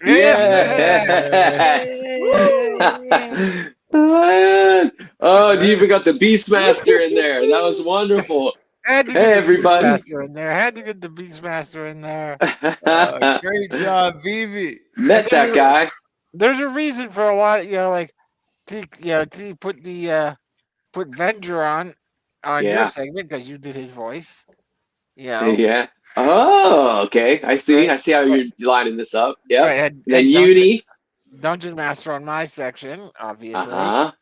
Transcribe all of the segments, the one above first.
Yeah. Oh, you even got the Beastmaster in there. That was wonderful. Had to get Hey, the everybody. Beastmaster in there. Had to get the Beastmaster in there. Great job, Vivi. Met that guy. There's a reason for a lot, like T put put Venger on your Yeah. segment because you did his voice. Yeah. Oh, okay. I see. Right, I see how right, you're lining this up. Yep. right. And then Dungeon, Uni. Dungeon Master on my section, obviously. Uh-huh.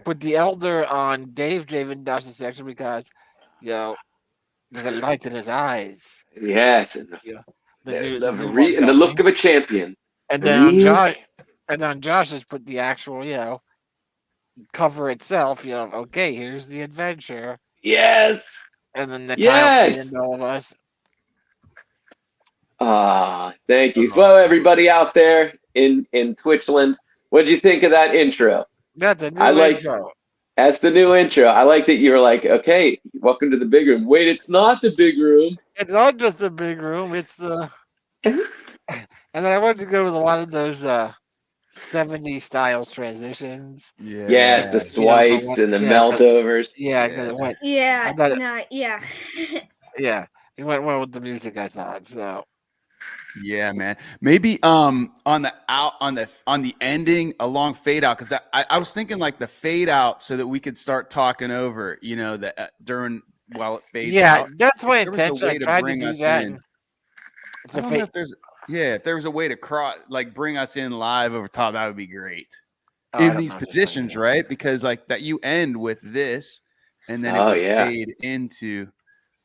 Put the Elder on Dave Javen Dawson's section because, there's a light in his eyes. Yes. And The dude won't and the tell look me. of a champion. And The then on real. Josh, and on Josh has put the actual, cover itself. Okay, here's the adventure, Yes. and then the title for the Yes. end of all of us. Thank you. Well, everybody out there in Twitchland, what'd you think of that intro? That's a new I like intro. That's the new intro. I like that you were like, okay, welcome to the big room. Wait, it's not the big room. It's not just the big room. It's the and then I wanted to go with a lot of those 70s styles transitions. Yeah. Yes, the swipes and the meltovers. Yeah, because it went. Yeah, Yeah, it went well with the music. I thought so. Yeah, man. Maybe on the ending a long fade out, because I was thinking like the fade out so that we could start talking over, that during while it fades out. Yeah, that's my If there was a intention. I way to tried to bring do us that. in. I don't know if there was a way to bring us in live over top, that would be great. In these positions, right? Because like that you end with this and then it would fade into,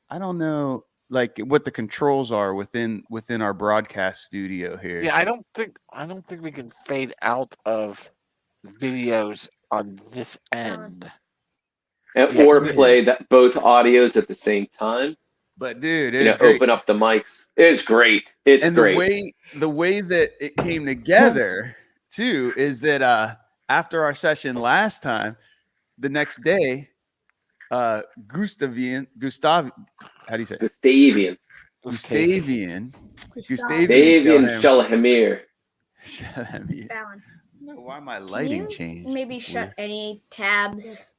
I don't know like what the controls are within our broadcast studio here. Yeah, I don't think we can fade out of videos on this end. Or play that both audios at the same time. But dude, open up the mics. It's great. It's great. The way that it came together too is that after our session last time, the next day, Gustavian, how do you say it? Gustavian Shalahamir. Why my lighting changed? Maybe shut any tabs,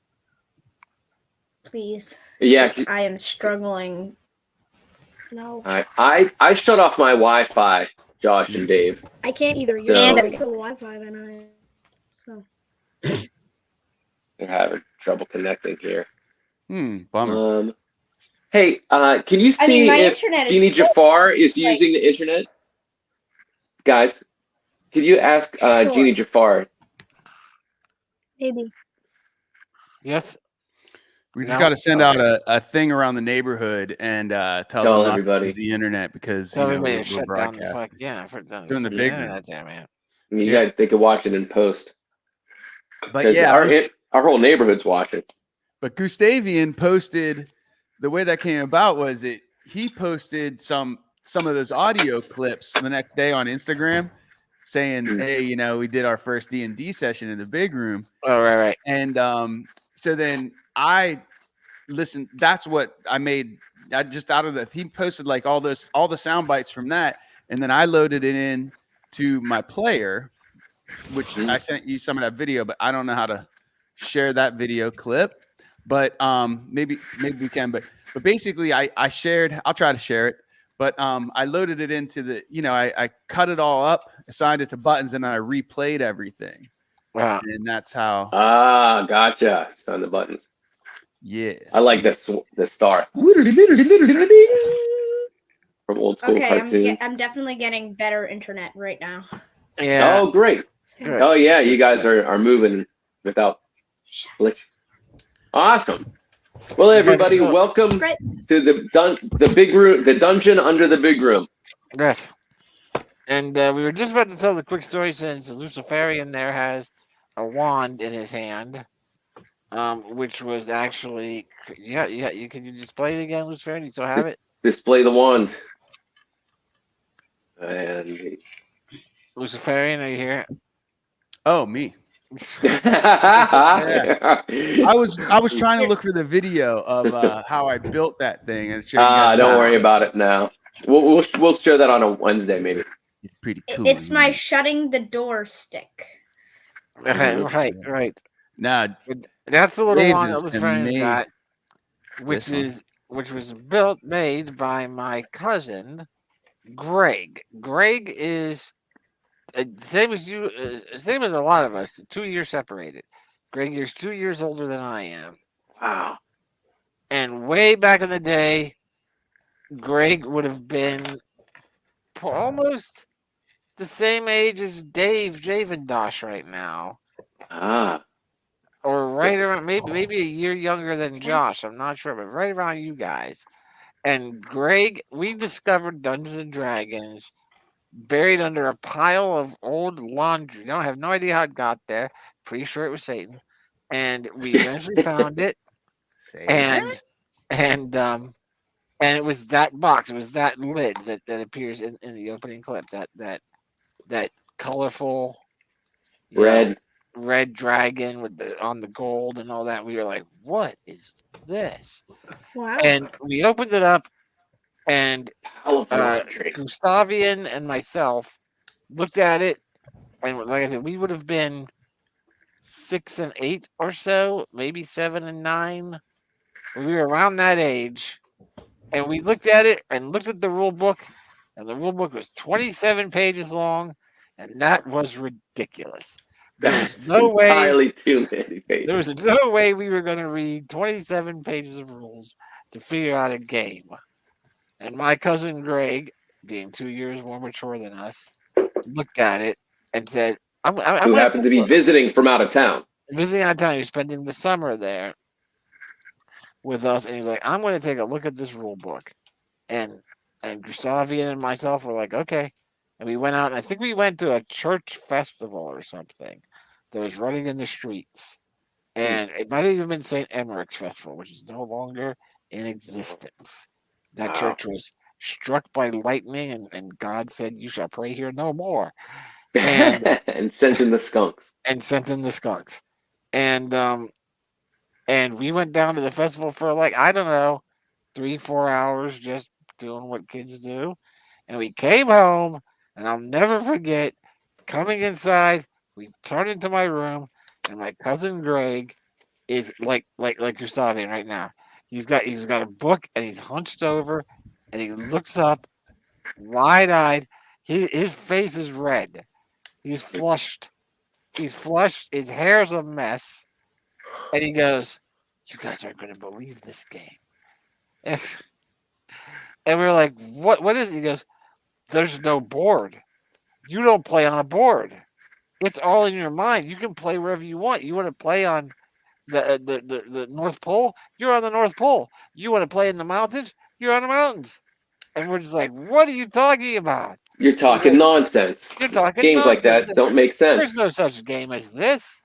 please. Yeah, I am struggling. No. I shut off my Wi-Fi, Josh and Dave. I can't either. You have the Wi-Fi then They're having trouble connecting here. Bummer. Hey, can you see if Jeannie Jafar is using the internet? Guys, could you ask Jeannie Jafar? Maybe. Yes. We just got to send out a thing around the neighborhood and tell them everybody the internet because everybody we're shut down doing the big room. You guys, they could watch it in post. But yeah, our whole neighborhood's watching. But Gustavian posted, the way that came about was he posted some of those audio clips the next day on Instagram saying, hey, we did our first D&D session in the big room. Oh, right. And so then I listened. That's what I made. I just he posted like all the sound bites from that. And then I loaded it in to my player, which I sent you some of that video, but I don't know how to share that video clip. But maybe we can. But basically, I shared. I'll try to share it. But I loaded it into the. I cut it all up, assigned it to buttons, and I replayed everything. Wow. And that's how. Gotcha. Sign the buttons. Yes. I like the star from old school cartoons. I'm definitely getting better internet right now. Yeah. Oh, great. Good. Oh, yeah. You guys are moving without glitch. Awesome. Well, everybody, welcome to the big room, the dungeon under the big room. Yes. And we were just about to tell the quick story since Luciferian there has a wand in his hand, which was actually can you display it again, Luciferian? You still have it? Display the wand. And Luciferian, are you here? Oh, me. Yeah. I was trying to look for the video of how I built that thing and don't worry about it now. We'll share that on a Wednesday maybe. It's pretty cool. It's my shutting the door stick. Right. Nah, That's the little Dave's wand that is Luciferian's got, This one. which was made by my cousin Greg. Greg is same as you, same as a lot of us. 2 years separated. Greg is 2 years older than I am, Wow. and way back in the day, Greg would have been almost the same age as Dave Javendosh right now, Ah. or right around maybe a year younger than Josh. I'm not sure, but right around you guys. And Greg, we discovered Dungeons and Dragons buried under a pile of old laundry. I have no idea how it got there. Pretty sure it was Satan. And we eventually found it, and and it was that box. It was that lid that appears in the opening clip. That colorful Red. red dragon with on the gold and all that. We were like, "What is this?" Wow. And we opened it up, and Laundry. Gustavian and myself looked at it, and like I said, we would have been 6 and 8 or so, maybe 7 and 9. We were around that age, and we looked at it and looked at the rule book, and the rule book was 27 pages long, and that was ridiculous. There was no way. Entirely too many pages. There was no way we were going to read 27 pages of rules to figure out a game. And my cousin Greg, being 2 years more mature than us, looked at it and said, "I'm Who happened to be visiting from out of town. Visiting out of town. He's spending the summer there with us, and he's like, I'm going to take a look at this rule book." And Gustavian and myself were like, okay. And we went out, and I think we went to a church festival or something that was running in the streets. And it might have even been St. Emmerich's Festival, which is no longer in existence. That church was struck by lightning, and God said, "You shall pray here no more." And, and sent in the skunks. And we went down to the festival for like, I don't know, 3-4 hours just doing what kids do. And we came home, and I'll never forget coming inside. We turned into my room, and my cousin Greg is like Gustavian right now. He's got a book, and he's hunched over, and he looks up, wide eyed. His face is red. He's flushed. His hair's a mess, and he goes, "You guys aren't going to believe this game." And we're like, "What is it?" He goes, "There's no board. You don't play on a board. It's all in your mind. You can play wherever you want. You want to play on the North Pole? You're on the North Pole. You want to play in the mountains? You're on the mountains." And we're just like, "What are you talking about? You're talking nonsense. You're talking Games nonsense. like that don't make sense. There's no such game as this."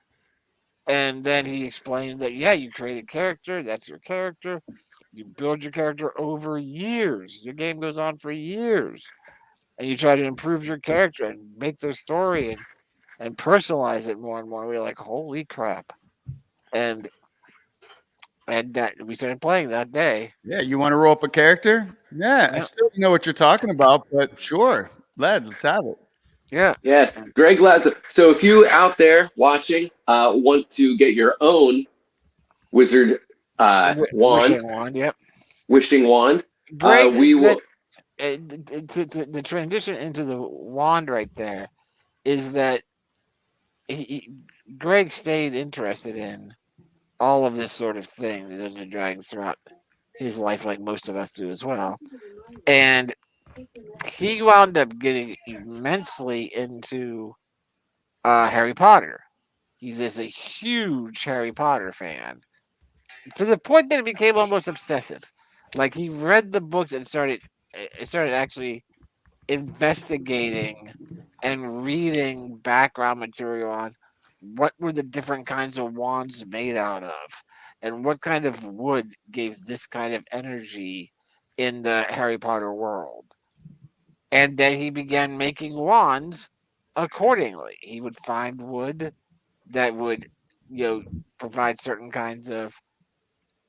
And then he explained that, yeah, you create a character. That's your character. You build your character over years. Your game goes on for years. And you try to improve your character and make their story and personalize it more and more. We were like, holy crap. And that we started playing that day. Yeah, you want to roll up a character? Yeah, I still don't know what you're talking about, but sure. Let's have it. Yeah. Yes, Greg Lazo. So if you out there watching want to get your own wizard wand, Wishing wand, yep. Wishing wand, Greg, we will. The transition into the wand right there is that Greg stayed interested in all of this sort of thing, the Dungeons and Dragons, throughout his life, like most of us do as well. And he wound up getting immensely into Harry Potter. He's just a huge Harry Potter fan, to the point that it became almost obsessive. Like, he read the books and started actually investigating and reading background material on what were the different kinds of wands made out of, and what kind of wood gave this kind of energy in the Harry Potter world. And then he began making wands accordingly. He would find wood that would, provide certain kinds of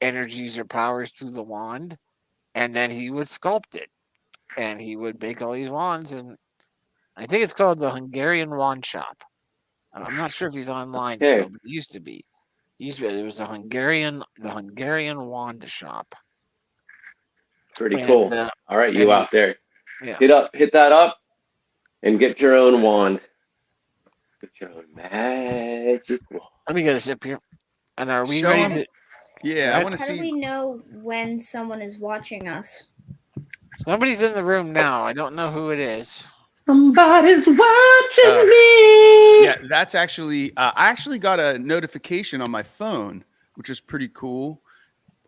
energies or powers to the wand, and then he would sculpt it. And he would make all these wands, and I think it's called the Hungarian Wand Shop. I'm not sure if he's online Okay. still, but it used to be. It was the Hungarian Wand Shop. Pretty And, cool. All right, you and- out there. Yeah. Hit that up and get your own wand. Get your own magic wand. Let me get a sip here. And are we Show ready 'em. to? Yeah, I want to How do we see. know when someone is watching us? Somebody's in the room now. I don't know who it is. Somebody's watching me. Yeah, that's actually. I actually got a notification on my phone, which is pretty cool.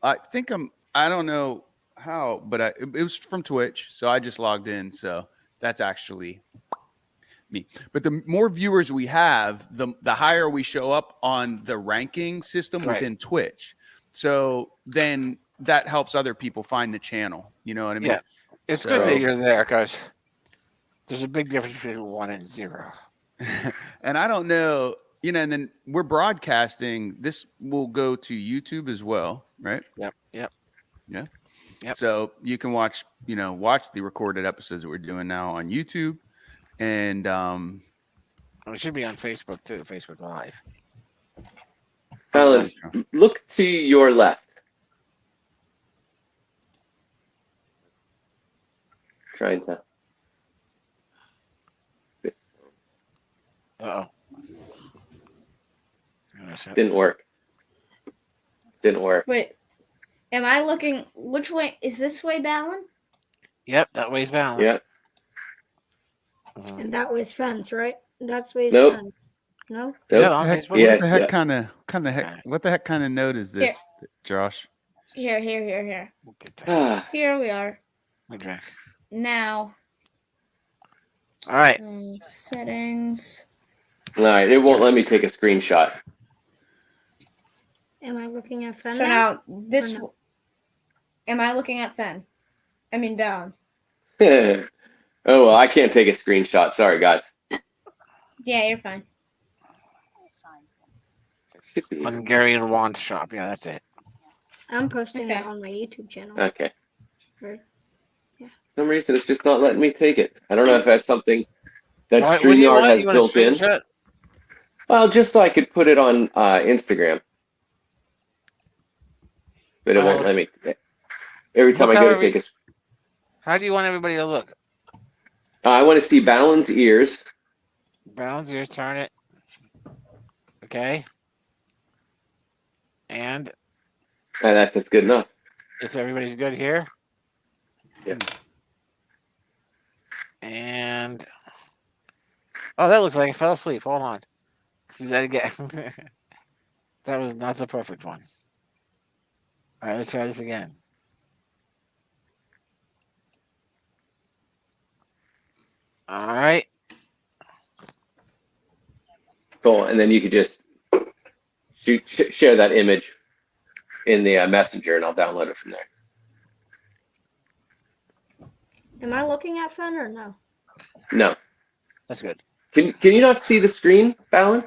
I think I don't know how, but it was from Twitch, so I just logged in. So that's actually me. But the more viewers we have, the higher we show up on the ranking system Right. within Twitch. So then that helps other people find the channel. You know what I mean? Yeah. It's good that you're there because there's a big difference between 1 and 0. And I don't know, and then we're broadcasting. This will go to YouTube as well, right? Yep. Yeah. Yep. So you can watch the recorded episodes that we're doing now on YouTube. And It should be on Facebook too, Facebook Live. Fellas, look to your left. Trying to. Uh-oh. Didn't work. Wait, am I looking? Which way is this way, Balin? Yep, that way's bound. Yeah. And that was fence, right? That's way Nope. fence. No? Yeah, Nope. on heck, Facebook. Yeah. what the heck kind of note is this, Josh? Here. We'll get that. Ah, Here we are. My drink. Now, All right. settings. all right, it won't let me take a screenshot. Am I looking at fence? So now this. Or no? Am I looking at Fen? I mean Balin. Oh, well, I can't take a screenshot. Sorry, guys. Yeah, you're fine. Should be. Hungarian Wand Shop. Yeah, that's it. I'm posting it Okay. on my YouTube channel. Okay. Right. For some reason, it's just not letting me take it. I don't know if that's something that All right, what do you StreamYard want? has You want a built in. screenshot? Well, just so I could put it on Instagram. But it won't let me. Every time I Look go how to take a. How do you want everybody to look? I want to see Balin's ears. Bounds ears, turn it. Okay. And That's good enough. is everybody's good here? Yeah. And oh, that looks like I fell asleep. Hold on. See that again. That was not the perfect one. All right, let's try this again. All right. Cool. And then you could just share that image in the messenger, and I'll download it from there. Am I looking at fen or no? No. That's good. Can you not see the screen, Balin,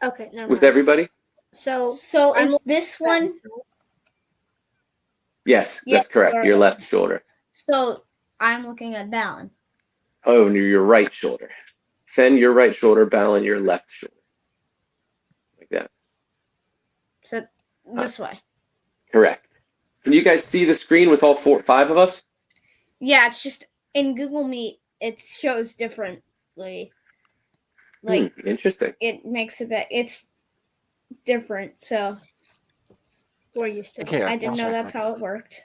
Okay, never with mind. everybody? So Is I'm this one? Yes, Yeah, that's correct. Your left shoulder. So I'm looking at Balin. Oh, and your right shoulder. Fen, your right shoulder. Balin, your left shoulder. Like that. So this way. Correct. Can you guys see the screen with all 5 of us? Yeah, it's just in Google Meet. It shows differently. Like Interesting. it makes it bit. It's different. So we're used to it. Okay, I didn't know that's how it worked.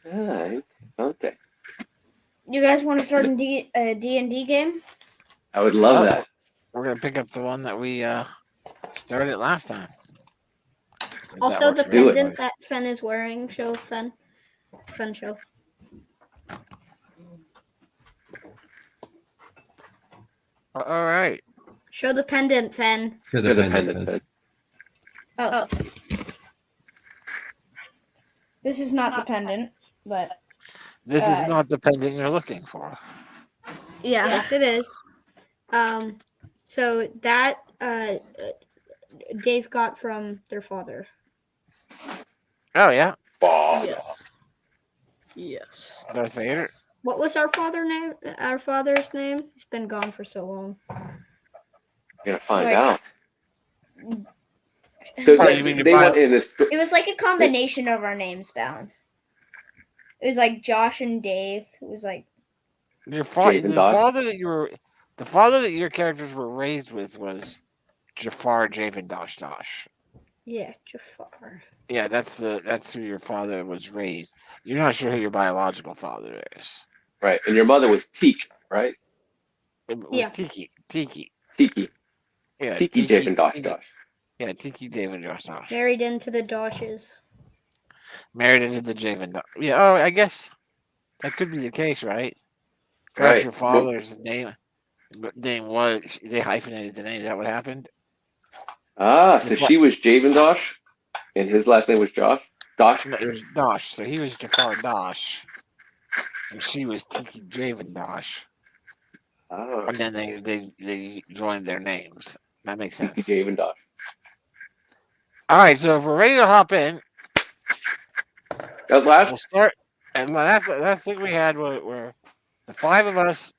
Okay. You guys want to start a D&D game? I would love that. We're gonna pick up the one that we started last time. If Also, that the works for you. pendant that Fen is wearing, show Fen. Fen show. All right. Show the pendant, Fen. For the pendant. Fen. Oh. This is not the pendant, but This is not the pendant you're looking for. yeah. Yes, it is. So that Dave got from their father. Oh yeah. Father. Yes. Darth Vader. What was our father's name? He's been gone for so long. You're gonna find Like- out. So Oh, you mean they went in this. It was like a combination of our names, Bound. It was like Josh and Dave. It was like The Javen Dosh. father that your characters were raised with was Jafar Javen Dosh Dosh. yeah, Jafar. Yeah, that's who your father was raised. You're not sure who your biological father is. Right, and your mother was Teak, right? It was Yeah. Tiki. Tiki. Yeah, Tiki Javen Dosh Tiki. Dosh. Yeah, Tiki David Josh Dosh. Married into the Doshes. Married into the Javen Dosh. Yeah, oh, I guess that could be the case, right? Perhaps Right. your father's name was, they hyphenated the name. Is that what happened? Ah, so she was Javen Dosh, and his last name was Josh. Dosh. No, it was Dosh. So he was Jafar Dosh, and she was Tiki Javen Dosh. Ah, And then they joined their names. That makes Tiki sense. Javen Dosh. All right, so if we're ready to hop in, At last, we'll start. And the last thing we had were the five of us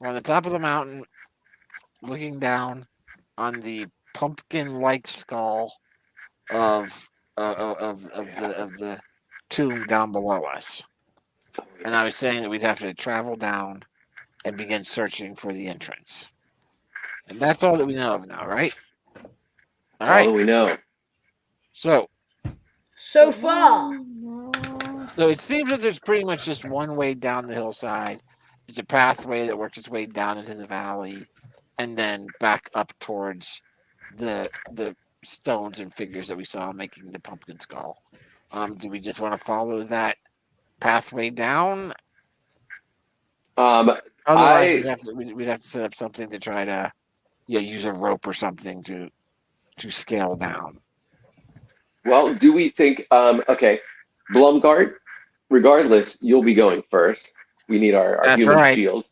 were on the top of the mountain, looking down on the pumpkin-like skull of the tomb down below us. And I was saying that we'd have to travel down and begin searching for the entrance. And that's all that we know of now, right? All that's right. all that we know. So far. So it seems that there's pretty much just one way down the hillside. It's a pathway that works its way down into the valley and then back up towards the stones and figures that we saw making the pumpkin skull. Do we just want to follow that pathway down? Otherwise, we'd have to set up something to try to use a rope or something to scale down. Well, do we think? Okay, Blumgart. Regardless, you'll be going first. We need our That's human right. shields.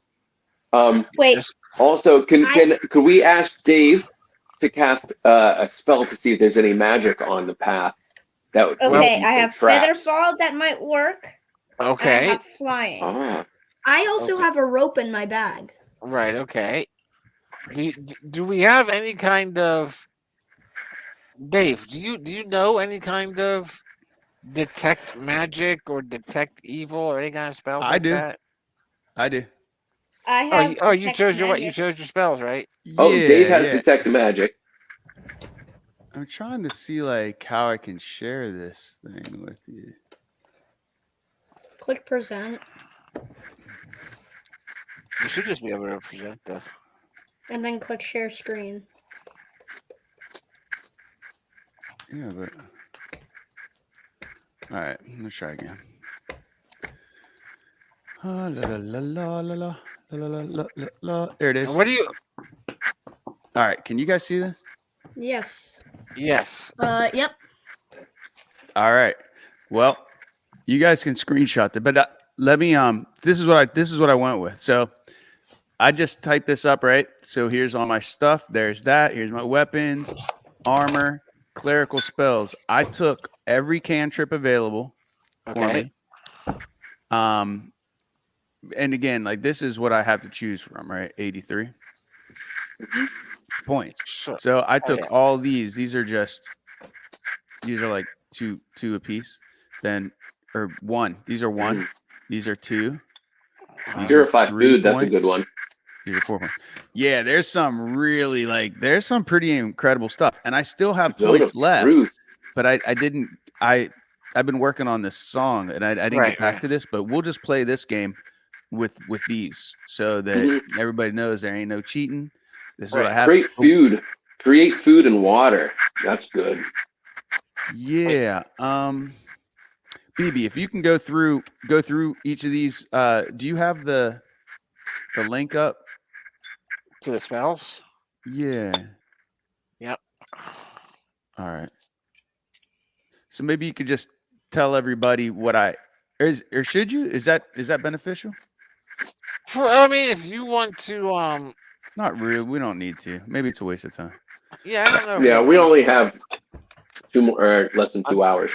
Wait, Just- Also, could we ask Dave to cast a spell to see if there's any magic on the path? That would okay, keep I them have trapped. Featherfall that might work. I Okay. have flying. Ah, I also Okay. have a rope in my bag. Right. Okay. Do we have any kind of Dave? Do you know any kind of detect magic or detect evil or any kind of spells I like do. that? I do. I have. You detect chose you magic. chose your spells, right? oh, Yeah, Dave has yeah. detect magic. I'm trying to see like how I can share this thing with you. Click present, You should just be able to present the. and then click share screen. Yeah, but all right, let's try again. La la la la la la la la la la la. There it is. What do you? All right, can you guys see this? Yes. Yes. Yep. All right. Well, you guys can screenshot that, but let me. This is what I went with. So I just typed this up, right? So here's all my stuff. There's that. Here's my weapons, armor, clerical spells. I took every cantrip available for Okay. me. And again, like this is what I have to choose from, right? 83 points. Sure. So I took yeah. all these. These are like two apiece. Then or one. These are one. These are two. These are Purified 3 food. That's a points. good one. These are 4 points. Yeah, there's some really there's some pretty incredible stuff, and I still have Zone points of left. truth. But I've been working on this song, and I didn't Right, get back right. to this. But we'll just play this game with these, so that Mhm. everybody knows there ain't no cheating. This is what I Right. have. Create food and water. That's good. Yeah. BB, if you can go through each of these. Do you have the link up? To the spells. Yeah. Yep. All right. So maybe you could just tell everybody what or should you? Is that beneficial? I mean, if you want to, Not really. We don't need to. Maybe it's a waste of time. yeah, I don't know. Yeah, we only have less than 2 hours.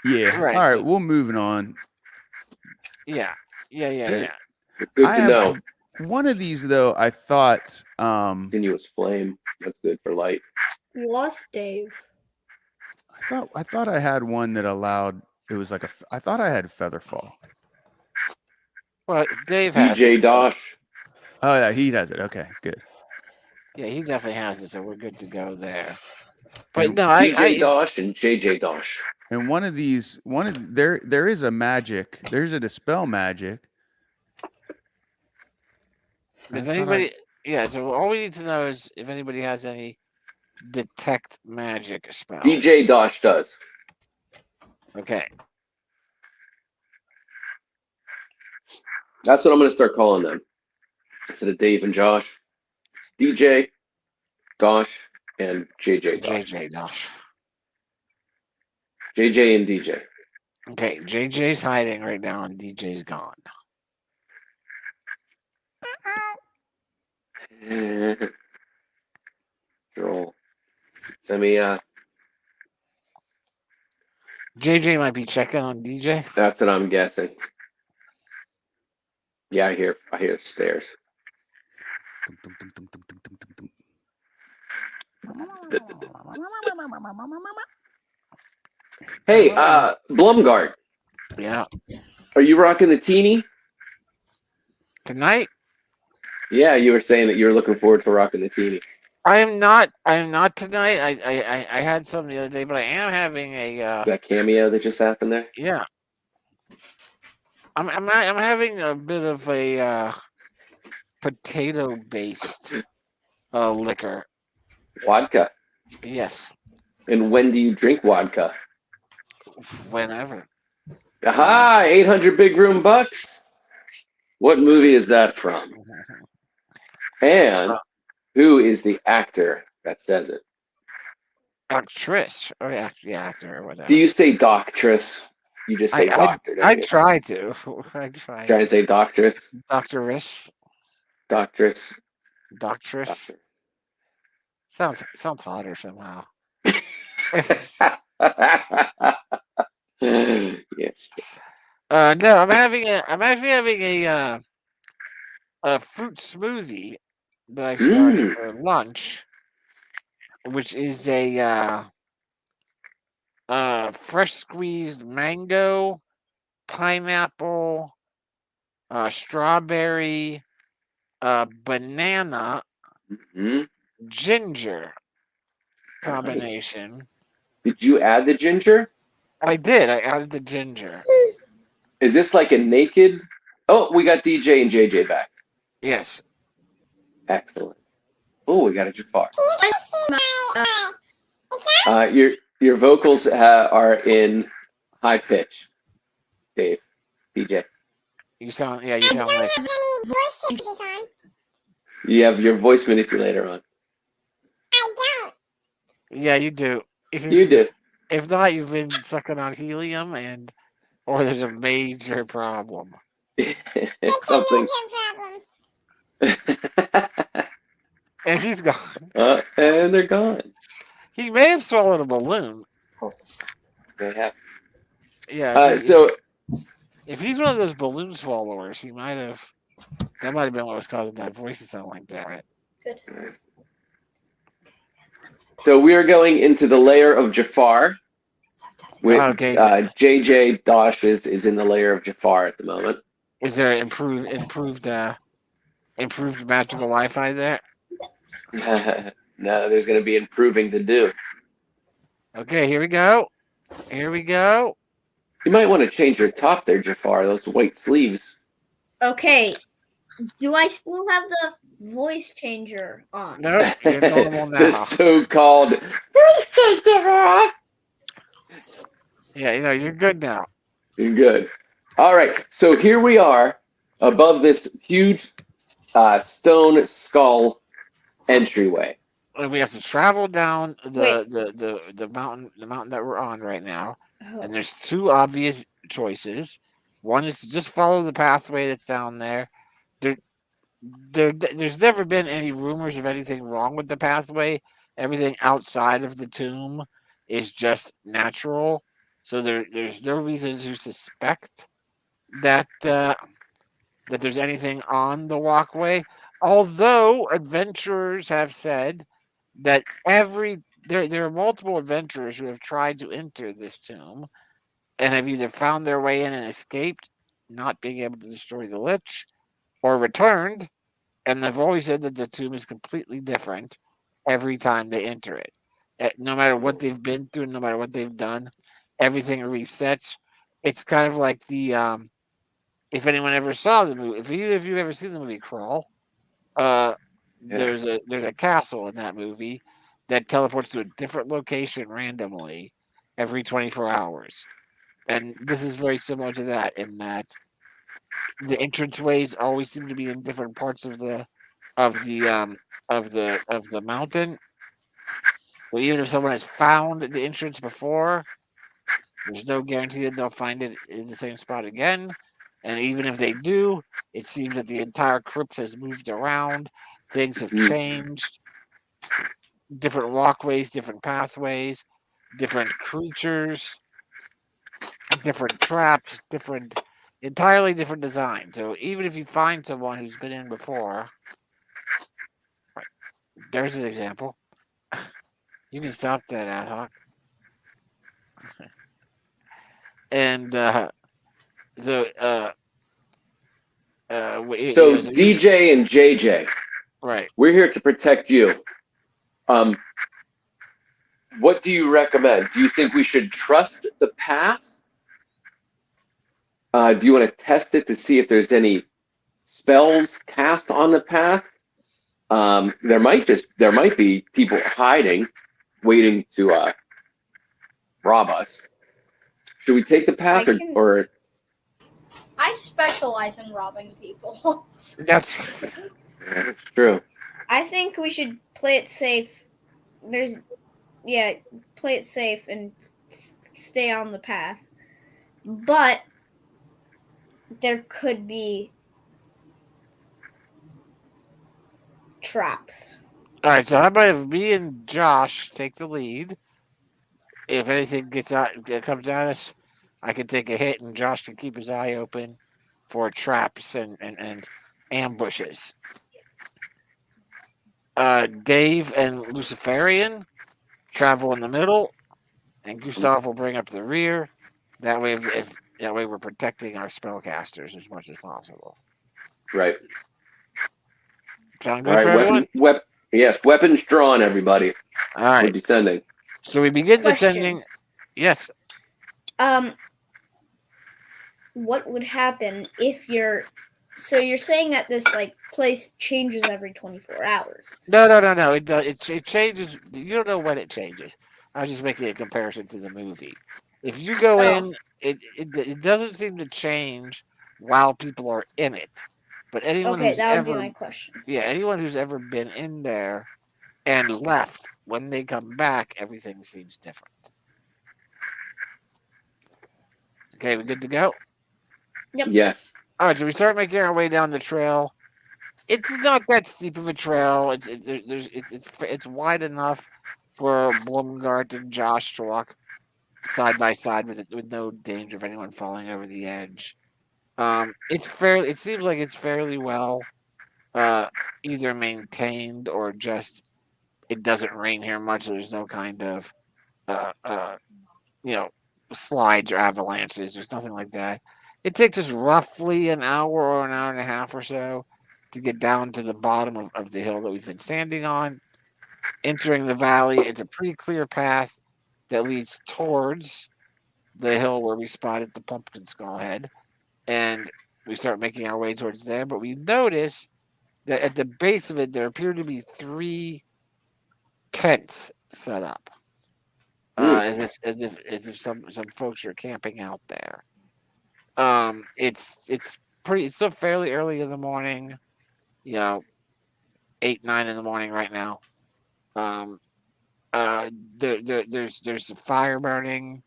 Yeah. Right, All right. so- We'll moving on. Yeah. Good I to have know. one of these though. I thought Continuous flame. That's good for light. You lost Dave. I thought I had one that allowed. It was like I thought I had Featherfall. Well, Dave has DJ it. Dosh. Oh yeah, he does it. Okay, good. Yeah, he definitely has it, so we're good to go there. But And no, DJ Dosh and JJ Dosh. And one of these, there is a magic. There's a dispel magic. Does anybody? Yeah. So all we need to know is if anybody has any detect magic spells. DJ Dosh does. Okay. That's what I'm going to start calling them. Instead of Dave and Josh, it's DJ, Dosh, and JJ Dosh. JJ Dosh. JJ and DJ. Okay, JJ's hiding right now, and DJ's gone. Roll. Let me. JJ might be checking on DJ. That's what I'm guessing. Yeah, I hear stairs. Hey, Blumgard, Yeah. are you rocking the teeny? Tonight, Yeah, you were saying that you were looking forward to rocking the teeny. I am not. I am not tonight. I had some the other day, but I am having a. That cameo that just happened there. Yeah. I'm having a bit of a potato based liquor. Vodka. Yes. And when do you drink vodka? Whenever. Aha! 800 big room bucks. What movie is that from? And who is the actor that says it? Actress or actor or whatever. Do you say doctress? You just say doctor. I try to. I try. Try to say doctress. Doctoress. Doctress. Doctress. Doctor. Sounds hotter somehow. Yes. No, I'm actually having a fruit smoothie that I started for lunch, which is a fresh squeezed mango, pineapple, strawberry, banana, ginger combination. Did you add the ginger? I did. I added the ginger. Is this like a naked? Oh, we got DJ and JJ back. Yes. Excellent. Oh, we got a Jafar. Your vocals are in high pitch. Dave, DJ. You sound like. You have your voice manipulator on. Yeah, you do. You do. If not, you've been sucking on helium, or there's a major problem. It's something. And he's gone. And they're gone. He may have swallowed a balloon. They have. Yeah. So if he's one of those balloon swallowers, he might have. That might have been what was causing that voice to sound like that. Good. So we are going into the layer of Jafar. With, Okay. JJ Dosh is in the layer of Jafar at the moment. Is there improved magical Wi-Fi there? No, there's going to be improving to do. Okay, here we go. Here we go. You might want to change your top there, Jafar. Those white sleeves. Okay. Do I still have the voice changer on? No, you're normal now. The so-called voice changer. Yeah, you're good now. You're good. All right. So here we are above this huge stone skull entryway. And we have to travel down the mountain that we're on right now. Oh. And there's two obvious choices. One is to just follow the pathway that's down there. There's never been any rumors of anything wrong with the pathway. Everything outside of the tomb is just natural. So there's no reason to suspect that that there's anything on the walkway. Although adventurers have said that there are multiple adventurers who have tried to enter this tomb and have either found their way in and escaped, not being able to destroy the lich, or returned, and they've always said that the tomb is completely different every time they enter it. No matter what they've been through, no matter what they've done, everything resets. It's kind of like the if anyone ever saw the movie, if either of you ever seen the movie Crawl, uh, Yeah. there's a castle in that movie that teleports to a different location randomly every 24 hours. And this is very similar to that in that the entranceways always seem to be in different parts of the of the um of the mountain. So even if someone has found the entrance before, there's no guarantee that they'll find it in the same spot again. And even if they do, it seems that the entire crypt has moved around. Things have Mhm. changed. Different walkways, different pathways, different creatures, different traps, entirely different design. So even if you find someone who's been in before, there's an example. You can stop that ad hoc. And so So DJ and JJ, right. we're here to protect you. What do you recommend? Do you think we should trust the path? Do you want to test it to see if there's any spells cast on the path? There might be people hiding, waiting to rob us. Should we take the path or? I specialize in robbing people. That's True. I think we should play it safe. Play it safe and stay on the path. But there could be traps. all right. So how about if me and Josh take the lead? If anything comes at us, I can take a hit, and Josh can keep his eye open for traps and ambushes. Dave and Luciferian travel in the middle, and Gustav will bring up the rear. That way, that way we're protecting our spellcasters as much as possible. Right. Sound All good right. for everyone? Yes. Weapons drawn, everybody. All right. We're descending. So we begin Question. descending. Yes. What would happen if you're saying that this place changes every 24 hours? No. It changes. You don't know when it changes. I was just making a comparison to the movie. If you go in, it doesn't seem to change while people are in it. But anyone Okay, who's that would ever be my question. anyone who's ever been in there and left, when they come back, everything seems different. Okay, we good to go? Yep. Yes. All right, so we start making our way down the trail. It's not that steep of a trail. It's wide enough for Blumgart and Josh to walk side by side with no danger of anyone falling over the edge. It seems like it's fairly well either maintained or just it doesn't rain here much, so there's no kind of slides or avalanches. There's nothing like that. It takes us roughly an hour or an hour and a half or so to get down to the bottom of the hill that we've been standing on. Entering the valley, it's a pretty clear path that leads towards the hill where we spotted the pumpkin skull head. And we start making our way towards there, but we notice that at the base of it, there appear to be 3 tents set up. As if some folks are camping out there. It's still fairly early in the morning, 8, 9 in the morning right now. There's a fire burning.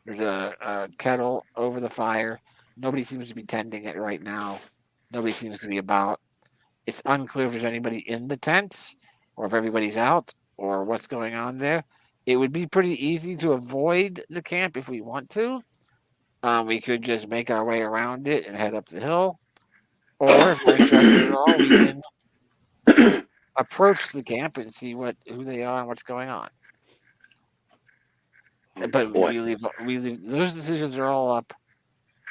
There's a kettle over the fire. Nobody seems to be tending it right now. Nobody seems to be about. It's unclear if there's anybody in the tents or if everybody's out or what's going on there. It would be pretty easy to avoid the camp if we want to. We could just make our way around it and head up the hill. Or if we're interested at all, we can approach the camp and see who they are and what's going on. But Boy. we leave those decisions are all up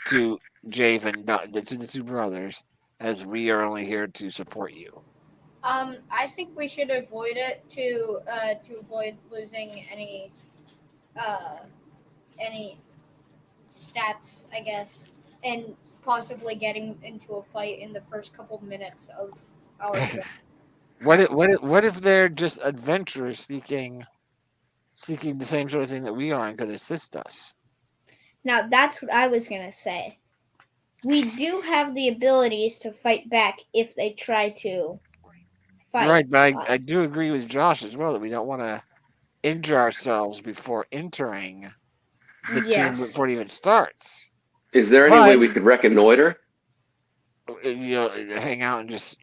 to Jave and to the two brothers, as we are only here to support you. I think we should avoid it to avoid losing any stats, I guess, and possibly getting into a fight in the first couple minutes of our trip. What if they're just adventurers seeking the same sort of thing that we are and could assist us? Now that's what I was gonna say. We do have the abilities to fight back if they try to fight. Right, but I us. do agree with Josh as well that we don't want to injure ourselves before entering the tomb Yes. before it even starts. Is there any But- way we could reconnoiter? Hang out and just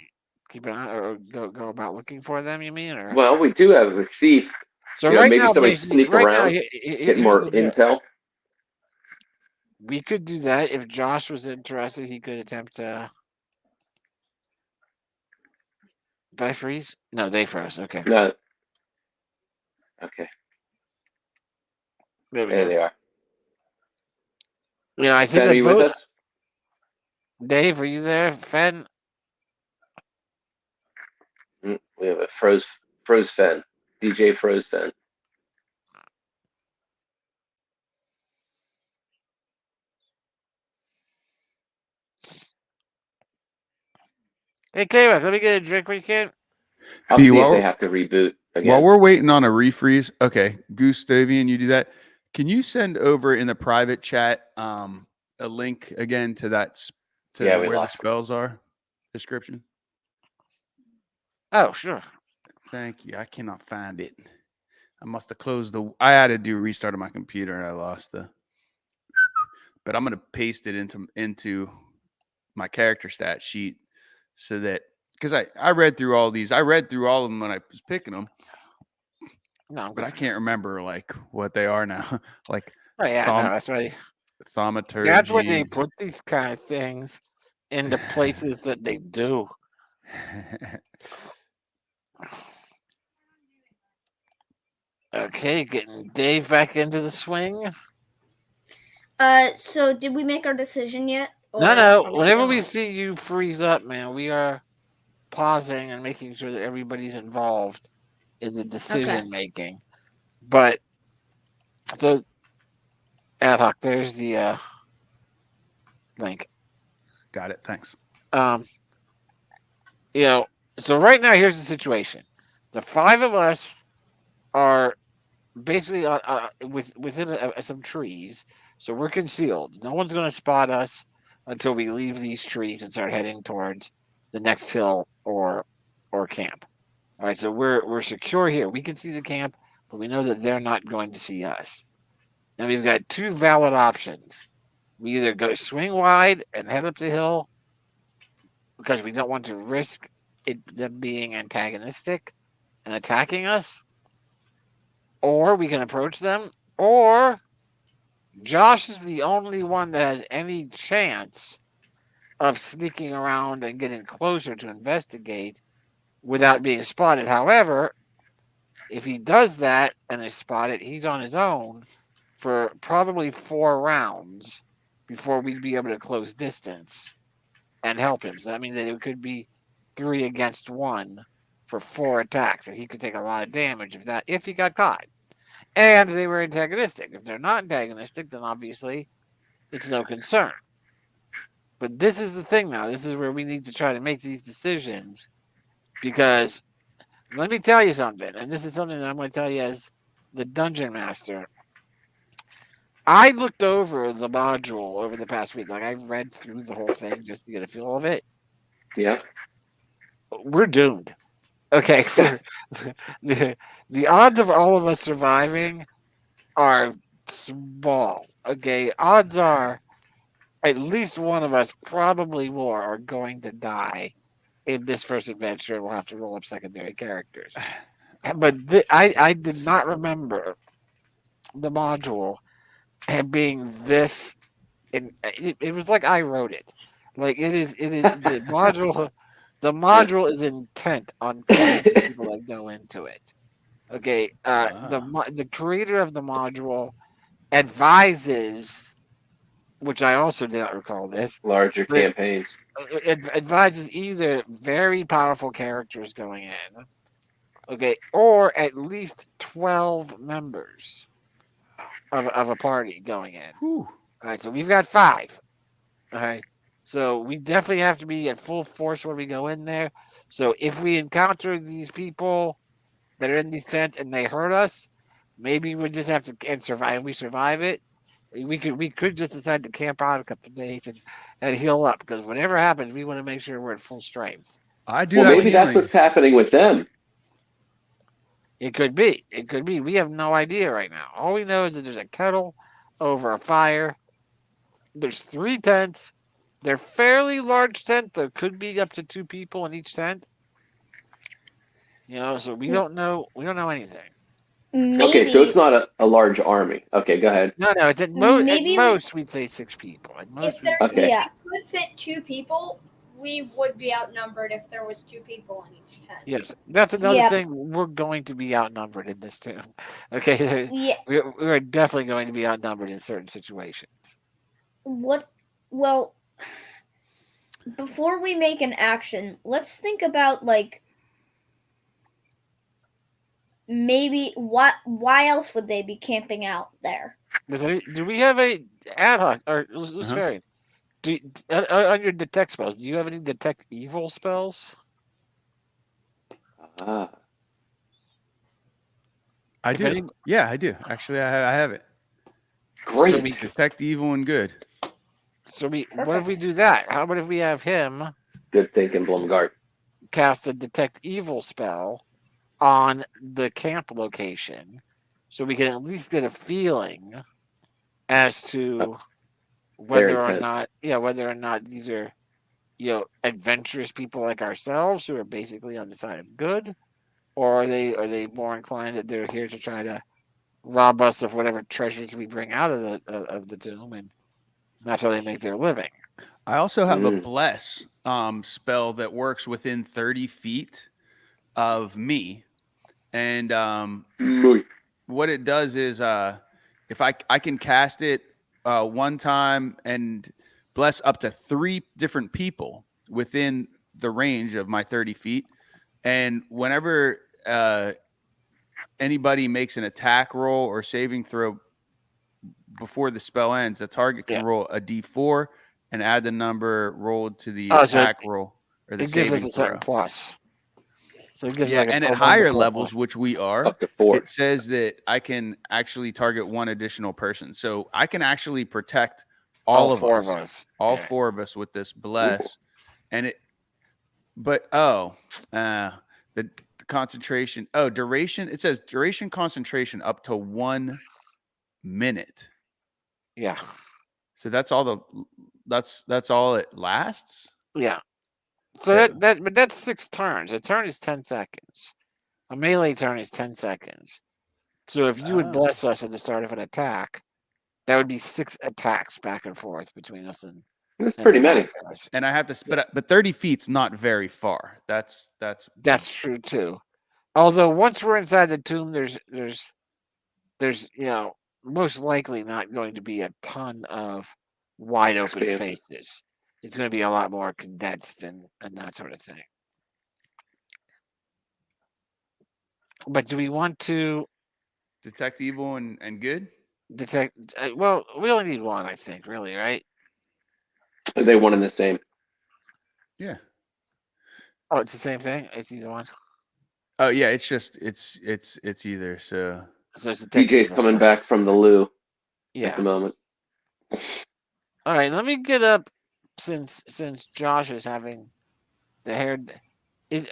keep an eye or go about looking for them. You mean? Or Well, we do have a thief. so you know, right maybe now, somebody basically- sneak right around, now, Get here's more the deal. intel. We could do that if Josh was interested. He could attempt to. Did I freeze? No, they froze. Okay, No. Okay, there we there go. they are. Yeah, I think Fen, are that you with both. us? Dave, are you there? Fen? We have a froze Fen. DJ Froze Fen. Hey, K-Mac, let me get a drink when you can. I'll B, see if while- they have to reboot again. While we're waiting on a refreeze, okay, Gustavian, you do that. Can you send over in the private chat a link again to to Yeah, we where the lost it. spells are? Description. Oh, sure. Thank you. I cannot find it. I must have closed I had to do a restart of my computer and I lost the. But I'm gonna paste it into my character stat sheet so that because I read through all these. I read through all of them when I was picking them, No, I'm but good. I can't remember like what they are now. Like Oh, yeah, thumb- no, that's why. thaumaturgy. That's why they put these kind of things into places that they do. Okay, getting Dave back into the swing. So did we make our decision yet? No, Or no. are we Whenever still we on? see you freeze up, man, we are pausing and making sure that everybody's involved in the decision making. But so ad hoc, there's the link. Got it. Thanks. So right now here's the situation. The five of us are basically within some trees, so we're concealed. No one's going to spot us until we leave these trees and start heading towards the next hill or camp. All right, so we're secure here. We can see the camp, but we know that they're not going to see us. And we've got two valid options. We either go swing wide and head up the hill because we don't want to risk them being antagonistic and attacking us, or we can approach them, or Josh is the only one that has any chance of sneaking around and getting closer to investigate without being spotted. However, if he does that and is spotted, he's on his own for probably 4 rounds before we'd be able to close distance and help him. So that means that it could be 3 against 1 for 4 attacks, and he could take a lot of damage if he got caught. And they were antagonistic. If they're not antagonistic, then obviously it's no concern. But this is the thing now. This is where we need to try to make these decisions, because let me tell you something, and this is something that I'm going to tell you as the dungeon master. I looked over the module over the past week. Like, I read through the whole thing just to get a feel of it. Yeah. We're doomed. Okay. The odds of all of us surviving are small. Okay. Odds are at least one of us, probably more, are going to die in this first adventure. We'll have to roll up secondary characters. But I did not remember the module being this. It was like I wrote it. Like it is the module. The module is intent on killing the people that go into it. Okay, the creator of the module advises, which I also did not recall this, Larger but campaigns. it advises either very powerful characters going in, okay, or at least 12 members of a party going in. Whew. All right, so we've got 5. All right, so we definitely have to be at full force when we go in there. So if we encounter these people that are in these tents and they hurt us, maybe we just have to and survive. We survive it. We could just decide to camp out a couple of days and heal up, because whatever happens, we want to make sure we're at full strength. I do Well, have maybe that's healing. what's happening with them. It could be. It could be. We have no idea right now. All we know is that there's a kettle over a fire. There's 3 tents. They're fairly large tents. There could be up to 2 people in each tent. So we don't know. We don't know anything. Maybe, Okay, so it's not a large army. Okay, go ahead. No. It's at Maybe most we'd say 6 people. At most, If there Okay. Yeah. could fit 2 people, we would be outnumbered if there was 2 people in each tent. yes, that's another Yeah. thing. We're going to be outnumbered in this too. Okay, Yeah. we're definitely going to be outnumbered in certain situations. What? Well, before we make an action, let's think about maybe why else would they be camping out there? Do we have a ad hoc or let's Uh-huh. vary? On your detect spells, do you have any detect evil spells? Ah, I If do. any- Yeah, I do. Actually, I have it. great. So we, Detect evil and good. what if Perfect. we do that? How about if we have him Good thinking, Blumgard. cast a detect evil spell on the camp location, so we can at least get a feeling as to whether or intent. not these are adventurous people like ourselves who are basically on the side of good, or are they more inclined that they're here to try to rob us of whatever treasures we bring out of the tomb, and that's how they make their living. I also have a Mm. bless spell that works within 30 feet of me, and Muy- what it does is if I can cast it one time and bless up to 3 different people within the range of my 30 feet, and whenever anybody makes an attack roll or saving throw before the spell ends, the target can Yeah. roll a d4 and add the number rolled to the Oh, so attack roll or the It gives us saving a certain throw. plus. So it gives Yeah, like and a at 1 to higher 4 levels, plus. which we are, Up to 4. it says that I can actually target 1 additional person. So I can actually protect all of 4 us, of us. all Yeah. 4 of us with this bless. And the concentration. Oh, duration. It says duration concentration up to 1 minute. Yeah. So that's all it lasts. Yeah. So Okay. but that's 6 turns. A turn is 10 seconds. A melee turn is 10 seconds. So if you would Oh. bless us at the start of an attack, that would be 6 attacks back and forth between us and That's and pretty the many. bad guys. And I have to, but 30 feet's not very far. That's That's true too. Although once we're inside the tomb, there's most likely not going to be a ton of wide open Expansive. spaces. It's going to be a lot more condensed and that sort of thing. But do we want to detect evil and good. detect? Well, we only need 1, I think. Really, right? Are they one and the same? Yeah. Oh, it's the same thing. It's either one. Oh yeah, it's just it's either so. So it's detect PJ's evil coming stuff. back from the loo Yeah. at the moment. All right. Let me get up since Josh is having the hair.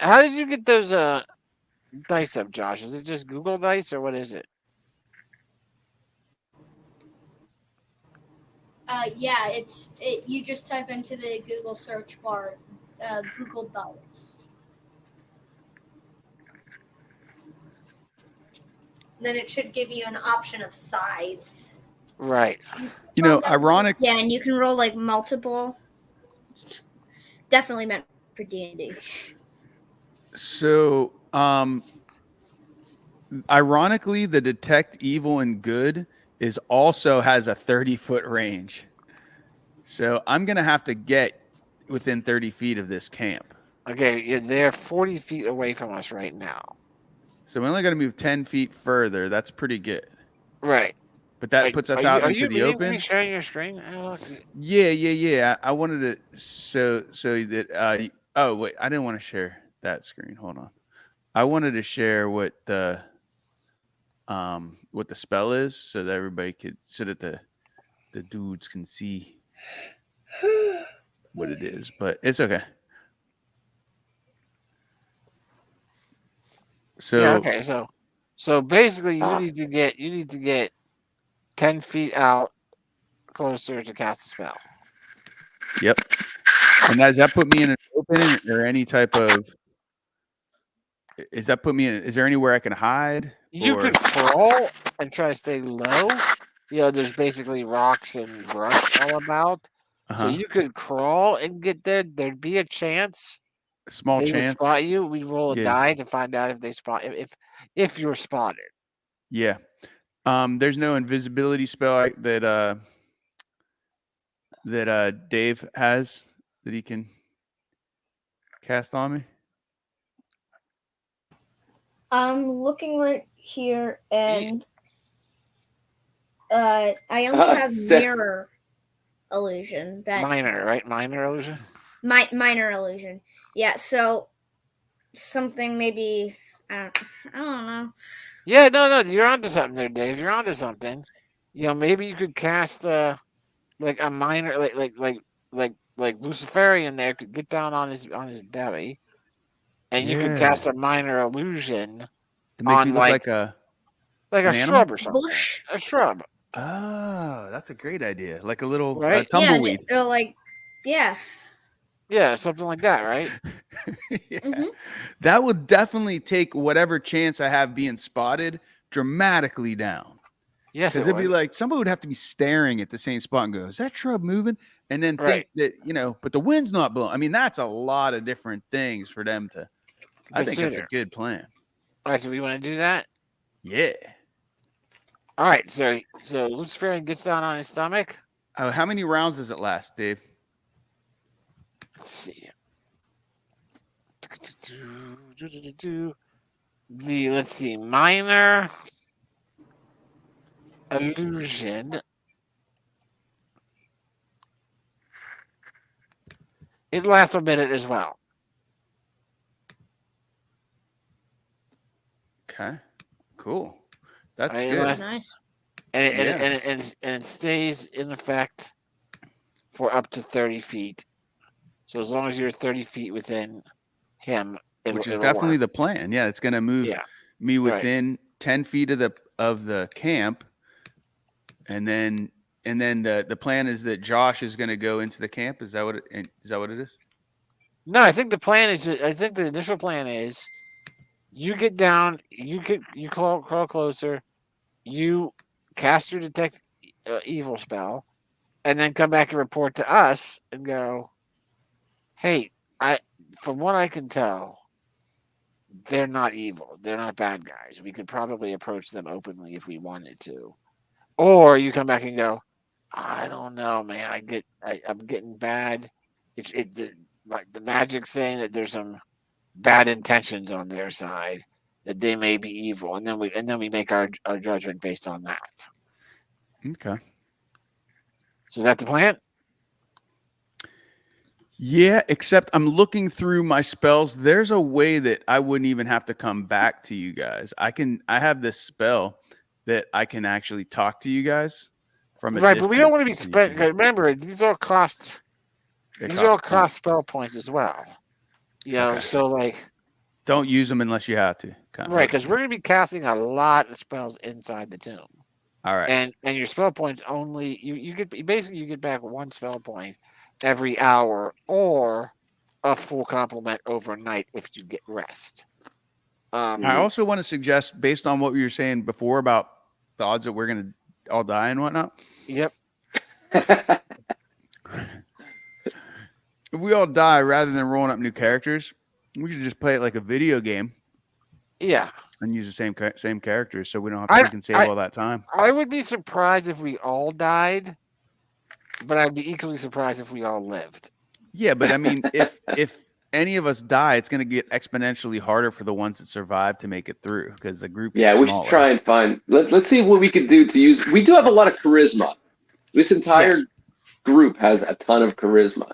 How did you get those dice up, Josh? Is it just Google Dice or what is it? Yeah, you just type into the Google search bar, Google Dice. Then it should give you an option of size. Right. You know, ironic. Yeah, and you can roll multiple. Definitely meant for D&D. So, ironically, the detect evil and good is also has a 30-foot range. So I'm gonna have to get within 30 feet of this camp. Okay, they're 40 feet away from us right now. So we only got to move 10 feet further. That's pretty good. Right. But that puts us out into the Are open. you sharing your screen, Alex? Yeah. I wanted to so that oh wait, I didn't want to share that screen. Hold on. I wanted to share what the spell is so that everybody could so that the dudes can see what it is, but it's okay. So Yeah, okay. So basically you need to get 10 feet out closer to cast a spell. Yep. And does that put me in an open or any type of? Is that put me in? Is there anywhere I can hide? You or- could crawl and try to stay low. There's basically rocks and brush all about. So Uh-huh. you could crawl and get there. There'd be a chance A small they would chance. spot you. We'd roll a Yeah. die to find out if they spot if you're spotted. Yeah. There's no invisibility spell that Dave has that he can cast on me. I'm looking right here, and I only have mirror illusion. That Minor, right? Minor illusion. minor illusion. Yeah. So something maybe I don't know. Yeah, no, you're onto something there, Dave. You're onto something. Maybe you could cast like a minor like Luciferian there could get down on his belly, and you could cast a minor illusion to make on me look like a a an shrub animal? or something. Bush. A shrub. Oh, that's a great idea. Like a little Right? tumbleweed. Yeah, like yeah. Yeah, something like that, right? Yeah. Mhm. That would definitely take whatever chance I have being spotted dramatically down. Yes, Because it it'd be would. like somebody would have to be staring at the same spot and go, "Is that shrub moving?" And then Right. think that but the wind's not blowing. I mean, that's a lot of different things for them to. I think that's a Consider. good plan. All right, so we want to do that. Yeah. All right, so Luciferian gets down on his stomach. How many rounds does it last, Dave? Let's see. Let's see, minor illusion. It lasts a minute as well. Okay. Cool. That's It good. lasts- Nice. and it stays in effect for up to 30 feet. So as long as you're 30 feet within him, Which is it'll definitely work. the plan. Yeah, it's going to move Yeah. me Right. within 10 feet of the camp, and then the plan is that Josh is going to go into the camp. Is that what it is? No, I think the plan is. I think the initial plan is, you get down, you crawl closer, you cast your detect evil spell, and then come back and report to us and go, "Hey, from what I can tell, they're not evil. They're not bad guys. We could probably approach them openly if we wanted to." Or you come back and go, "I don't know, man. I'm getting bad. Like the magic's saying that there's some bad intentions on their side, that they may be evil," and then we make our judgment based on that. Okay. So is that the plan? Yeah, except I'm looking through my spells. There's a way that I wouldn't even have to come back to you guys. I have this spell that I can actually talk to you guys from a Right, but we don't want to be distance, and spent. you can- Remember, these all cost. they These all points. cost spell points as well. Okay. So like, Don't use them unless you have to. right, because we're going to be casting a lot of spells inside the tomb. All right. And your spell points only you get back one spell point every hour, or a full complement overnight if you get rest. I also want to suggest, based on what we were saying before about the odds that we're going to all die and whatnot, Yep. if we all die rather than rolling up new characters, we should just play it like a video game Yeah. and use the same characters, so we don't have I- to freaking save all that time. I would be surprised if we all died, but I'd be equally surprised if we all lived. Yeah, but I mean, if any of us die, it's going to get exponentially harder for the ones that survive to make it through because the group Yeah, gets we smaller. should try and find. Let's see what we could do to use. We do have a lot of charisma. This entire Yes. group has a ton of charisma.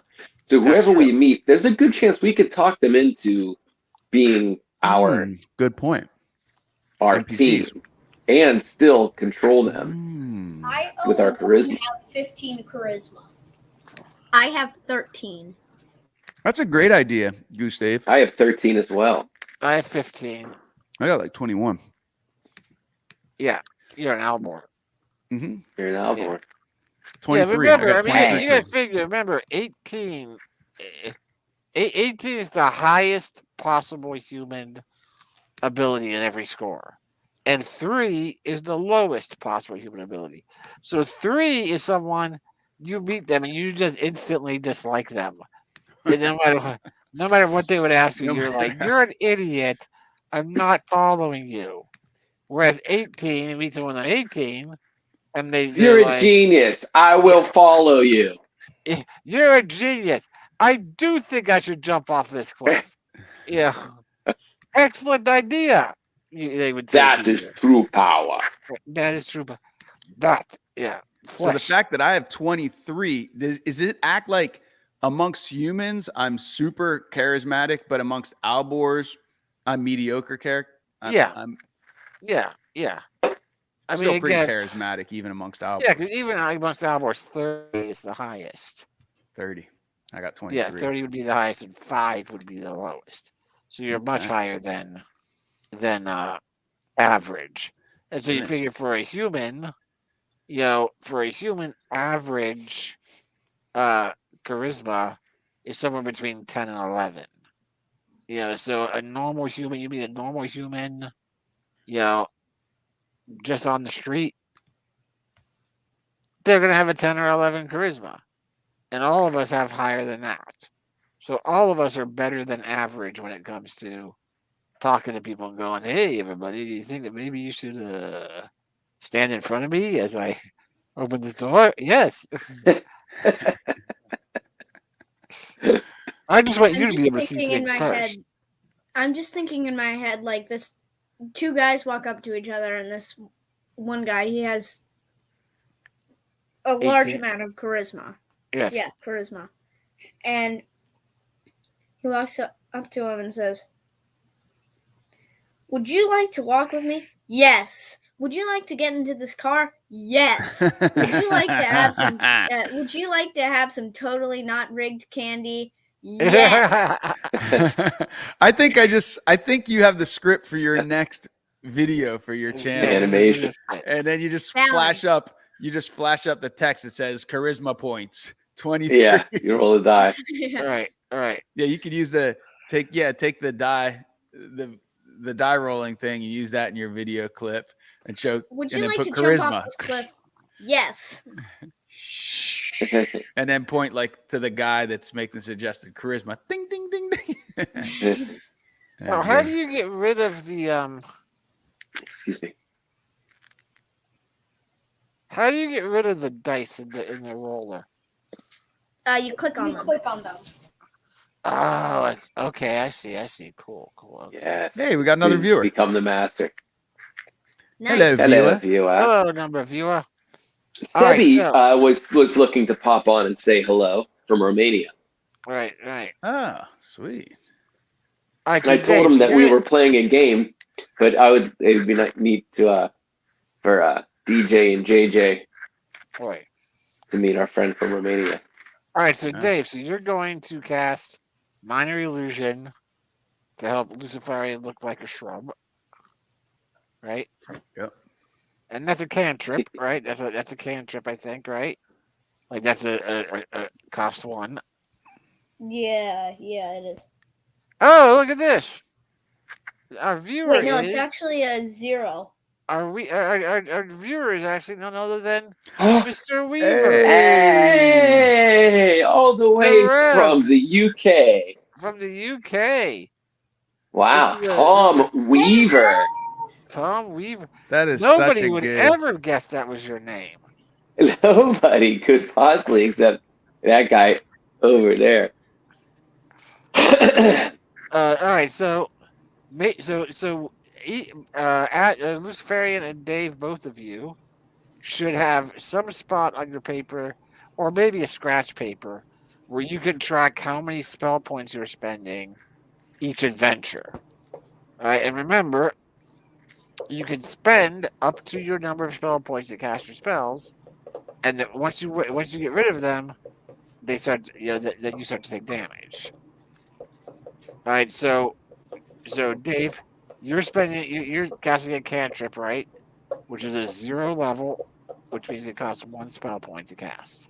So That's whoever we true. meet, there's a good chance we could talk them into being our Good point. our NPCs. team and still control them I with our charisma. have 15 charisma. I have 13. That's a great idea, Goose Dave. I have 13 as well. I have 15. I got like 21. Yeah, you're an Albor. Mm-hmm. You're an Alvor. 23. Yeah, remember, I I got mean, 23. you got to figure, remember, 18. 18 is the highest possible human ability in every score. And 3 is the lowest possible human ability. So 3 is someone you meet them and you just instantly dislike them. And no matter what they would ask you, No you're like, matter- you're an idiot. I'm not following you. Whereas 18, you meet someone at 18, and You're they're a like, genius. I will follow you. you're a genius. I do think I should jump off this cliff. Yeah. Excellent idea. They would say That to is you. true power. That is true. But that, yeah. So the Flesh. fact that I have 23, does it act like amongst humans I'm super charismatic, but amongst Albors I'm mediocre character? Yeah. I'm Yeah. I still mean, pretty again, charismatic even amongst Albors. yeah, because even amongst Albors, 30 is the highest. 30. I got 23. Yeah, 30 would be the highest, and 5 would be the lowest. So you're much Okay. higher than average. And so you Right. figure for a human, average charisma is somewhere between 10 and 11. So a normal human, you meet a normal human, just on the street, they're going to have a 10 or 11 charisma. And all of us have higher than that. So all of us are better than average when it comes to talking to people and going, hey, everybody, do you think that maybe you should stand in front of me as I open the door? Yes. I just want you to be able to see things first. I'm just thinking in my head, like this: two guys walk up to each other, and this one guy, he has a large 18. amount of charisma. Yes. Yeah, charisma. And he walks up to him and says, "Would you like to walk with me?" "Yes." "Would you like to get into this car?" "Yes." Would you like to have some? Would you like to have some totally not rigged candy? Yes. I think you have the script for your next video for your channel. Animation. And then you just Found. flash up the text that says charisma points 23. Yeah, you roll a die. All right. Yeah, you could use take the die the die rolling thing, you use that in your video clip and show Would and you then like to put jump charisma off this cliff? Yes. and then point like to the guy that's making the suggested charisma. Ding ding ding ding. Now, how do you get rid of the Excuse me. How do you get rid of the dice in the roller? You click on You them. click on them. Oh, okay. I see. Cool. Okay. Yes. Hey, we got another You viewer. Become the master. Hello, Nice. Hello, Viewer. viewer. Hello, number viewer. All right, Sebi so- was looking to pop on and say hello from Romania. Right. Ah, sweet. All right, And I so told Dave, him that so we you're- were playing a game, but it would be neat to for DJ and JJ Right. to meet our friend from Romania. All right, so Yeah. Dave, so you're going to cast Minor Illusion to help Luciferian look like a shrub, right? Yep. And that's a cantrip, right? That's a cantrip, I think, right? Like that's a cost 1. Yeah, it is. Oh, look at this! Our viewer Wait, no, is it's actually a 0. our viewer is actually none other than Mr. Weaver Hey, all the way from Rev. the UK. from the UK. Wow, This is Tom Weaver. Tom Weaver. That is such Nobody a would good. ever guess that was your name. Nobody could possibly except that guy over there. All right, so Luciferian and Dave, both of you should have some spot on your paper, or maybe a scratch paper, where you can track how many spell points you're spending each adventure. All right, and remember, you can spend up to your number of spell points to cast your spells, and then once you get rid of them, they start then you start to take damage. All right, so Dave, you're casting a cantrip, right? Which is a 0 level, which means it costs 1 spell point to cast.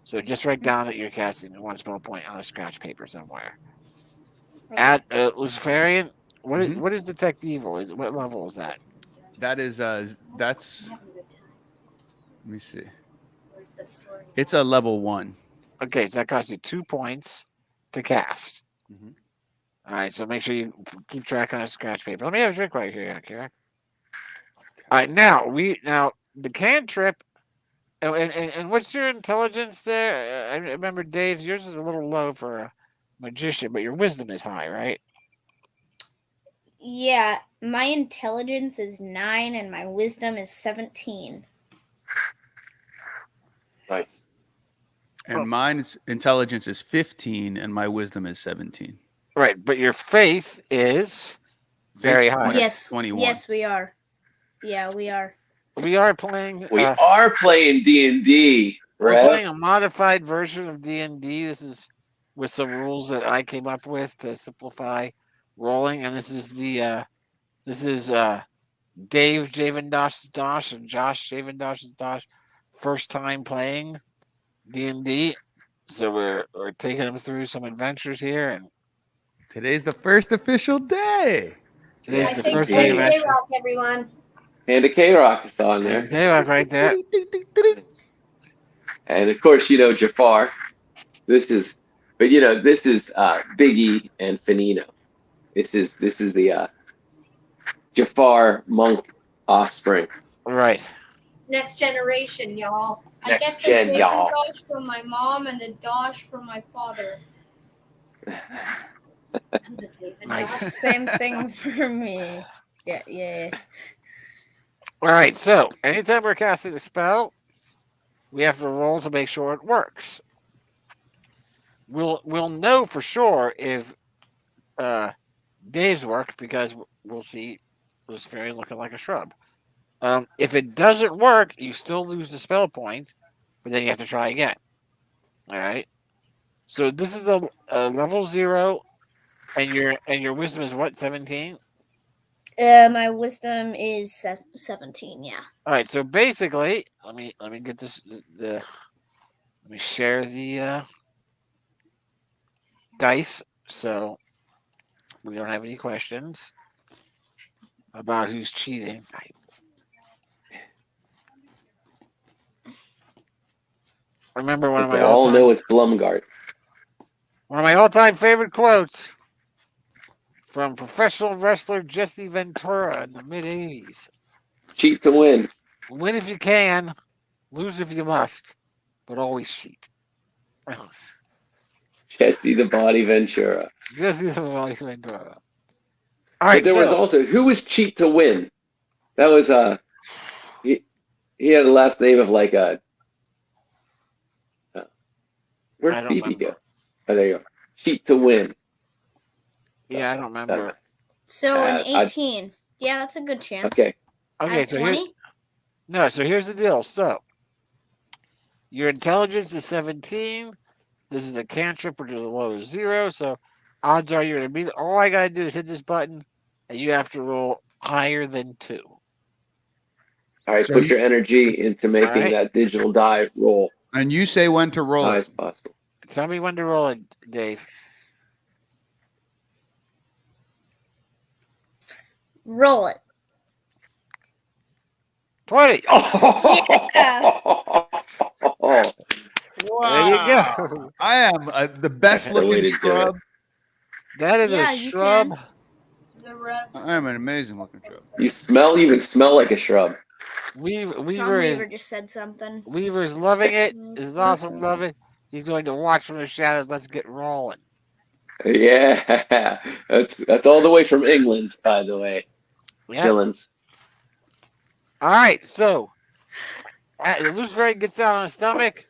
So just write down that you're casting 1 spell point on a scratch paper somewhere. At Luciferian, what is Detect Evil? What level is that? That is that's. Let me see. It's a level 1. Okay, so that costs you 2 points to cast. Mhm. All right, so make sure you keep track on a scratch paper. Let me have a drink right here, Kira. All right, now the cantrip. And what's your intelligence there? I remember Dave's. Yours is a little low for a magician, but your wisdom is high, right? Yeah, my intelligence is 9 and my wisdom is 17. Nice. And mine's intelligence is 15, and my wisdom is 17. Right, but your faith is very Faith's high. 20 Yes. 21. Yes, we are. Yeah, we are. We are playing. We are playing D&D, We're Rev. playing a modified version of D&D. This is with some rules that I came up with to simplify rolling, and this is Dave Javendosh's Dosh and Josh Javendosh's Dosh first time playing D&D. So we're taking them through some adventures here, and Today's the first official day. today's I the think first play day adventure. K-Rock, everyone. And a K-Rock is on there. K-Rock right there. And of course, Jafar. This is Biggie and Finino. This is the Jafar monk offspring. Right. Next generation, y'all. I Next get the gen, baby y'all. dosh from my mom and the dosh from my father. Nice. Same thing for me. Yeah. All right. So anytime we're casting a spell, we have to roll to make sure it works. We'll know for sure if Dave's worked because we'll see this fairy looking like a shrub. If it doesn't work, you still lose the spell point, but then you have to try again. All right. So this is a level 0, and your wisdom is what, 17? My wisdom is 17. Yeah. All right. So basically, let me get this. Let me share the dice so we don't have any questions about who's cheating. Remember one of They my all all-time, know it's Blumgard. one of my all-time favorite quotes from professional wrestler Jesse Ventura in the mid-'80s. Cheat to win. Win if you can, lose if you must, but always cheat. Jesse the Body Ventura. Jesse Ventura. All But right, there was so also, who was cheat to win? That was he had a last name of like a. I Where'd don't Phoebe remember. go? Oh, there you go. Cheat to win. Yeah, I don't remember. So an I- 18. Yeah, that's a good chance. Okay. Okay, At so 20? so here's the deal. So your intelligence is 17. This is a cantrip, which is a low of 0. So odds are you're gonna beat it. All I gotta do is hit this button, and you have to roll higher than 2. All right. So Put you- your energy into making All right. that digital die roll And you say when to roll high it. as possible. Tell me when to roll it, Dave. Roll it. 20. Wow. There you go. I am the best The way looking to do scrub. That is Yeah, a you shrub. The reps. I am an amazing looking shrub. You even smell like a shrub. Tom Weaver Weaver is just said something. Weaver's loving it. Mm, Is awesome, listen. love it. He's going to watch from the shadows. Let's get rolling. Yeah, that's all the way from England, by the way. Yeah. Chillins. All right. So, the Lucifer gets down on his stomach.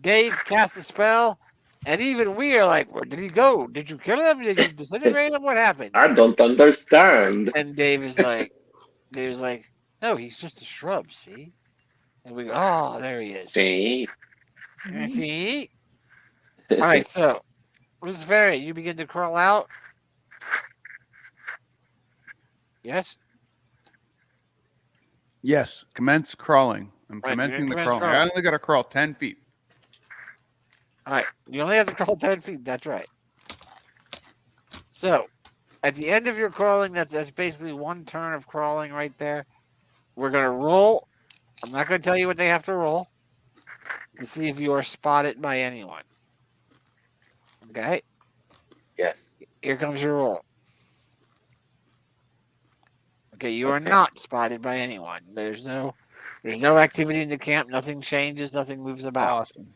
Dave casts a spell, and even we are like, "Where did he go? Did you kill him? Did you disintegrate him? What happened?" I don't understand. And Dave's like, "No, he's just a shrub. See?" And we go, "Oh, there he is. See? See?" All right. So, Lucifer, you begin to crawl out. Yes. Yes, commence crawling. I'm Right, you're gonna commencing the commence crawling. crawling. I only got to crawl 10 feet. All right. You only have to crawl 10 feet. That's right. So, at the end of your crawling, that's basically one turn of crawling right there. We're going to roll. I'm not going to tell you what they have to roll to see if you are spotted by anyone. Okay? Yes. Here comes your roll. Okay, you are Okay. not spotted by anyone. There's no activity in the camp. Nothing changes. Nothing moves about. Awesome.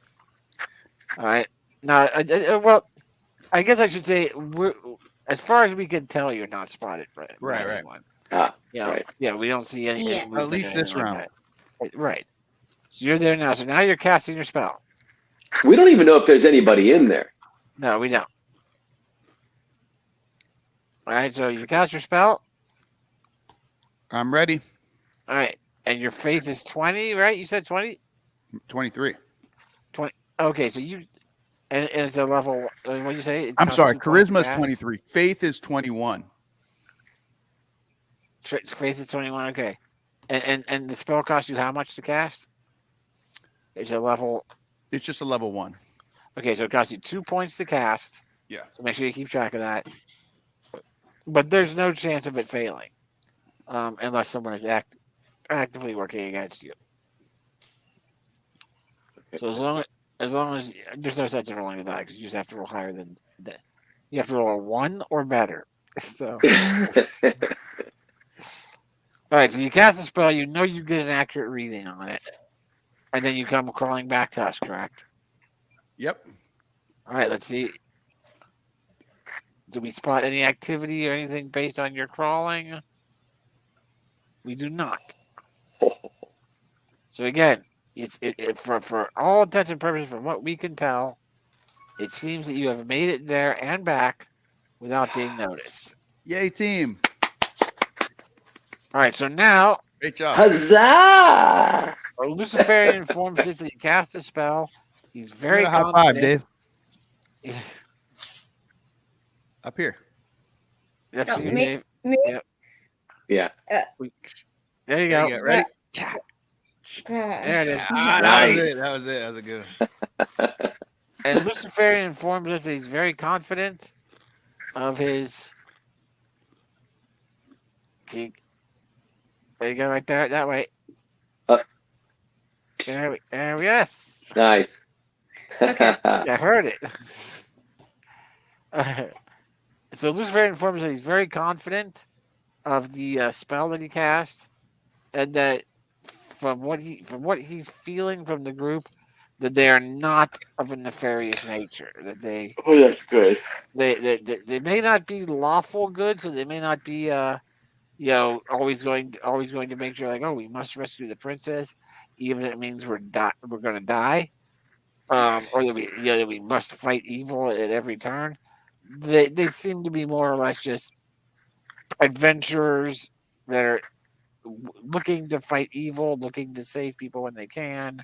All right. Now, well, I guess I should say, as far as we can tell, you're not spotted by Right. anyone. Ah, Yeah, right. yeah, we don't see any. Yeah. movement At least or this anything round. like that. Right. So you're there now. So now you're casting your spell. We don't even know if there's anybody in there. No, we don't. All right. So you cast your spell. I'm ready. All right. And your faith is 20, right? You said 20? 23. Okay. So you. And it's a level. What do you say? It I'm costs sorry. 2 points to Charisma's cast? 23. Faith is 21. Faith is 21. Okay. And the spell costs you how much to cast? It's a level. It's just a level 1. Okay, so it costs you 2 points to cast. Yeah. So make sure you keep track of that. But there's no chance of it failing, unless someone is actively working against you. So as long as there's no sense of rolling the die, because you just have to roll higher than that. You have to roll a 1 or better. So all right, so you cast a spell. You know you get an accurate reading on it, and then you come crawling back to us. Correct? Yep. All right, let's see. Do we spot any activity or anything based on your crawling? We do not. So again, for all intents and purposes, from what we can tell, it seems that you have made it there and back without being noticed. Yay, team. All right, so now Great job. Huzzah! a Luciferian informs us that he cast a spell. He's very Give it a high five, confident. Dave. Up here. That's Oh, for you, me- Dave. me? Yeah. There you There you go. go. Ready? There it is. Ah, Nice. That was it. That was it. That was a good one. And Luciferian informs us that he's very confident of his. There you go, right there, that way. There we yes. Nice. I heard it. So Luciferian informs us that he's very confident of the spell that he cast, and that from what he's feeling from the group, that they are not of a nefarious nature. That Oh, that's good. they may not be lawful good, so they may not be always going to make sure, like, oh, we must rescue the princess, even if it means we're going to die, or that we must fight evil at every turn. They seem to be more or less just adventurers that are looking to fight evil, looking to save people when they can,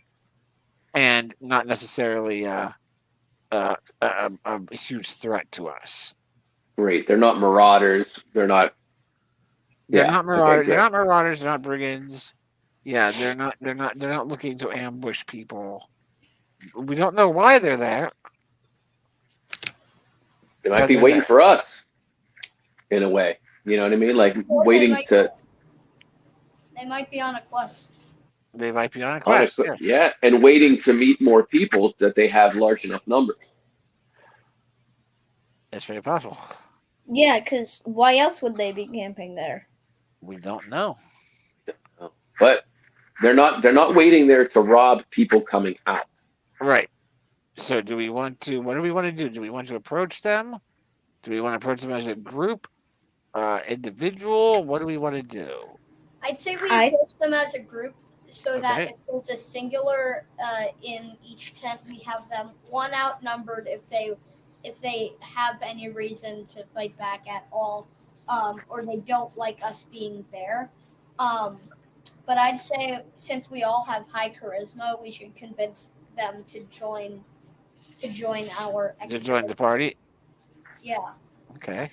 and not necessarily a huge threat to us. Great. They're not marauders. They're not. They're Yeah, not marauders. okay, They're good. not marauders. They're not brigands. Yeah, they're not looking to ambush people. We don't know why they're there. They might be waiting for us, in a way. You know what I mean? Like Or waiting to. they might be on a quest. They might be on a On a quest. qu- Yes. yeah, and waiting to meet more people that they have large enough numbers. It's very possible. Yeah, because why else would they be camping there? We don't know. But they're not waiting there to rob people coming out. Right. So do we want to? What do we want to do? Do we want to approach them? Do we want to approach them as a group, individual? What do we want to do? I'd say we I- approach them as a group so that Okay. if there's a singular in each tent, we have them one outnumbered if they have any reason to fight back at all, or they don't like us being there. But I'd say since we all have high charisma, we should convince them to join our To join the party? Yeah. Okay.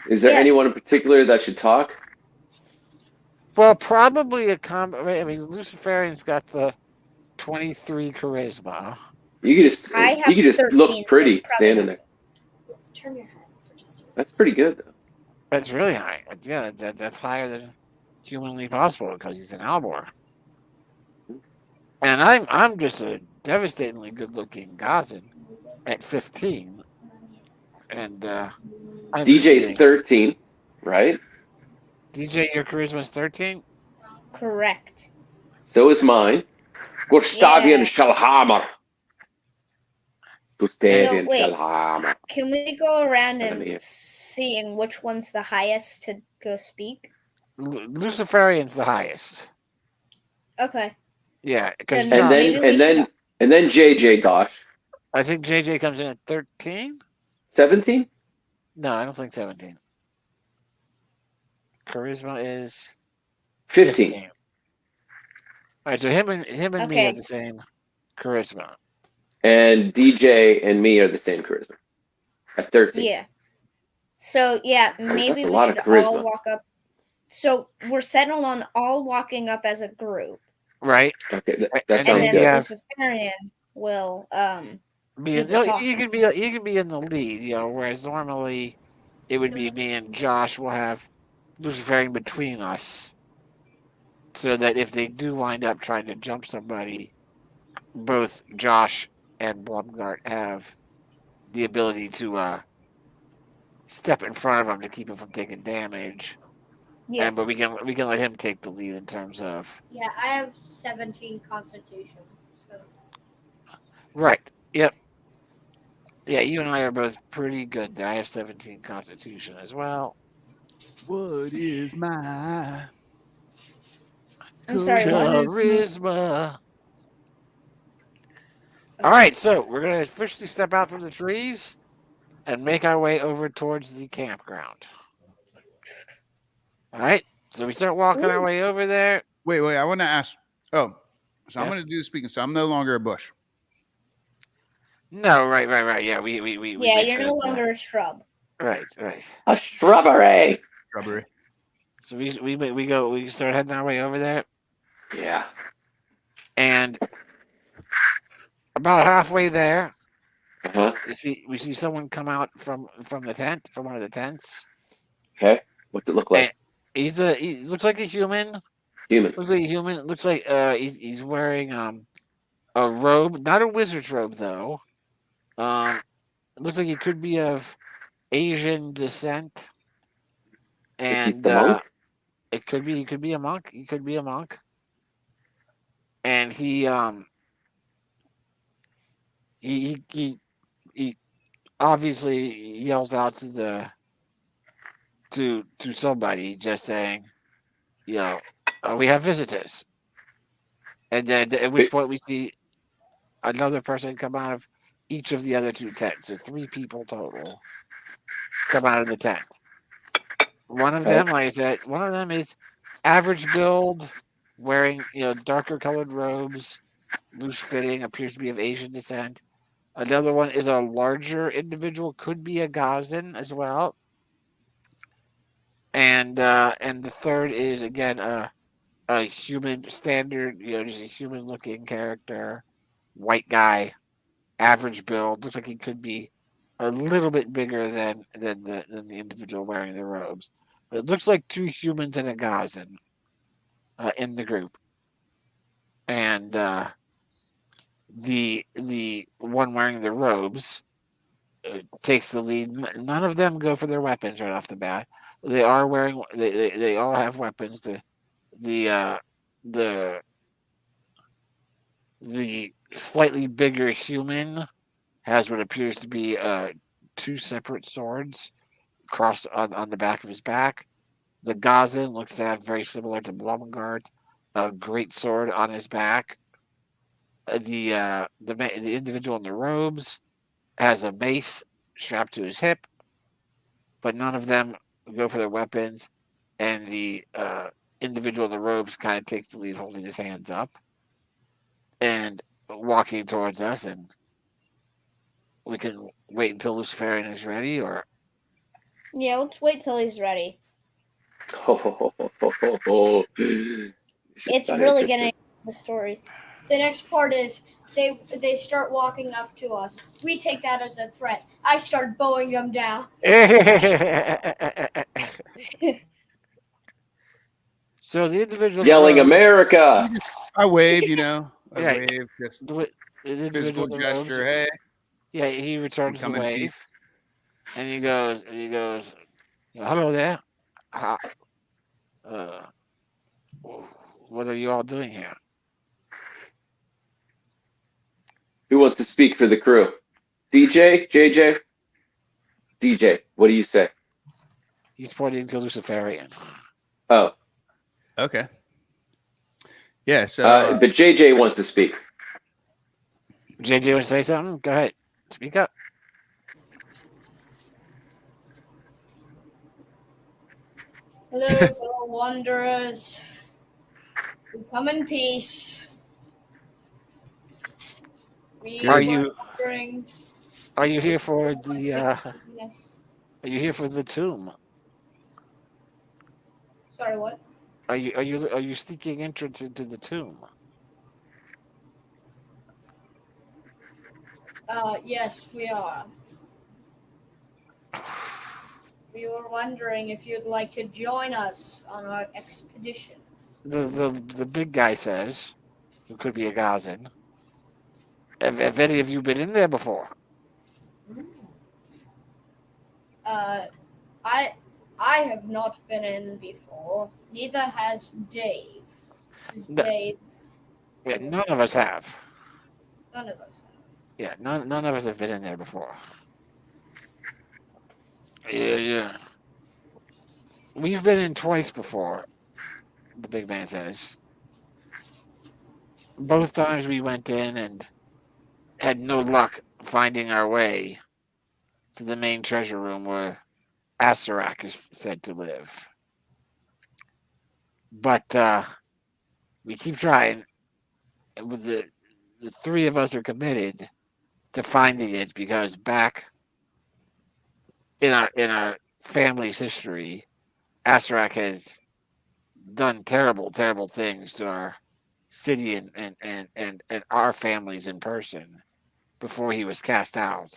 Is there Yeah. anyone in particular that should talk? Well, probably a I mean, Luciferian's got the 23 charisma. You could just I you have could just 13, look so pretty it's probably standing not- there. Turn your head for just a minute. That's pretty good. Though. That's really high. Yeah, that's higher than humanly possible because he's an Albor. And I'm just a devastatingly good-looking Gazan at 15. And I'm DJ's seeing- 13, right? DJ, your charisma's 13? Correct. So is mine. Gustavian Yeah. Shellhammer. Gustavian wait. Shellhammer. Can we go around Let me hear. and seeing which one's the highest to go speak? Luciferian's the highest. Okay. Yeah, because Then And Maybe then we and then should- and then JJ Gosh. I think JJ comes in at 13? 17? No, I don't think 17. Charisma is 15. 15. All right, so him and me Okay. have the same charisma. And DJ and me are the same charisma. At 13. Yeah. So yeah, maybe That's a we lot of should charisma. all walk up. So we're settled on all walking up as a group, Right? Okay, that And sounds and then good. yeah. Luciferian will Be Do in, the no, talking. you can be in the lead, whereas normally it would be me and Josh will have Luciferian between us. So that if they do wind up trying to jump somebody, both Josh and Blumgart have the ability to step in front of him to keep him from taking damage. yeah. But we can let him take the lead in terms of Yeah, I have 17 Constitution. So. right. Yep. Yeah, you and I are both pretty good there. I have 17 Constitution as well. What is my I'm sorry. What? Charisma. All right, so we're gonna officially step out from the trees and make our way over towards the campground. All right, so we start walking our way over there. Wait, I want to ask. Oh, so I'm Yes. going to do the speaking. So I'm no longer a bush. No, right. Yeah, we Yeah, make you're sure no that- longer a shrub. right. A shrubbery. Shrubbery. So we start heading our way over there, Yeah. and about halfway there, Uh-huh. we see someone come out from the tent, from one of the tents. Okay. What's it look like? He looks like a human. Human. Looks like a human. It looks like he's wearing a robe, not a wizard's robe though. It looks like he could be of Asian descent, He's and the monk? he could be a monk. He could be a monk, and he obviously yells out to somebody, just saying, we have visitors. And then at which point we see another person come out of each of the other two tents. So 3 people total come out of the tent. One of them, like I said, is average build, wearing darker colored robes, loose fitting, appears to be of Asian descent. Another one is a larger individual, could be a Gazan as well. And the third is again a human standard, just a human looking character, white guy, average build. Looks like he could be a little bit bigger than the individual wearing the robes. But it looks like 2 humans and a Gazan. in the group, and the one wearing the robes takes the lead. None of them go for their weapons right off the bat. They are wearing. They all have weapons. The the the slightly bigger human has what appears to be two separate swords crossed on the back of his back. The Gazan looks to have very similar to Blomgard, a great sword on his back. The individual in the robes has a mace strapped to his hip, but none of them go for their weapons. And the individual in the robes kind of takes the lead, holding his hands up and walking towards us. And we can wait until Luciferian is ready, or Yeah, let's wait till he's ready. It's Not really interested. getting the story. The next part is they start walking up to us. We take that as a threat. I start bowing them down. So the individual Yelling in the robes, America. I wave, you know. I Yeah. wave, just the individual physical in the robes, gesture. Hey, yeah, he returns the come in wave, peace. and he goes, "Hello there. How, uh, what are you all doing here?" Who wants to speak for the crew? DJ? JJ? DJ, what do you say? He's pointing to Luciferian. Oh, Okay. Yeah. So but JJ wants to speak. JJ, want to say something? Go ahead. Speak up. Hello, fellow wanderers. We come in peace. We Are you wandering. are you here for the Yes. are you here for the tomb? Sorry, what? Are you seeking entrance into the tomb? Yes, we are. We were wondering if you'd like to join us on our expedition. The big guy says, who could be a Gazan. Have any of you been in there before? I have not been in before. Neither has Dave. This is No. Dave. Yeah, none of us have. None of us. Yeah, none of us have been in there before. Yeah. We've been in twice before, the big man says. Both times we went in and had no luck finding our way to the main treasure room where Asarak is said to live. But we keep trying. And with the three of us are committed to finding it, because back in our family's history, Asarak has done terrible things to our city and our families in person before he was cast out.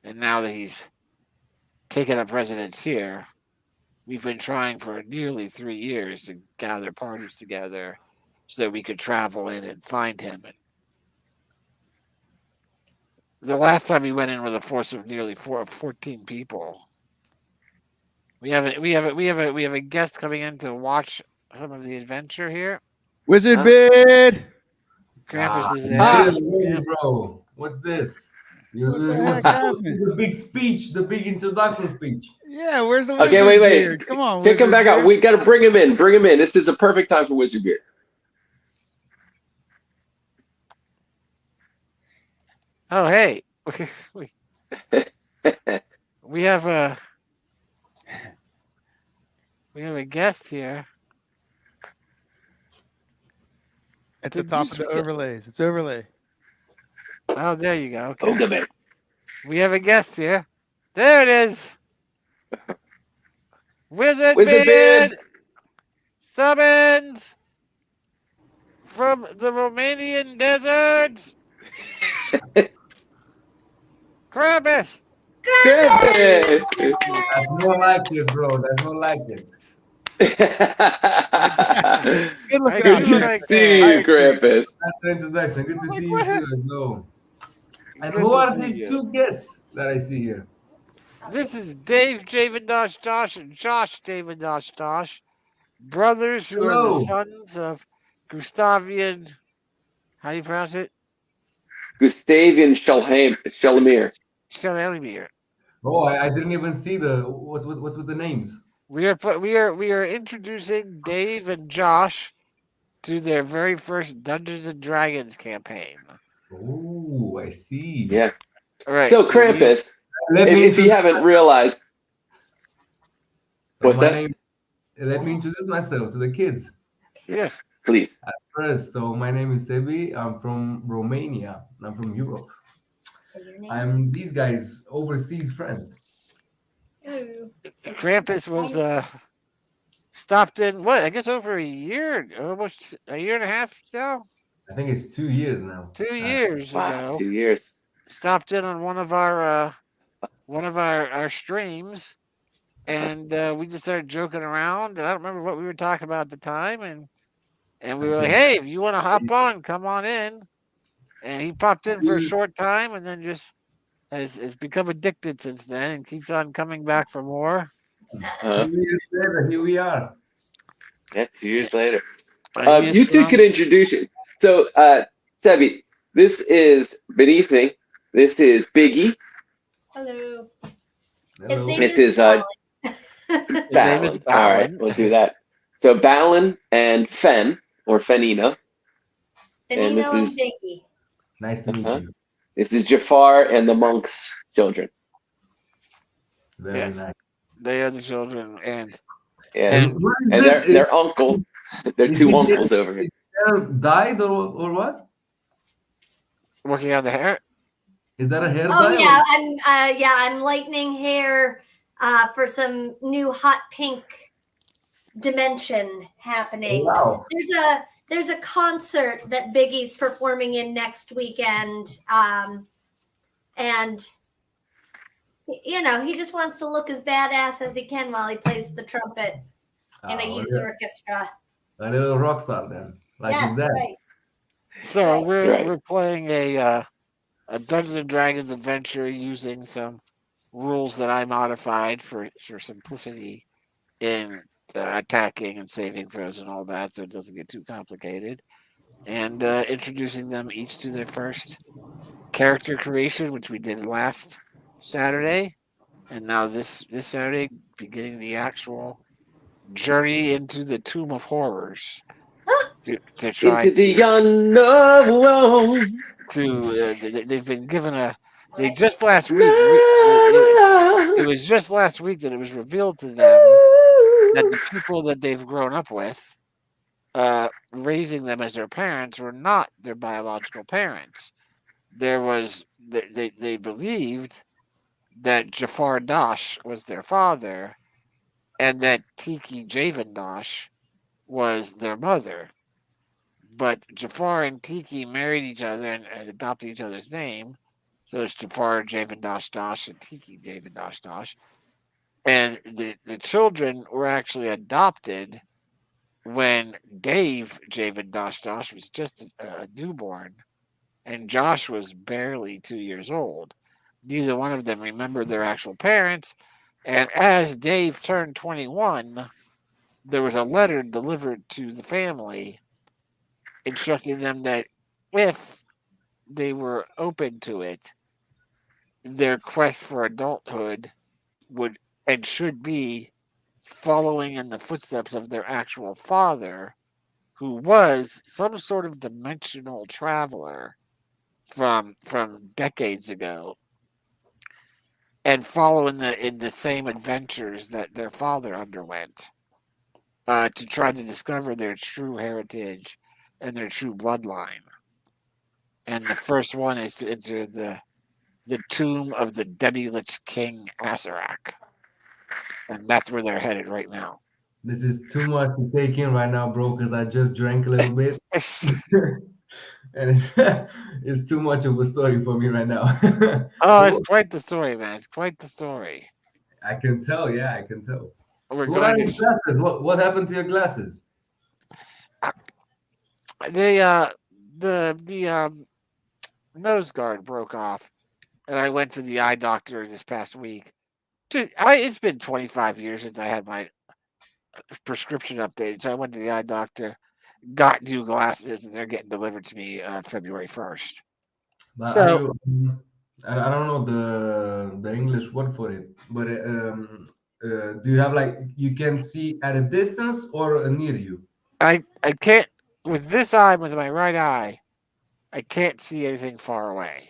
And now that he's taken up residence here, we've been trying for nearly 3 years to gather parties together so that we could travel in and find him. And the last time we went in with a force of nearly 14 people. We have a guest coming in to watch some of the adventure here. Wizard Huh? Beard. Krampus is there. Hey, bro, what's this? You What the were heck supposed to happened? do the big speech, the big introduction speech. Yeah, where's the Okay, Wizard wait. Beard? Come on, Kick him Wizard back out. Beard. We got to bring him in. Bring him in. This is a perfect time for Wizard Beard. Oh, hey. we have a guest here. At the Did top you of the speak- overlays. It's overlay. Oh, there you go. Okay. Ogame. We have a guest here. There it is. Wizard Wizard Beard Beard. summons from the Romanian deserts. Krampus. Krampus. That's more like it, bro. That's more like it. Good looking Good out. to Like, see you, Krampus. That's the introduction. Good to Like, see you what too hap- as well. And Good who to are see these you. two guests that I see here? This is Dave Javendosh Dosh and Josh Javendosh Dosh, brothers who are the Hello. sons of Gustavian. How do you pronounce it? Gustavian Shelamir. Shelamir. Oh, I didn't even see the what's with the names. We are introducing Dave and Josh to their very first Dungeons and Dragons campaign. Oh, I see. Yeah. All right. So we- Krampus, Let me if you introduce haven't realized, so what's my that? name. Let me introduce myself to the kids yes. Please. first. So my name is Sebi. I'm from Romania. I'm from Europe. I'm these guys' overseas friends. Ooh. Krampus was stopped in what? I guess over a year, almost a year and a half now. I think it's 2 years now. 2 years Wow, ago. 2 years. Stopped in on one of our streams, and we just started joking around. And I don't remember what we were talking about at the time, and we were like, "Hey, if you want to hop on, come on in." And he popped in for a short time, and then just has become addicted since then, and keeps on coming back for more. 2 years later, here we are. Yeah, 2 years later. He is You two from- could introduce it. So, Sebi, this is Beneath Me. This is Biggie. Hello. His Hello. name This is is Balin. His name is All right, Balin. we'll do that. So Balin and Fen, or Fenina. And this Benito and is- Biggie. Nice to meet Uh-huh. you. This is Jafar and the monk's children. Very Yes. nice. They are the children, and And, what is and this? their uncle, their Is two he uncles over here. Dyed or what? working on the hair. Is that a hair Oh dye? yeah, I'm lightening hair for some new hot pink dimension happening. Wow. There's a concert that Biggie's performing in next weekend, and you know he just wants to look as badass as he can while he plays the trumpet in a youth orchestra. A little rock star then. Like Yes, his dad. right. So Right. we're playing a Dungeons and Dragons adventure using some rules that I modified for simplicity in attacking and saving throws and all that, so it doesn't get too complicated. And introducing them each to their first character creation, which we did last Saturday, and now this Saturday, beginning the actual journey into the Tomb of Horrors to try Into the to unknown. they've been given a they just last week it was just last week that it was revealed to them that the people that they've grown up with raising them as their parents were not their biological parents. There was they believed that Jafar Dosh was their father and that Tiki Javendosh was their mother. But Jafar and Tiki married each other and adopted each other's name. So it's Jafar Javendosh Dosh and Tiki Javendosh Dosh. And the children were actually adopted when Dave Javendosh Dosh was just a newborn and Josh was barely 2 years old. Neither one of them remembered their actual parents. And as Dave turned 21, there was a letter delivered to the family instructing them that if they were open to it, their quest for adulthood would and should be following in the footsteps of their actual father, who was some sort of dimensional traveler from decades ago, and follow in the same adventures that their father underwent to try to discover their true heritage and their true bloodline. And the first one is to enter the tomb of the Debilich King Asarak. And that's where they're headed right now. This is too much to take in right now, bro, because I just drank a little bit. And it's too much of a story for me right now. Oh, it's quite the story, man. It's quite the story. I can tell, yeah, I can tell. We're What are going your to glasses? What happened to your glasses? The nose guard broke off, and I went to the eye doctor this past week. It's been 25 years since I had my prescription updated, so I went to the eye doctor, got new glasses, and they're getting delivered to me February 1st. But are So you? I don't know the English word for it, but do you have like you can see at a distance or near you? I can't with this eye, with my right eye, I can't see anything far away.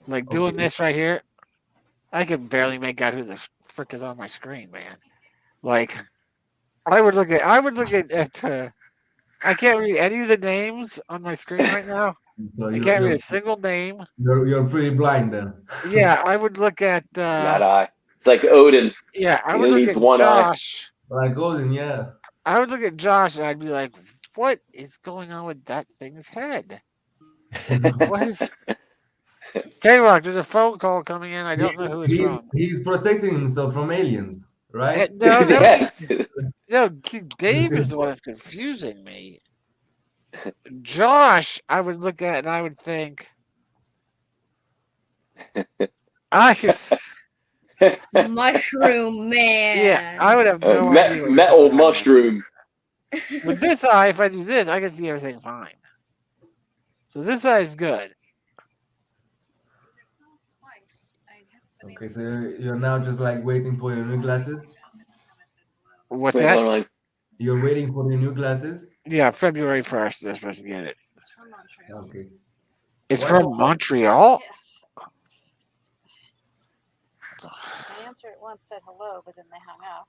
Like doing Okay. this right here, I can barely make out who the frick is on my screen, man. Like I would look at I can't read any of the names on my screen right now. So I can't read a single name. you're pretty blind then. Yeah, I would look at That eye. It's like Odin. yeah, I He would only look needs at one eye. Josh. Like Golden, yeah. I would look at Josh and I'd be like, what is going on with that thing's head? What is K-Rock, there's a phone call coming in. I don't know who it's from. He's protecting himself from aliens, right? No, Yes. no, see, Dave is the one that's confusing me. Josh, I would look at and I would think, I could, Mushroom man. yeah, I would have no idea. What Metal mushroom. With this eye, if I do this, I can see everything fine. So this eye is good. Okay, so you're now just like waiting for your new glasses. What's Wait, that? hold on. You're waiting for your new glasses. Yeah, February 1st, they're supposed to get it. Okay. It's What? from Montreal? Yes. I answered it once, said hello, but then they hung up.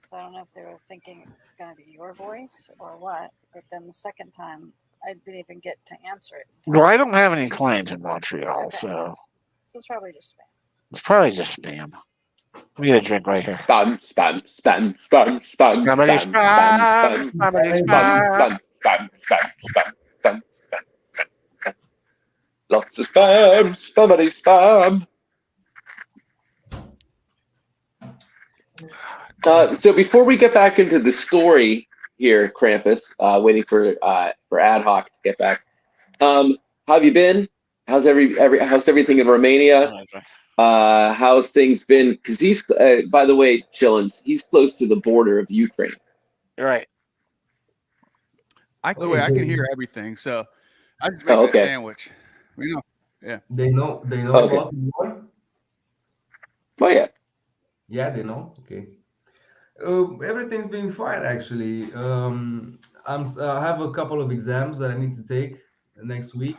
So I don't know if they were thinking it's going to be your voice or what. But then the second time, I didn't even get to answer it. Well, I don't have any clients in Montreal, Okay. so So it's probably just spam. it's probably just spam. We get a drink right here. Spam, spam, spam, spam, spam, Somebody spam, spam, spam, somebody spam, spam. spam, spam, spam, spam, spam. Lots of spam, somebody spam. So before we get back into the story here, Krampus, waiting for Ad Hoc to get back. How have you been? How's how's everything in Romania? How's things been? Because he's, by the way, Chillins, he's close to the border of Ukraine. Right. By the way, I can hear everything, so I just make okay. a sandwich. You know, They know Okay. about the war. Oh yeah. Yeah, they know. Okay. Everything's been fine actually. I have a couple of exams that I need to take next week.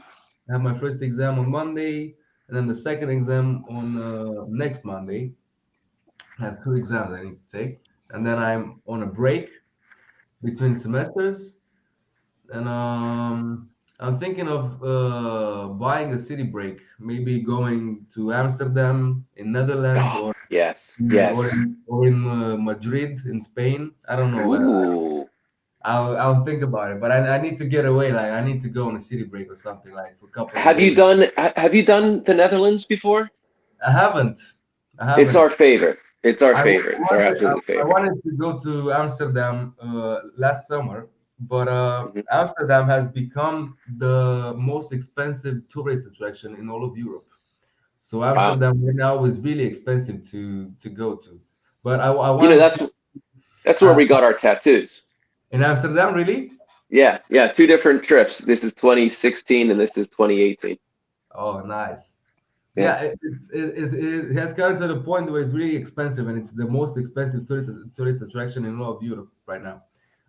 I have my first exam on Monday, and then the second exam on next Monday. I have 2 exams I need to take, and then I'm on a break between semesters. And I'm thinking of buying a city break, maybe going to Amsterdam in Netherlands Oh, or yes. or in Madrid in Spain. I don't know. Ooh. I'll think about it, but I need to get away. Like I need to go on a city break or something like for a couple. Have of you days. done the Netherlands before? I haven't. It's our favorite. It's our favorite. It's our I absolute favorite. wanted to go to Amsterdam last summer, but Mhm. Amsterdam has become the most expensive tourist attraction in all of Europe. So Amsterdam right now is really expensive to go to. But I You know, wanted that's where we got our tattoos. in Amsterdam, really? Yeah, 2 different trips. This is 2016 and this is 2018. Oh, nice. Yeah. Yeah, it has gotten to the point where it's really expensive, and it's the most expensive tourist attraction in all of Europe right now.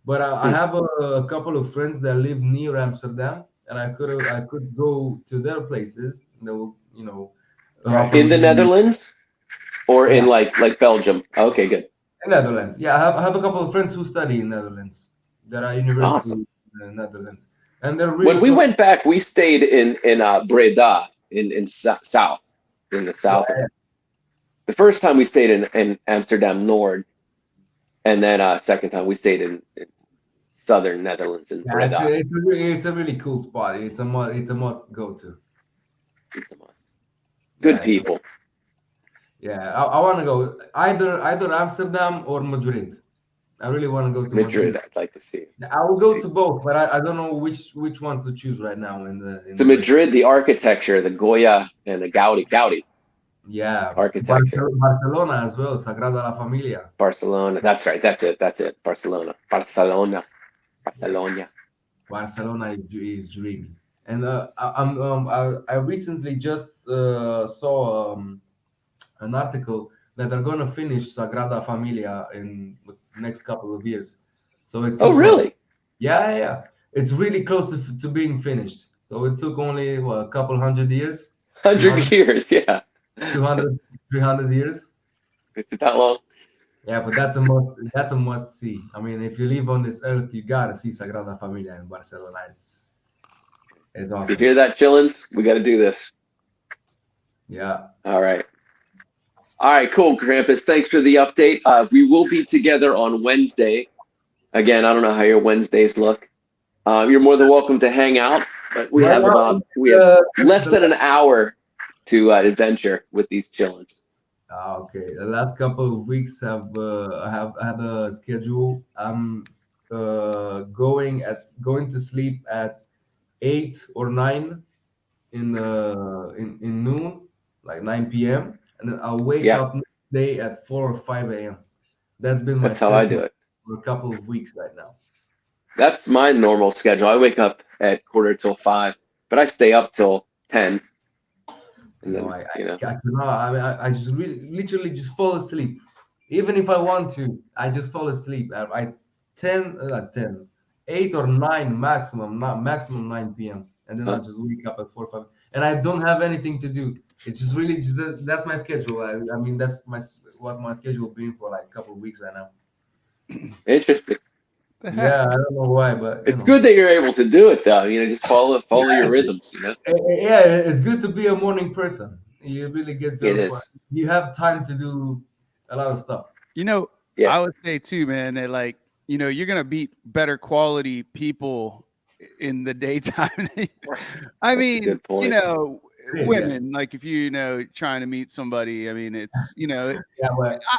But I have a couple of friends that live near Amsterdam, and I could go to their places. They will, offer In the me- Netherlands or in Yeah. like Belgium. Okay, good. in Netherlands. Yeah, I have a couple of friends who study in Netherlands that are university Awesome. in the Netherlands, and they're really When we cool. went back, we stayed in Breda in south, in the south. Yeah. The first time we stayed in Amsterdam Nord, and then second time we stayed in southern Netherlands in Yeah, Breda. it's a really cool spot. It's a must go to. It's a must. Good Yeah, people. Yeah, I want to go either Amsterdam or Madrid. I really want to go to Madrid, I'd like to see. I will go to both, but I don't know which one to choose right now in the So Madrid, the architecture, the Goya and the Gaudi Yeah, architecture. Barcelona as well, Sagrada la Familia. Barcelona. That's right. That's it. Barcelona. Barcelona. Barcelona is dreamy. And I recently just saw an article that they're going to finish Sagrada Familia in the next couple of years. So it Oh, took, really? yeah. It's really close to being finished. So it took only a couple 100 years. 100 years, yeah. 200, 300 years. Is it that long? Yeah, but that's a must see. I mean, if you live on this earth, you gotta see Sagrada Familia in Barcelona. It's awesome. You hear that, Chillins? We got to do this. Yeah. All right, cool, Krampus. Thanks for the update. We will be together on Wednesday. Again, I don't know how your Wednesdays look. You're more than welcome to hang out, but we have less than an hour to adventure with these Chillins. Okay. The last couple of weeks have had a schedule. I'm going to sleep at 8 or 9 in noon, like 9 p.m. and then I'll wake up next day at 4 or 5 a.m. That's been my That's how I do it for a couple of weeks right now. That's my normal schedule. I wake up at 4:45, but I stay up till 10. And then, I cannot. I mean, I just literally just fall asleep. Even if I want to, I just fall asleep at 8 or 9 maximum, not maximum 9 p.m. And then I just wake up at 4 or 5. And I don't have anything to do. It's just really that's my schedule. I mean, that's what my schedule been for like a couple of weeks right now. Interesting. Yeah, I don't know why, but it's good that you're able to do it, though. Just follow your rhythms. Yeah, it's good to be a morning person. You really get to. You have time to do a lot of stuff. I would say too, man, that you're gonna beat better quality people in the daytime. I mean, women, like if trying to meet somebody, I mean, it's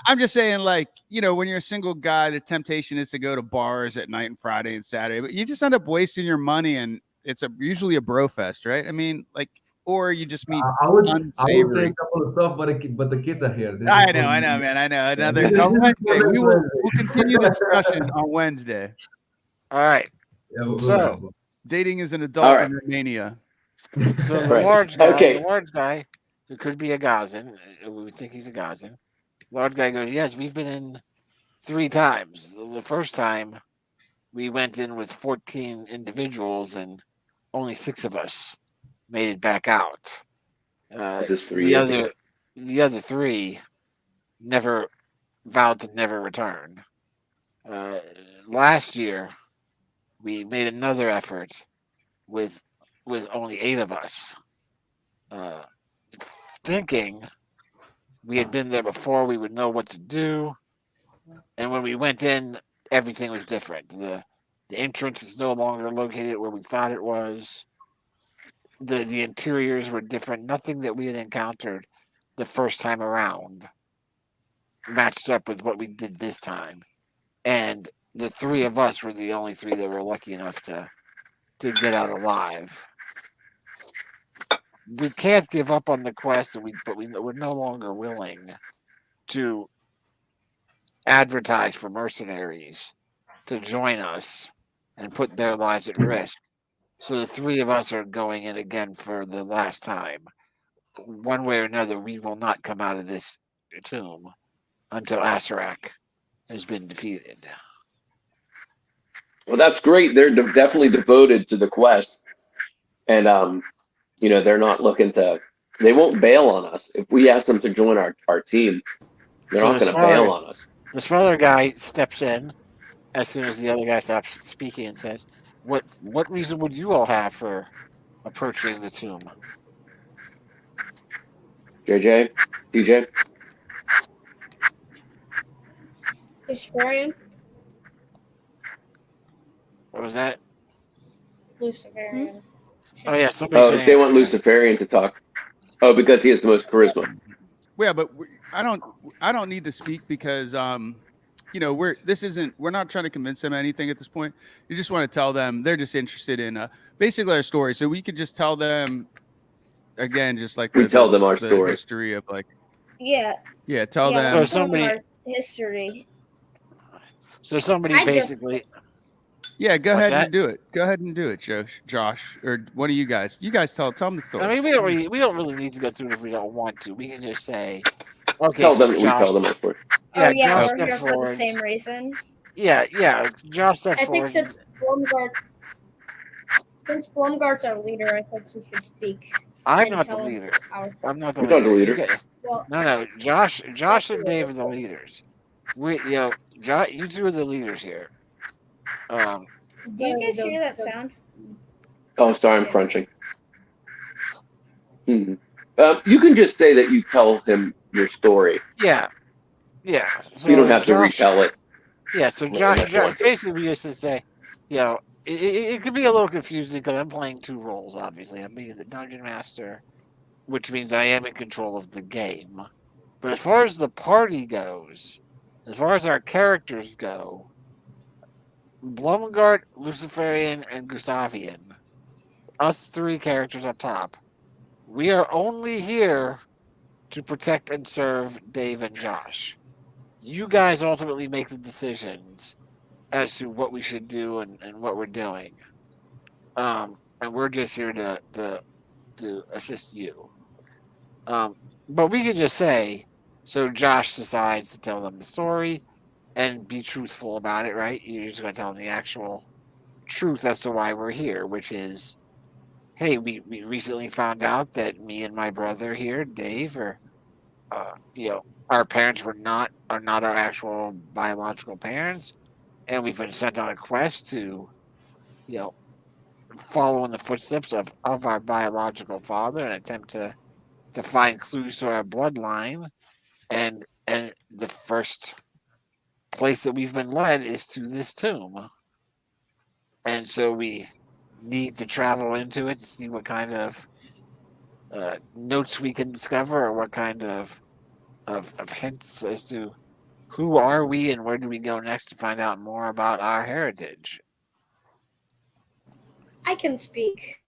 I'm just saying, when you're a single guy, the temptation is to go to bars at night and Friday and Saturday, but you just end up wasting your money, and it's usually a bro fest, right? I mean, or you just meet. I would say a couple of stuff, but the kids are here. I know, man. I know. Wednesday. We'll continue the discussion on Wednesday. All right. Yeah, so, dating is an adult in Romania. So the large guy, who could be a Gazan, we think he's a Gazan. Large guy goes, yes, we've been in 3 times. The first time, we went in with 14 individuals, and only 6 of us made it back out. The other 3 never vowed to never return. Last year, we made another effort with only 8 of us, thinking we had been there before, we would know what to do. And when we went in, everything was different. The entrance was no longer located where we thought it was. The interiors were different. Nothing that we had encountered the first time around matched up with what we did this time. And the 3 of us were the only 3 that were lucky enough to get out alive. We can't give up on the quest, but we're no longer willing to advertise for mercenaries to join us and put their lives at risk. So the 3 of us are going in again for the last time. One way or another, we will not come out of this tomb until Asarak has been defeated. Well, that's great. They're definitely devoted to the quest. And, they're not looking they won't bail on us. If we ask them to join our team, they're not going to bail on us. The smaller guy steps in as soon as the other guy stops speaking and says, What reason would you all have for approaching the tomb? JJ? DJ? Luciferian? What was that? Luciferian. Oh, yeah. Somebody they want Luciferian to talk. Oh, because he has the most charisma. Yeah, but I don't need to speak because, we're not trying to convince them anything at this point. You just want to tell them they're just interested in basically our story. So we could just tell them again, just like We tell them our the story. history of like, Yeah. tell yeah, them. let's So tell them somebody- our history. So somebody I just- basically. Yeah, go What's ahead that? and do it. Go ahead and do it, Josh, or one of you guys. You guys tell them the story. I mean, we don't really need to go through it if we don't want to. We can just say, okay, Tell so them. We Josh, tell them our story. Yeah, oh yeah, Josh we're steps here for the forward. same reason. Yeah. Josh steps I think forward. since Blumgart's our leader, I think he should speak. I'm and not the tell leader. our- I'm not the You're not the leader. leader. You get- Well, No. Josh and Dave are the leaders. Josh, you two are the leaders here. Do you guys hear that sound? Oh, sorry, I'm crunching. You can just say that you tell him your story. Yeah. So You don't have to Josh- retell it. Yeah, so Well, Josh, that's one. basically we used to say, it could be a little confusing because I'm playing two roles, obviously. I'm being the dungeon master, which means I am in control of the game. But as far as the party goes, as far as our characters go, Blumgart, Luciferian, and Gustavian, us three characters up top, we are only here to protect and serve Dave and Josh. You guys ultimately make the decisions as to what we should do and what we're doing. And we're just here to assist you. But we can just say, so Josh decides to tell them the story and be truthful about it, right? You're just going to tell them the actual truth as to why we're here, which is, hey, we recently found out that me and my brother here, Dave, our parents are not our actual biological parents, and we've been sent on a quest to, follow in the footsteps of our biological father and attempt to find clues to our bloodline, and the first place that we've been led is to this tomb, and so we need to travel into it to see what kind of notes we can discover, or what kind of hints as to who are we and where do we go next to find out more about our heritage. I can speak.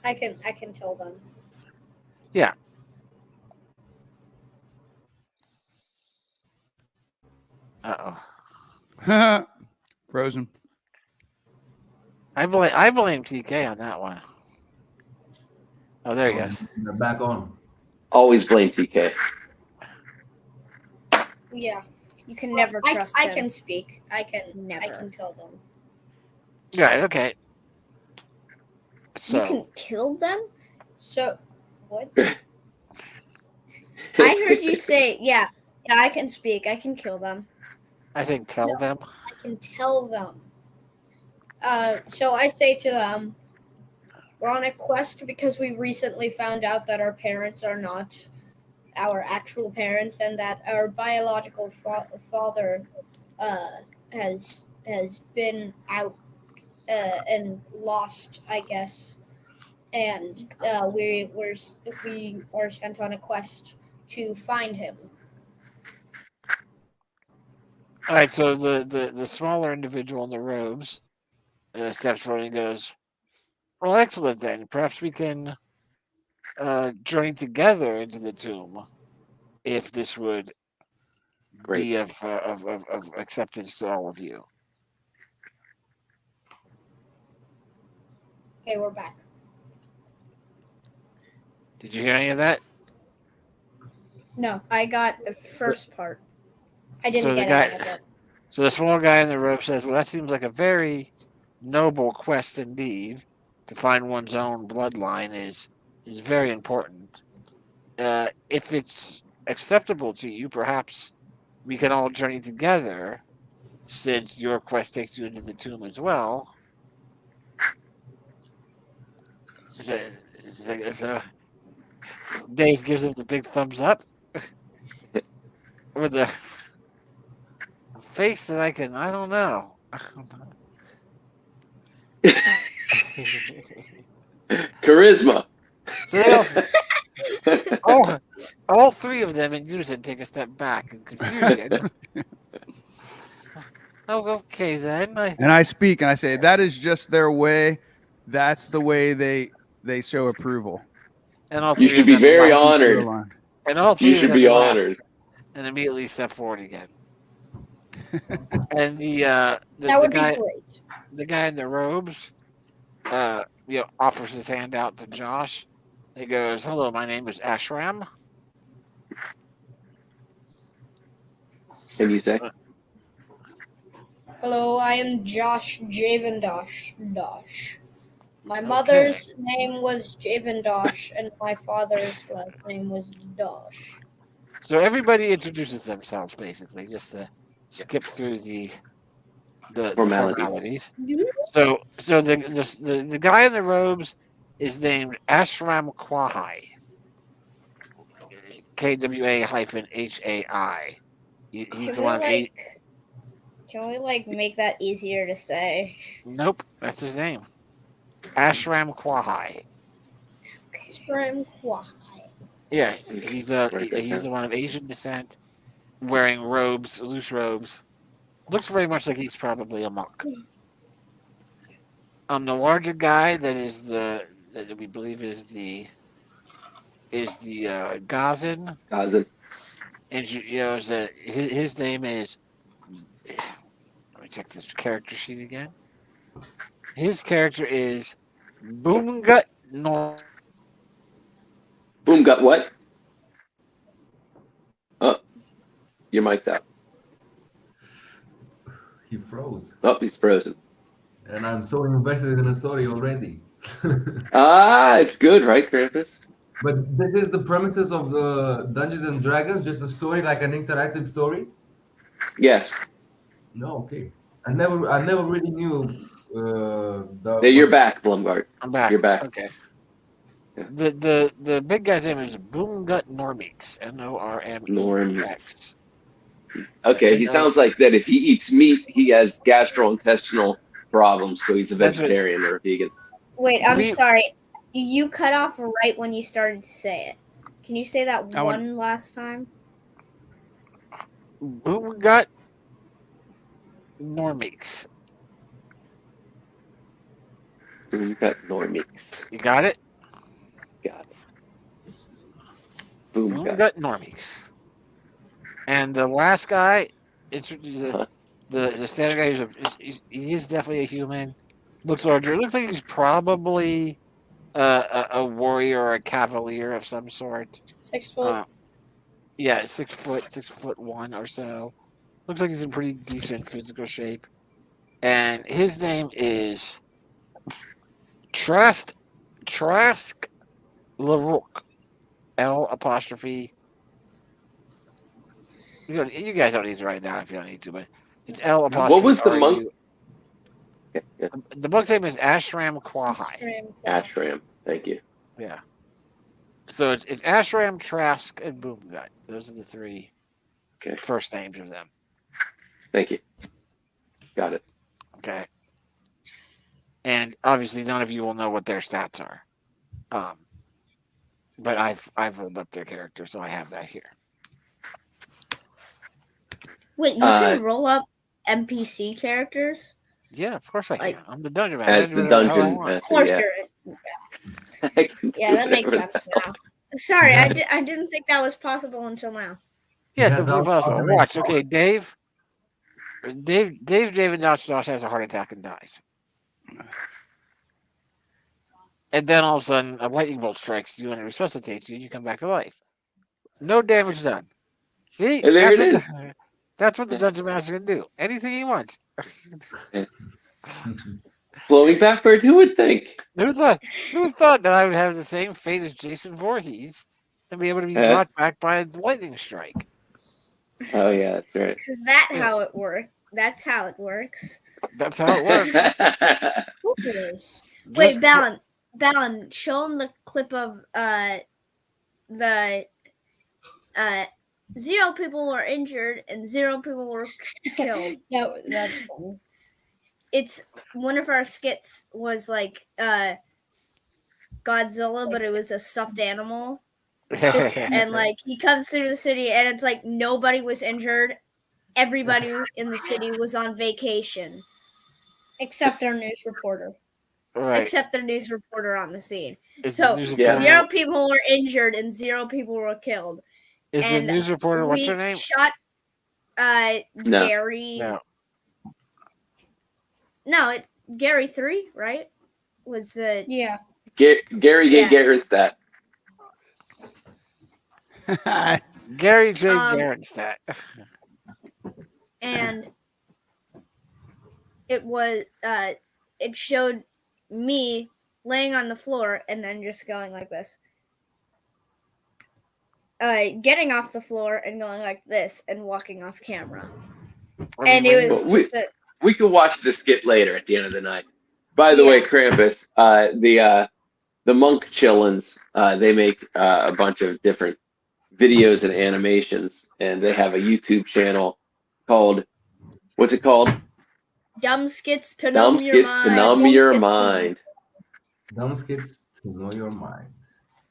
I can tell them. Yeah. Uh-oh. Frozen. I blame TK on that one. Oh, there he goes. They're back on. Always blame TK. Yeah. You can never trust I him. can speak. I can Never. tell them. Yeah, okay. So You can kill them? So what? I heard you say, yeah, I can speak. I can kill them. I think tell them. I can tell them. So I say to them, we're on a quest because we recently found out that our parents are not our actual parents, and that our biological father has been out and lost, I guess. And we are sent on a quest to find him. All right, so the smaller individual in the robes steps forward and goes, well, excellent then. Perhaps we can journey together into the tomb, if this would Great. be of acceptance to all of you. Okay, we're back. Did you hear any of that? No, I got the first part. I So didn't the get guy- any of it. So the small guy in the robe says, well, that seems like a very noble quest indeed. To find one's own bloodline is very important. If it's acceptable to you, perhaps we can all journey together, since your quest takes you into the tomb as well. So Dave gives him the big thumbs up with the face that I don't know. Charisma. So they all, All three of them in unison take a step back in confusion. Oh, okay then. And I speak and I say, that is just their way. That's the way they show approval. And all You three should of be them very laugh. honored. And all You three of should them be laugh honored. and immediately step forward again. And the That would guy, be great. the guy in the robes, offers his hand out to Josh. He goes, "Hello, my name is Ashram." And you say, Hello, I am Josh Javendosh. My mother's name was Javendosh, and my father's last name was Dosh. So everybody introduces themselves basically, just to skip through the Formalities. formalities. So the guy in the robes is named Ashram Kwahai. KWA-HAI. He's the one. Can we make that easier to say? Nope, that's his name. Ashram Kwahai. Ashram Kwahai. Yeah, he's the one of Asian descent, wearing robes, loose robes. Looks very much like he's probably a monk. The larger guy that we believe is the Gazin. Gazin. And his name is. Let me check this character sheet again. His character is Boomgut Nor. Boom, got what? Oh, your mic's out. He froze. Oh, he's frozen. And I'm so invested in the story already. It's good, right, Krampus? But this is the premises of the Dungeons and Dragons, just a story, like an interactive story? Yes. No, okay. I never really knew You're back, Blumgard. I'm back. You're back. Okay. Yeah. The big guy's name is Boomgut Normix. Normex. Okay, he sounds like that if he eats meat, he has gastrointestinal problems, so he's a vegetarian or a vegan. Wait, I'm sorry. You cut off right when you started to say it. Can you say that one last time? Boomgut Normix. Boomgut Normix. You got it? Got it. Boomgut. Boomgut Normix. And the last guy, the standard guy, he is definitely a human. Looks larger. Looks like he's probably a warrior or a cavalier of some sort. 6 foot. Yeah, 6'1" or so. Looks like he's in pretty decent physical shape. And his name is Trask LaRook. L'. You guys don't need to write it down if you don't need to, but it's L'. What was the monk? Yeah. The monk's name is Ashram Kwahai. Ashram. Thank you. Yeah. So it's Ashram, Trask, and Boomgut. Those are the three first names of them. Thank you. Got it. Okay. And obviously, none of you will know what their stats are. But I've rolled up their character, so I have that here. Wait, you can roll up NPC characters? Yeah, of course I can. I'm the dungeon master. As the dungeon master, Of course yeah. Yeah, that makes sense now. Sorry, I didn't think that was possible until now. Yes, it's possible. Watch. Okay, Dave Javendosh has a heart attack and dies. And then all of a sudden, a lightning bolt strikes you and it resuscitates you, and you come back to life. No damage done. See? And there it is. That's what the dungeon master can do. Anything he wants. Flowing backward, who would think? Who thought that I would have the same fate as Jason Voorhees and be able to be brought back by a lightning strike? Oh yeah, that's right. Is that how it works? That's how it works. That's how it works. Wait, Balin, show him the clip of the 0 people were injured and 0 people were killed. That's funny. It's one of our skits was like Godzilla, but it was a stuffed animal. And like he comes through the city, and it's like nobody was injured. Everybody in the city was on vacation, Except our news reporter. Right. except the news reporter on the scene. Is So the news Yeah. reporter, 0 people were injured and 0 people were killed. is the and news reporter, what's we her name? shot No. Gary. No. No, Gary 3, right? Was Yeah. Gary Yeah. Gerstenstadt. Gary J. Um, Gerstenstadt. and it was it showed me laying on the floor and then just going like this. Getting off the floor and going like this and walking off camera. And it was Well, just a We could watch the skit later at the end of the night. By the way, Yeah. Krampus, the Monk Chillins, they make a bunch of different videos and animations, and they have a YouTube channel called, what's it called? dumb skits to Dumb numb your Skits mind. to Numb Dumb Your Skits to Mind. Dumb skits to know your mind.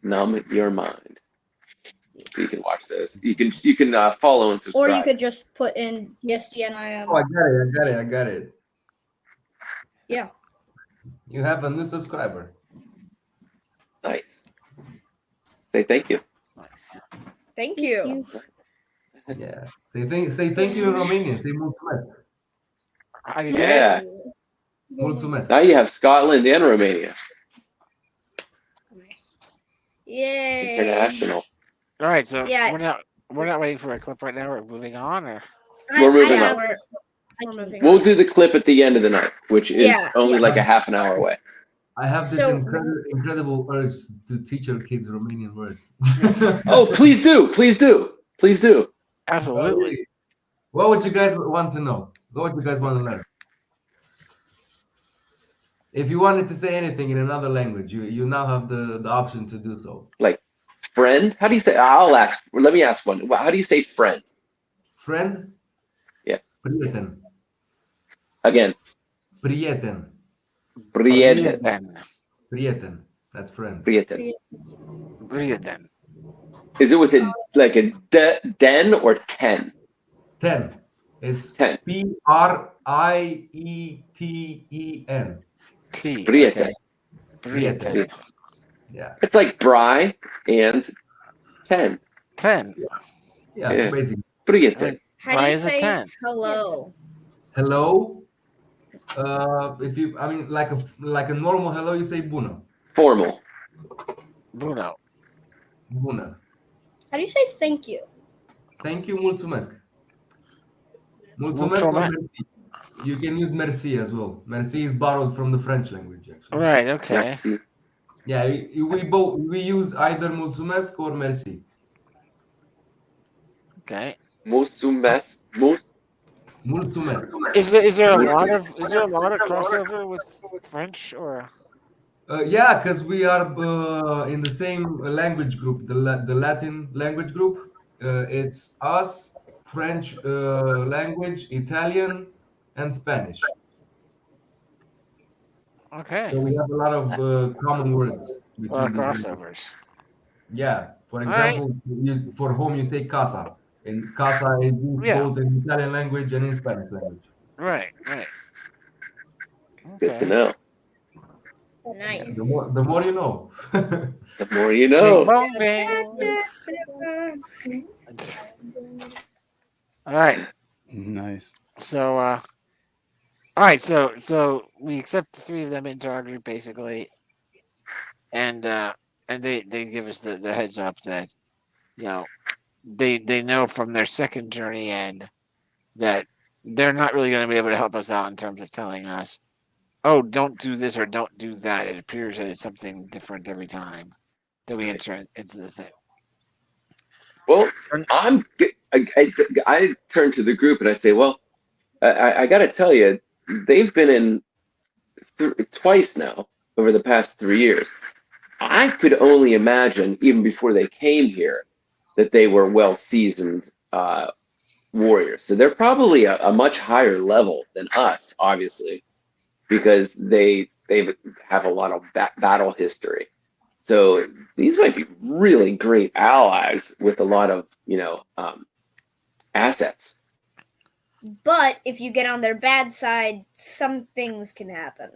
Numb Your Mind. So you can watch those. You can follow and Or subscribe. you could just put in GSTNIM. Oh, I got it. Yeah. You have a new subscriber. Nice. Say thank you. Thank you. Yeah. Say thank you in Romanian. Say mulțumesc. How do you say it? Yeah. Mulțumesc. Now you have Scotland and Romania. Yay. International. All right, so Yeah. we're not waiting for a clip right now. We're moving on, or We're moving yeah, on. we're moving We'll on. do the clip at the end of the night, which is Yeah, only yeah. like a half an hour away. I have this So- incredible urge to teach our kids Romanian words. Oh, please do. Please do. Please do. absolutely. What would you guys want to know? What would you guys want to learn? If you wanted to say anything in another language, you now have the option to do so. Like friend? How do you say? I'll ask. Let me ask one. How do you say friend? Friend? Yeah. Prieten. Again. Prieten. Prieten. Prieten. That's friend. Prieten. Prieten. Is it with a like a den or 10? 10. It's 10. Prieten. T. Prieten. Okay. Prieten. Yeah. It's like bry and 10. 10. Yeah, Yeah. basically. Prieten. How do Why you is it say 10? hello? Hello. Like a normal hello, you say bună. Formal. Bruno. Bună. How do you say thank you? Thank you, mulțumesc. Mulțumesc or Mulțumesc. merci. You can use merci as well. Merci is borrowed from the French language, actually. Right. Okay. Yeah, we use either mulțumesc or merci. Okay. Mulțumesc. Mulțumesc. Is there a lot of crossover with French, or? Yeah, because we are in the same language group, the Latin language group. It's us, French language, Italian, and Spanish. Okay. So we have a lot of common words. A lot of between these languages. crossovers. Yeah. For All right. example, for home you say casa, and casa is used Yeah. both in Italian language and in Spanish language. Right. Right. Good to Okay. know. Nice. The more you know. The more you Bing know. bong bing. All right. Nice. So, all right. So we accept the 3 of them into our group basically, and they give us the heads up that, you know, they know from their second journey end that they're not really going to be able to help us out in terms of telling us, oh, don't do this or don't do that. It appears that it's something different every time that we enter into the thing. Well, I turn to the group and I say, well, I got to tell you, they've been in twice now over the past 3 years. I could only imagine, even before they came here, that they were well-seasoned warriors. So they're probably a much higher level than us, obviously, because they have a lot of battle history. So these might be really great allies with a lot of, assets. But if you get on their bad side, some things can happen.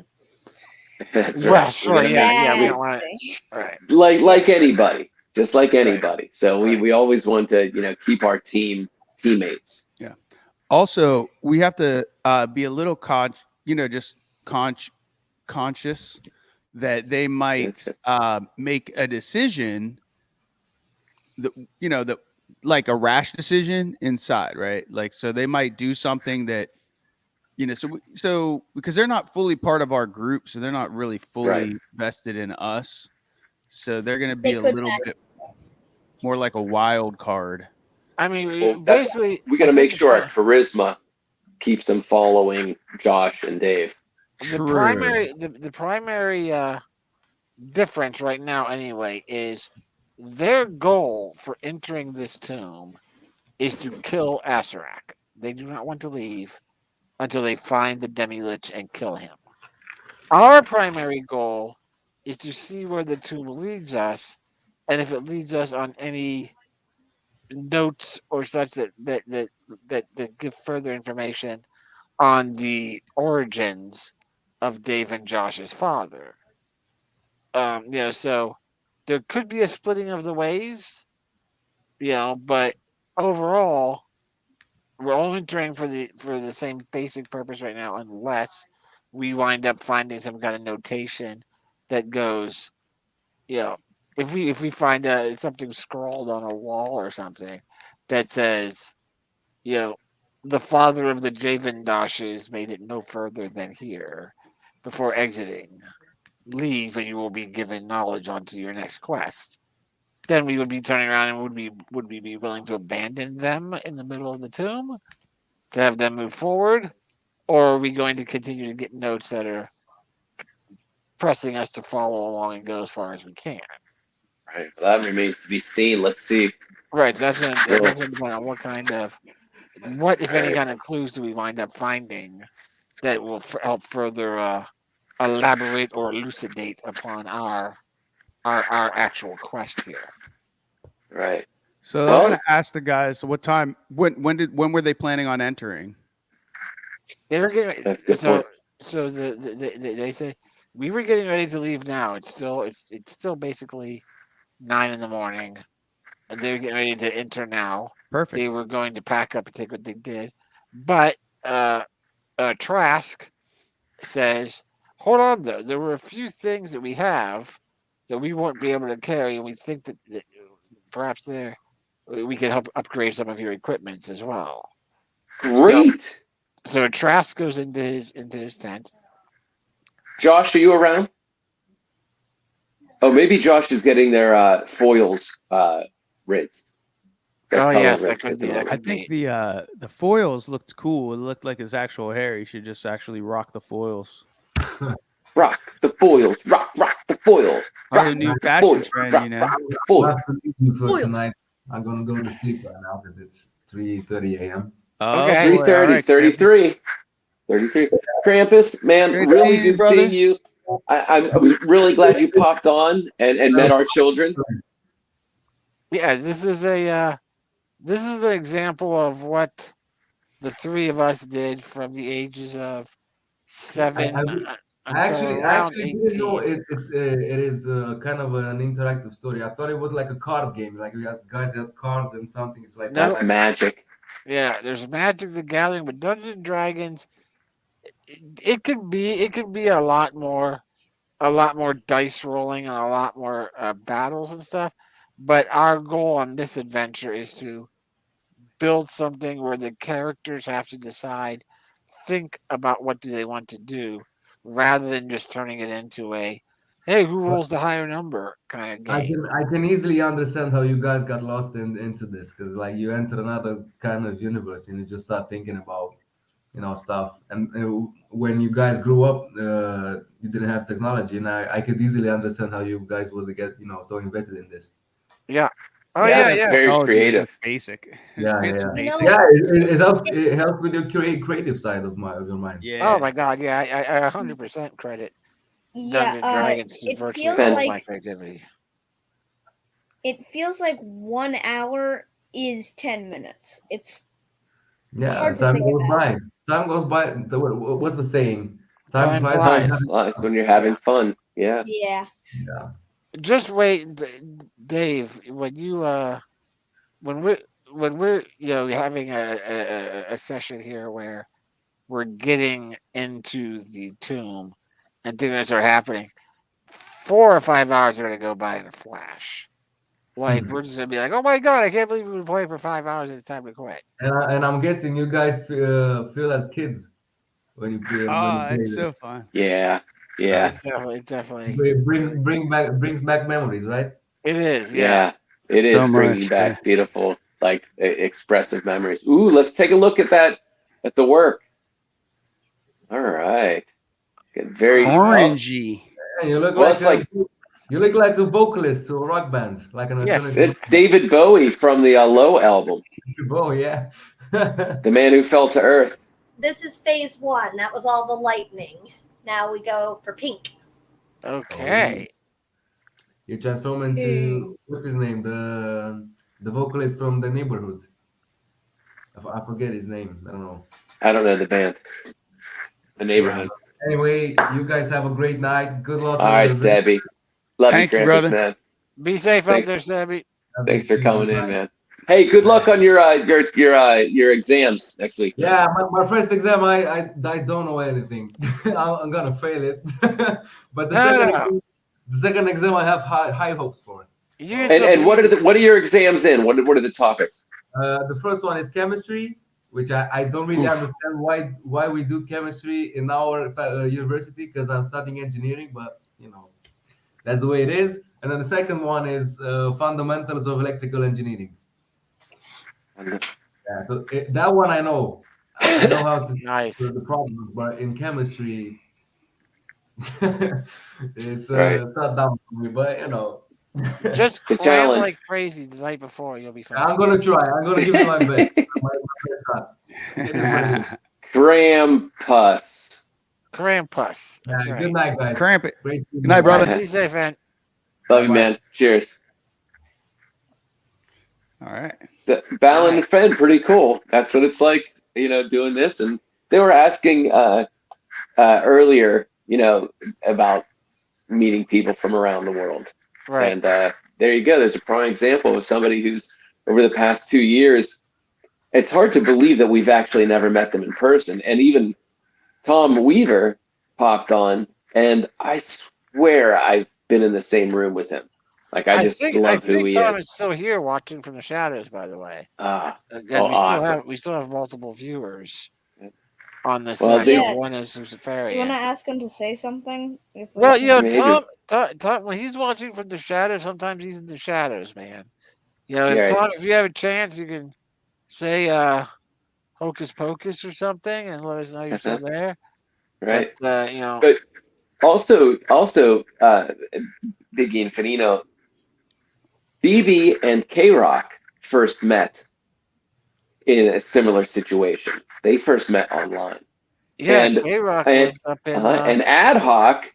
That's Well, right. sure, We gotta yeah, we Bad don't want it. thing. Right. like anybody, just like anybody. So Right. we always want to, keep our teammates. Also, we have to be a little conscious that they might make a decision that that like a rash decision inside, right? Like, so they might do something that so because they're not fully part of our group, so they're not really fully vested in us, so they're going to be They a could little mess. bit more like a wild card. I mean, Well, basically, we got I to think make sure our charisma keeps them following Josh and Dave. the primary difference right now, anyway, is their goal for entering this tomb is to kill Asarak. They do not want to leave until they find the Demi-Lich and kill him. Our primary goal is to see where the tomb leads us, and if it leads us on any notes or such that give further information on the origins of Dave and Josh's father. So there could be a splitting of the ways, but overall, we're all entering for the same basic purpose right now, unless we wind up finding some kind of notation that goes, if we find something scrawled on a wall or something that says, the father of the Javendashes made it no further than here before exiting. Leave and you will be given knowledge onto your next quest. Then we would be turning around and would we be willing to abandon them in the middle of the tomb to have them move forward, or are we going to continue to get notes that are pressing us to follow along and go as far as we can? Right. Well, that remains to be seen. Let's see. Right. So that's going to depend on what, if any, kind of clues do we wind up finding that will help further elaborate or elucidate upon our actual quest here. Right. So I'm going to ask the guys. So what time? When were they planning on entering? They were getting That's a good point. So they say we were getting ready to leave now. It's still basically 9 a.m. and they're getting ready to enter now. Perfect. They were going to pack up and take what they did, but Trask says, "Hold on, though. There were a few things that we have that we won't be able to carry, and we think that perhaps we can help upgrade some of your equipment as well." Great. So Trask goes into his tent. Josh, are you around? Oh, maybe Josh is getting their foils rinsed. Oh yes, that could be. That I could think be. the foils looked cool. It looked like his actual hair. He should just actually rock the foils. Rock the foils. Rock the foils. Rock the new fashion trend, rock the foils. For tonight, I'm gonna go to sleep right now because it's 3:30 a.m. Okay. 3:30, 33. Krampus, man, Great really seeing you, good brother. seeing you. I'm really glad you popped on and met our children. Yeah, this is an example of what the three of us did from the ages of 7 I until around actually didn't know 18. it is kind of an interactive story. I thought it was like a card game, like we had guys that had cards and something. It's like That's magic. Yeah, there's Magic the Gathering, but Dungeons and Dragons, it could be a lot more dice rolling and a lot more battles and stuff. But our goal on this adventure is to build something where the characters have to decide, think about what do they want to do, rather than just turning it into a, hey, who rolls the higher number kind of game. I can easily understand how you guys got lost into this because like you enter another kind of universe and you just start thinking about stuff. And when you guys grew up, you didn't have technology, and I could easily understand how you guys would get so invested in this. Yeah. Oh Yeah, yeah. very Oh, dude, it's creative. just basic. Yeah, It's yeah. basic. Yeah, it helps. It helps with your creative side of your mind. Yeah. Oh my God, yeah, I 100% credit Yeah, Dungeons and Dragons it virtually feels all like my creativity. it feels like 1 hour is 10 minutes. It's Yeah, hard to time think goes about. by. Time goes by. What's the saying? Time flies flies. Nice when you're having fun. Yeah. Yeah. Yeah. Just wait, Dave. When we're having a session here where we're getting into the tomb and things are happening, 4 or 5 hours are gonna go by in a flash. Like we're just gonna be like, oh my god, I can't believe we've been playing for 5 hours and it's time to quit. And I'm guessing you guys feel as kids when you play It's this. so fun. Yeah. Yeah. It's definitely It brings back memories, right? it is, yeah. Yeah. It So is bringing much, back yeah. beautiful, like expressive memories. Ooh, let's take a look at that at the work. All right. Very Orangey. Yeah, you look Well, like it's like- you look like a vocalist to a rock band, like an Yes, alternative. It's David Bowie from the Low album, Oh yeah. The Man Who Fell to Earth. This is phase 1. That was all the lightning. Now we go for pink. okay. You transform into what's his name, the vocalist from the Neighborhood. I forget his name. I don't know. I don't know the band. The Neighborhood. Anyway, you guys have a great night. Good luck. All right, Sebby. Love Thank you, you, Krampus, brother. man. Be safe Thanks. up there, Sebby. Thanks for coming in, man. Hey, good luck on your exams next week. Yeah, my first exam, I don't know anything. I'm gonna fail it. But the second exam, I have high hopes for. And what are your exams in? What are the topics? The first one is chemistry, which I don't really understand why we do chemistry in our university, because I'm studying engineering, but that's the way it is. And then the second one is fundamentals of electrical engineering. Yeah, so that one I know. I know how to solve the problem, but in chemistry, it's not down for me. But just The cram challenge. like crazy the night before. You'll be fine. I'm gonna try. I'm gonna give it my best. It is what it is. Krampus. Krampus. That's Yeah, right. Good night, guys. Cramp it. Great. Good night, brother. Be safe, man. Love you, man. Cheers. All right. The Ballon and Fed, pretty cool. That's what it's like, doing this. And they were asking earlier, about meeting people from around the world. Right. And there you go. There's a prime example of somebody who's over the past 2 years. It's hard to believe that we've actually never met them in person. And even Tom Weaver popped on, and I swear I've been in the same room with him. Like I love who he Tom is. is still here watching from the shadows, by the way. Awesome. We still have multiple viewers on this Well, side. Yeah. One is Do you want to Luciferian. ask him to say something? Well, Maybe. Tom, when he's watching from the shadows, sometimes he's in the shadows, man. Yeah. Tom, if you have a chance, you can say Hocus Pocus or something and let us know you're still there. Right. But, But also, Biggie and Finino, BB and K-Rock first met in a similar situation. They first met online. yeah, and- K-Rock and- lived up in And Ad Hoc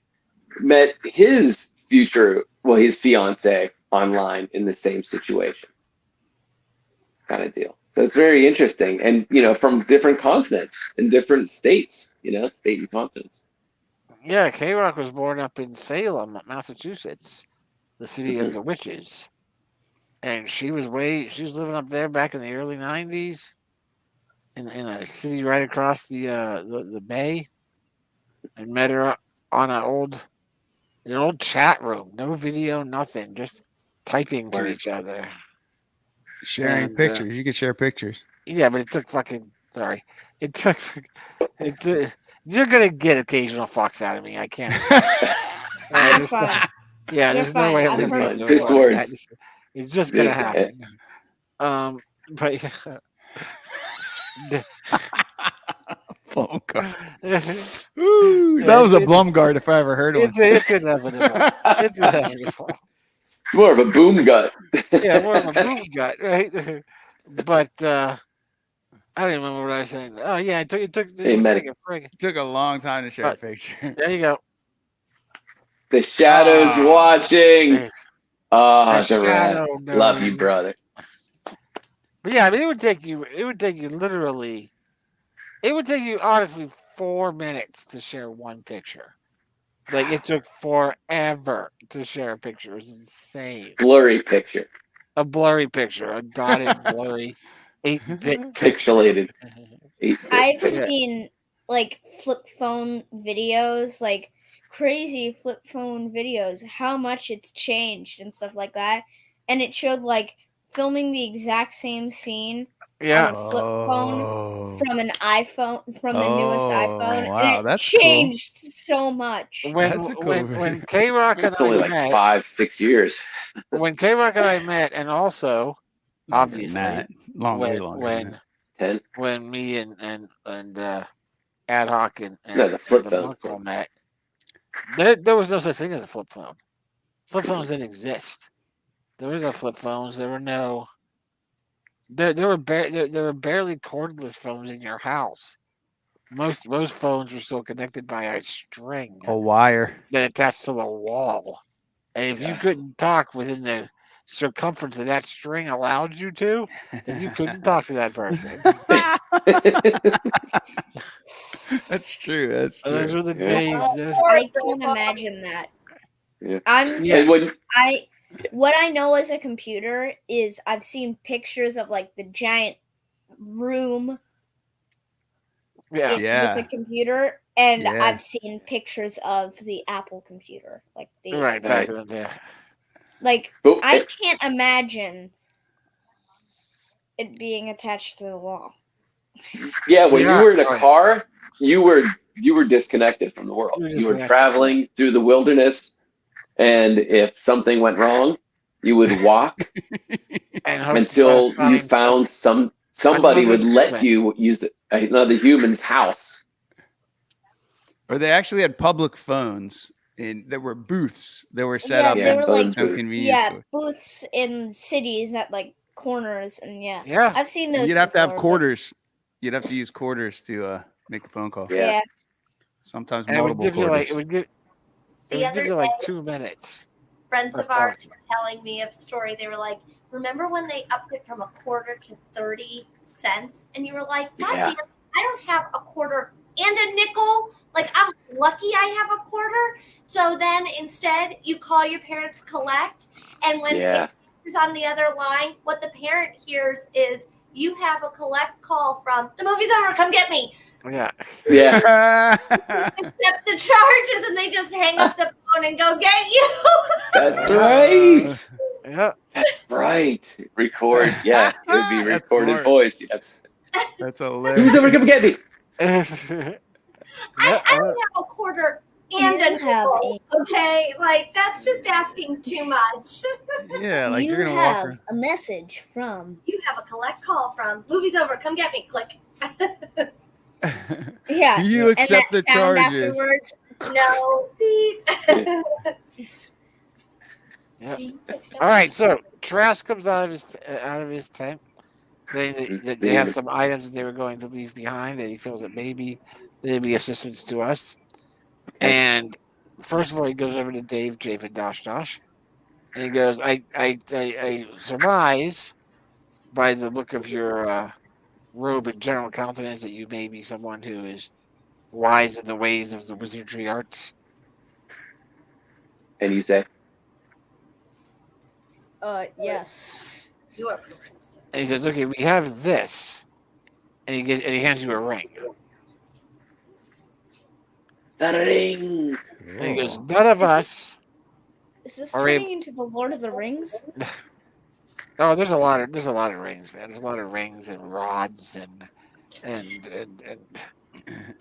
met his fiance online in the same situation. Kind of deal. So it's very interesting. And, from different continents and different states, state and continents. Yeah, K-Rock was born up in Salem, Massachusetts, the city of the witches. And she was living up there back in the early 90s in a city right across the bay, and met her on an old chat room. No video, nothing, just typing to Word. each other. Sharing And, pictures. You can share pictures. Yeah, but it took you're gonna get occasional fucks out of me. I can't. You're fine. Yeah, You're there's no way fine. I'm I've gonna heard- be able to Just avoid words. that. It's just gonna Just- happen. But Blum guard. Ooh, that was a Blum guard if I ever heard one. it's inevitable. It's inevitable. It's more of a boom gut. Yeah, more of a boom gut, right? But I don't remember what I was saying. Oh yeah, it took Hey, medic. a frig. It took a long time to share a picture. There you go. The shadows Ah. watching. Oh, The the rat. shadow Love you, knows. brother. But yeah, I mean, it would take you literally. It would take you honestly 4 minutes to share one picture. Like it took forever to share a picture. It was insane. Blurry picture. A blurry picture, a dotted blurry 8-bit picture. Pixelated. 8-bit I've picture. seen like flip phone videos, like crazy flip phone videos, how much it's changed and stuff like that. And it showed like filming the exact same scene on Yeah. a flip phone Oh. from an iPhone, from the newest iPhone, wow, and it that's cool. changed so much. When That's a cool when video. K Rock and It's only I like met, 5-6 years. when K Rock and I met, and also Longer than obviously that. Way longer than when that. 10. when me and Ad Hoc and No, the flip the phone. Monk met, there was no such thing as a flip phone. Flip phones didn't exist. There was no flip phones. There were no. There were barely cordless phones in your house. Most phones were still connected by a string A wire. that attached to the wall, and if you couldn't talk within the circumference that that string allowed you to, then you couldn't talk to that person. That's true. That's Those true. were the Yeah. days. I can't imagine that. Yeah. I'm Yeah. And when, what I know as a computer is I've seen pictures of like the giant room Yeah. Yeah. with a computer, and Yeah. I've seen pictures of the Apple computer, like the Right back in the day. like but, I can't imagine it being attached to the wall. yeah, when Yeah. you were in a Oh, yeah. car, you were disconnected from the world. You were You were disconnected, traveling through the wilderness, and if something went wrong, you would walk And hope to until try to you find found somebody another would let human. you use another human's house. Or they actually had public phones and there were booths that were set Yeah, up they in were phone like some booth. convenience store. booths in cities at like corners, and Yeah. I've seen And those. you'd have to have before, but- quarters. You'd have to use quarters to make a phone call. Yeah. Yeah, Sometimes And it would multiple give you quarters. like it would give The other like day- 2 minutes. Friends That's of ours were telling me a story. They were like, remember when they upped it from a quarter to 30 cents? And you were like, God Yeah. damn, I don't have a quarter and a nickel. Like, I'm lucky I have a quarter. So then instead, you call your parents collect. And when Yeah. who's on the other line, what the parent hears is, you have a collect call from the movie's over, come get me. Yeah. Yeah, Accept the charges, and they just hang up the phone and go get you. that's right. Yeah. That's right. Record. Yeah, it would be That's recorded smart. voice. Yes. That's Who's hilarious. ever come get me? I don't have a quarter and a You have nickel. Okay, like that's just asking too much. Yeah, like you you're gonna walk have around. a message from. You have a collect call from movie's over. Come get me. Click. Yeah, You and that accept the sound charges. afterwards. No. Beep. Yeah. All right, so Trask comes out of his tent, saying that they have some items that they were going to leave behind, and he feels that maybe they'd be assistance to us. And first of all, he goes over to Dave, Javid, Dosh, and he goes, "I surmise by the look of your robe and general countenance that you may be someone who is wise in the ways of the wizardry arts." And you say, Yes. You are correct. And he says, "Okay, we have this," and he hands you a ring. "The ring." And he goes, "None of us." Is this Are turning into the Lord of the Rings? Oh, there's a lot of rings, man. There's a lot of rings and rods and things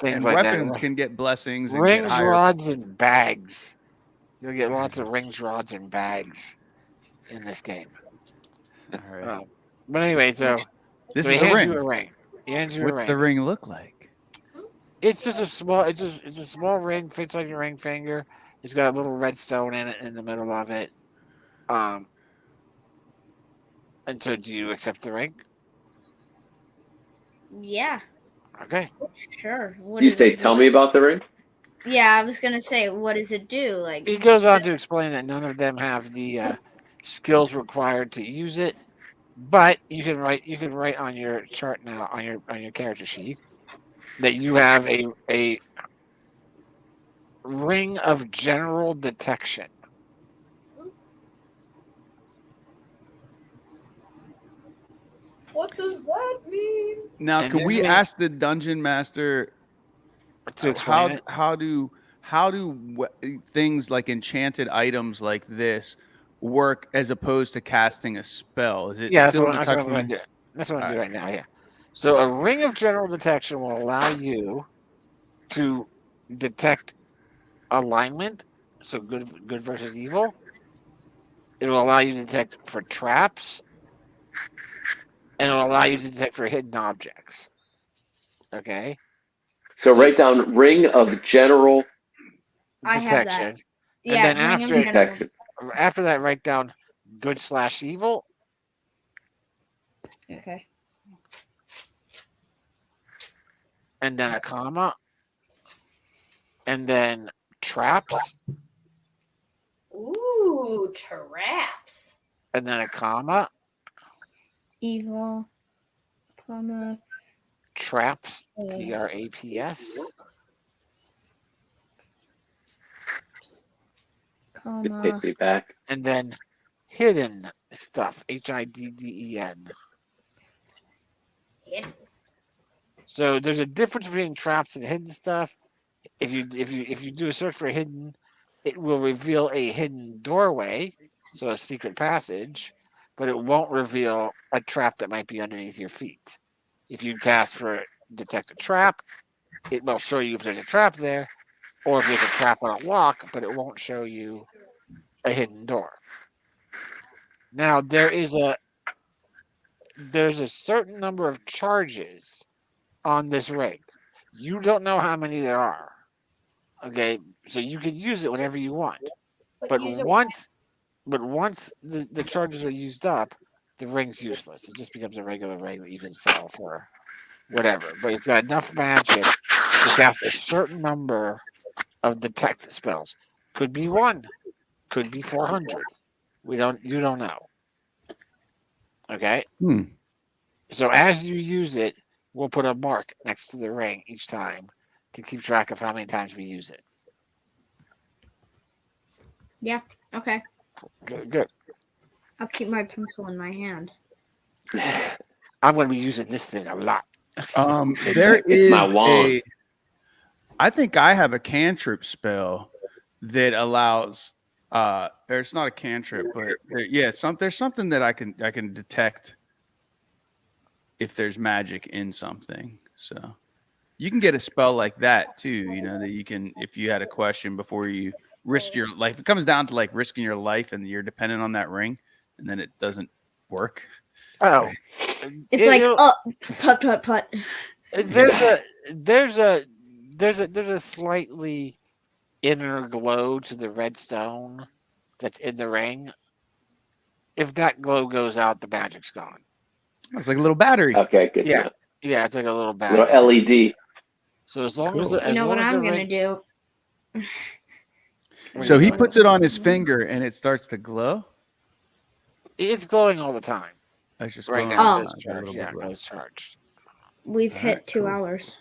And like weapons that. can get blessings and get Rings, higher. rods, and bags. You'll get lots of rings, rods, and bags in this game. All right. But anyway, so This he is the hands ring. you a ring. He hands you a What's ring. the ring look like? It's just a small. It's a small ring, fits on your ring finger. It's got a little red stone in it in the middle of it. And so, do you accept the ring? Yeah, Okay. sure. What Do you does say, it "Tell do? me about the ring"? Yeah, I was gonna say, what does it do? Like, He goes on to explain that none of them have the skills required to use it, but you can write on your chart now on your character sheet that you have a ring of general detection. What does that mean? Now, And can this we ring- ask the dungeon master To explain it, how do things like enchanted items like this work as opposed to casting a spell? Is it yeah, still that's what I'm detecting? going to do. That's what I'm All doing right now. Yeah. So a ring of general detection will allow you to detect alignment, so good versus evil. It will allow you to detect for traps, and it will allow you to detect for hidden objects. Okay. So So- write down ring of general I have that. Detection. Yeah, And then ring of after general. detection. after that, write down good/evil, Okay. and then a comma, and then traps, Ooh, traps. and then a comma, Evil, comma, traps, uh, TRAPS, Just comma. hit me back. and then hidden stuff, HIDDEN. So there's a difference between traps and hidden stuff. If you do a search for hidden, it will reveal a hidden doorway, so a secret passage, but it won't reveal a trap that might be underneath your feet. If you cast for detect a trap, it will show you if there's a trap there, or if there's a trap on a lock, but it won't show you a hidden door. Now there's a certain number of charges on this ring. You don't know how many there are. Okay, so you can use it whenever you want. But use it once the charges are used up, the ring's useless. It just becomes a regular ring that you can sell for whatever. But it's got enough magic to cast a certain number of detect spells. Could be 1, could be 400. You don't know. Okay? Hmm. So as you use it, we'll put a mark next to the ring each time to keep track of how many times we use it. Okay. Good. I'll keep my pencil in my hand. I'm going to be using this thing a lot. There It's is my wand. I think I have a cantrip spell that allows. Or it's not a cantrip, but there's something that I can detect if there's magic in something. So you can get a spell like that too. You know that you can if you had a question before you risk your life. It comes down to like risking your life, and you're dependent on that ring, and then it doesn't work. Oh, It's like, oh, put, put, put. there's a slightly inner glow to the red stone that's in the ring. If that glow goes out, the magic's gone. It's like a little battery. Okay, good. Yeah. to Yeah, it's like a little know. battery. Little LED. So as long as Cool. as You know long what as the I'm gonna ring- do? What So are you he doing? puts it on his finger, and it starts to glow. It's glowing all the time. It's just Right glowing now, all Oh. the it's time, a charged. little Yeah, bit no, glow. it's charged. We've All hit right, 2 cool. hours.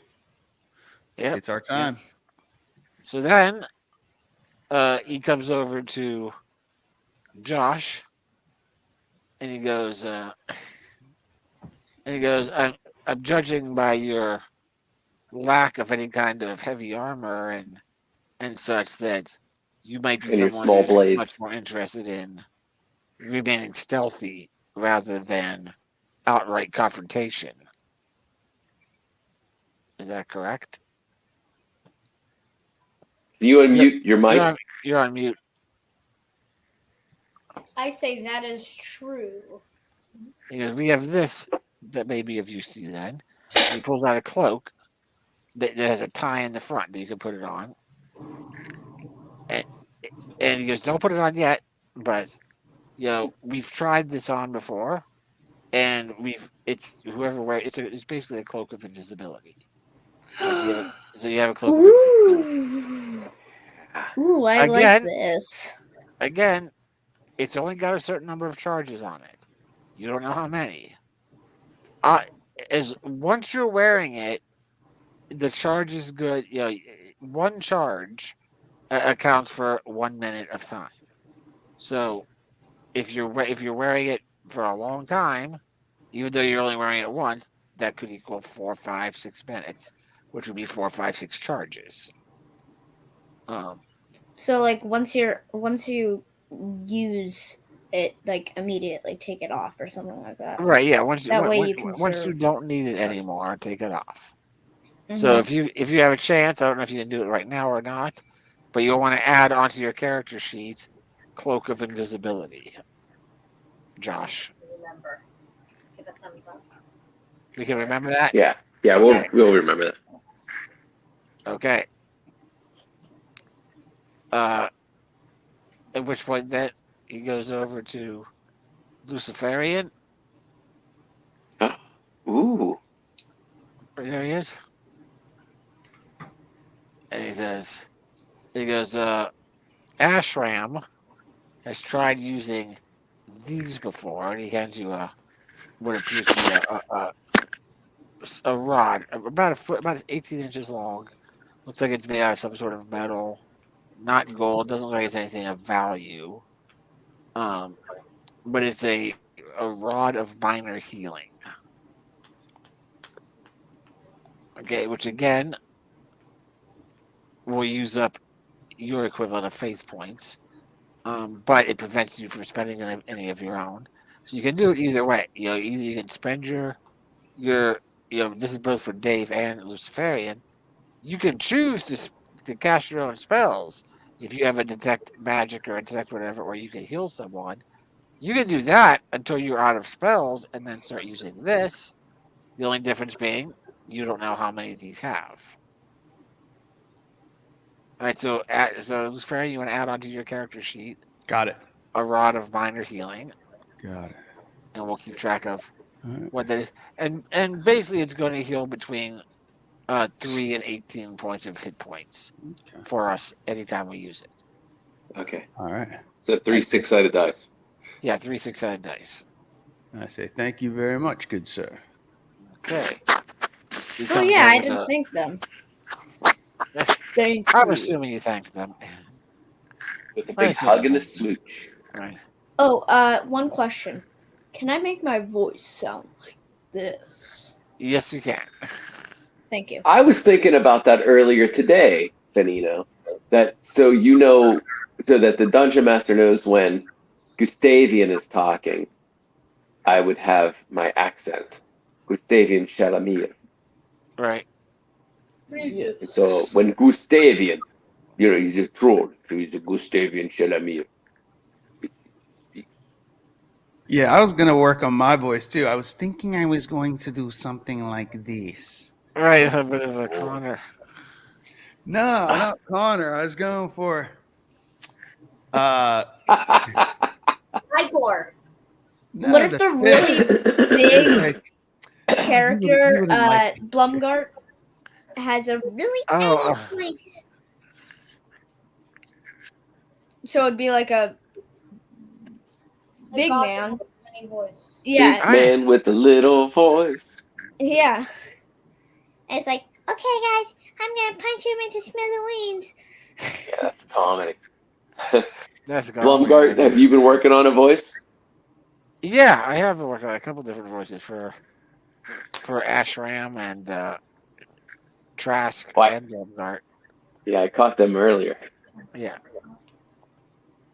Yep. It's our time. So then, he comes over to Josh, and he goes, I'm judging by your lack of any kind of heavy armor and such that you might be And your someone small who's blades. much more interested in remaining stealthy rather than outright confrontation. Is that correct? Do you unmute your mic? You're on mute. I say that is true. He goes, we have this that may be of use to you then. And he pulls out a cloak that has a tie in the front that you can put it on. And he goes, don't put it on yet, but we've tried this on before, and it's basically a cloak of invisibility. So you have a cloak of invisibility. Ooh, I like Again. this. Again, it's only got a certain number of charges on it. You don't know how many. As once you're wearing it, the charge is good. One charge accounts for 1 minute of time. So if you're wearing it for a long time, even though you're only wearing it once, that could equal 4, 5, 6 minutes, which would be 4, 5, 6 charges. So like once you use it, like immediately take it off or something like that. Right? Yeah. Once That way you once can you serve don't need it charges. anymore, take it off. So Mhm. if you have a chance, I don't know if you can do it right now or not, but you'll want to add onto your character sheet Cloak of Invisibility. Josh, Remember, give a thumbs up. we can remember that. Yeah, Okay. we'll remember that. Okay. At which point then he goes over to Luciferian. Ooh, There he is. And he goes, Ashram has tried using these before, and he hands you what appears to be a rod, about a foot, about 18 inches long. Looks like it's made out of some sort of metal, not gold. Doesn't look like it's anything of value. But it's a rod of minor healing. Okay, which again will use up your equivalent of faith points, but it prevents you from spending any of your own. So you can do it either way. Either you can spend your this is both for Dave and Luciferian. You can choose to cast your own spells if you have a detect magic or a detect whatever, or you can heal someone. You can do that until you're out of spells, and then start using this. The only difference being you don't know how many of these have. All right, so Luciferian, you want to add onto your character sheet Got it. a rod of minor healing, Got it. and we'll keep track of All right. what that is. And basically, it's going to heal between 3 and 18 points of hit points Okay. for us anytime we use it. okay. All right. So 3 6-sided dice. Yeah, 3 6-sided dice. I say thank you very much, good sir. Okay. He Oh comes yeah, I over didn't to- thank them. Thank I'm you. assuming you thanked them. With a I big see. hug and a smooch. Right. Oh, one question. Can I make my voice sound like this? Yes, you can. Thank you. I was thinking about that earlier today, Fanino. So that the dungeon master knows when Gustavian is talking, I would have my accent. Gustavian Shalamir. Right. Yes. So when Gustavian, he's a troll. So he's a Gustavian Shalamir. Yeah, I was gonna work on my voice too. I was thinking I was going to do something like this. Right. A bit of a Connor. No, not Connor. I was going for Igor. no, What if the really big like, character, wouldn't like it. Blumgart, has a really tiny Oh, voice? So it'd be like a The big goblin man. with many voice. Yeah, Big man with a little voice. yeah. And it's like, okay, guys, I'm gonna punch him into smithereens. Yeah, that's comedy. that's Blumgart, have you been working on a voice? Yeah, I have been working on a couple different voices for Ashram and Trask What? and Blumgart. Yeah, I caught them earlier. Yeah.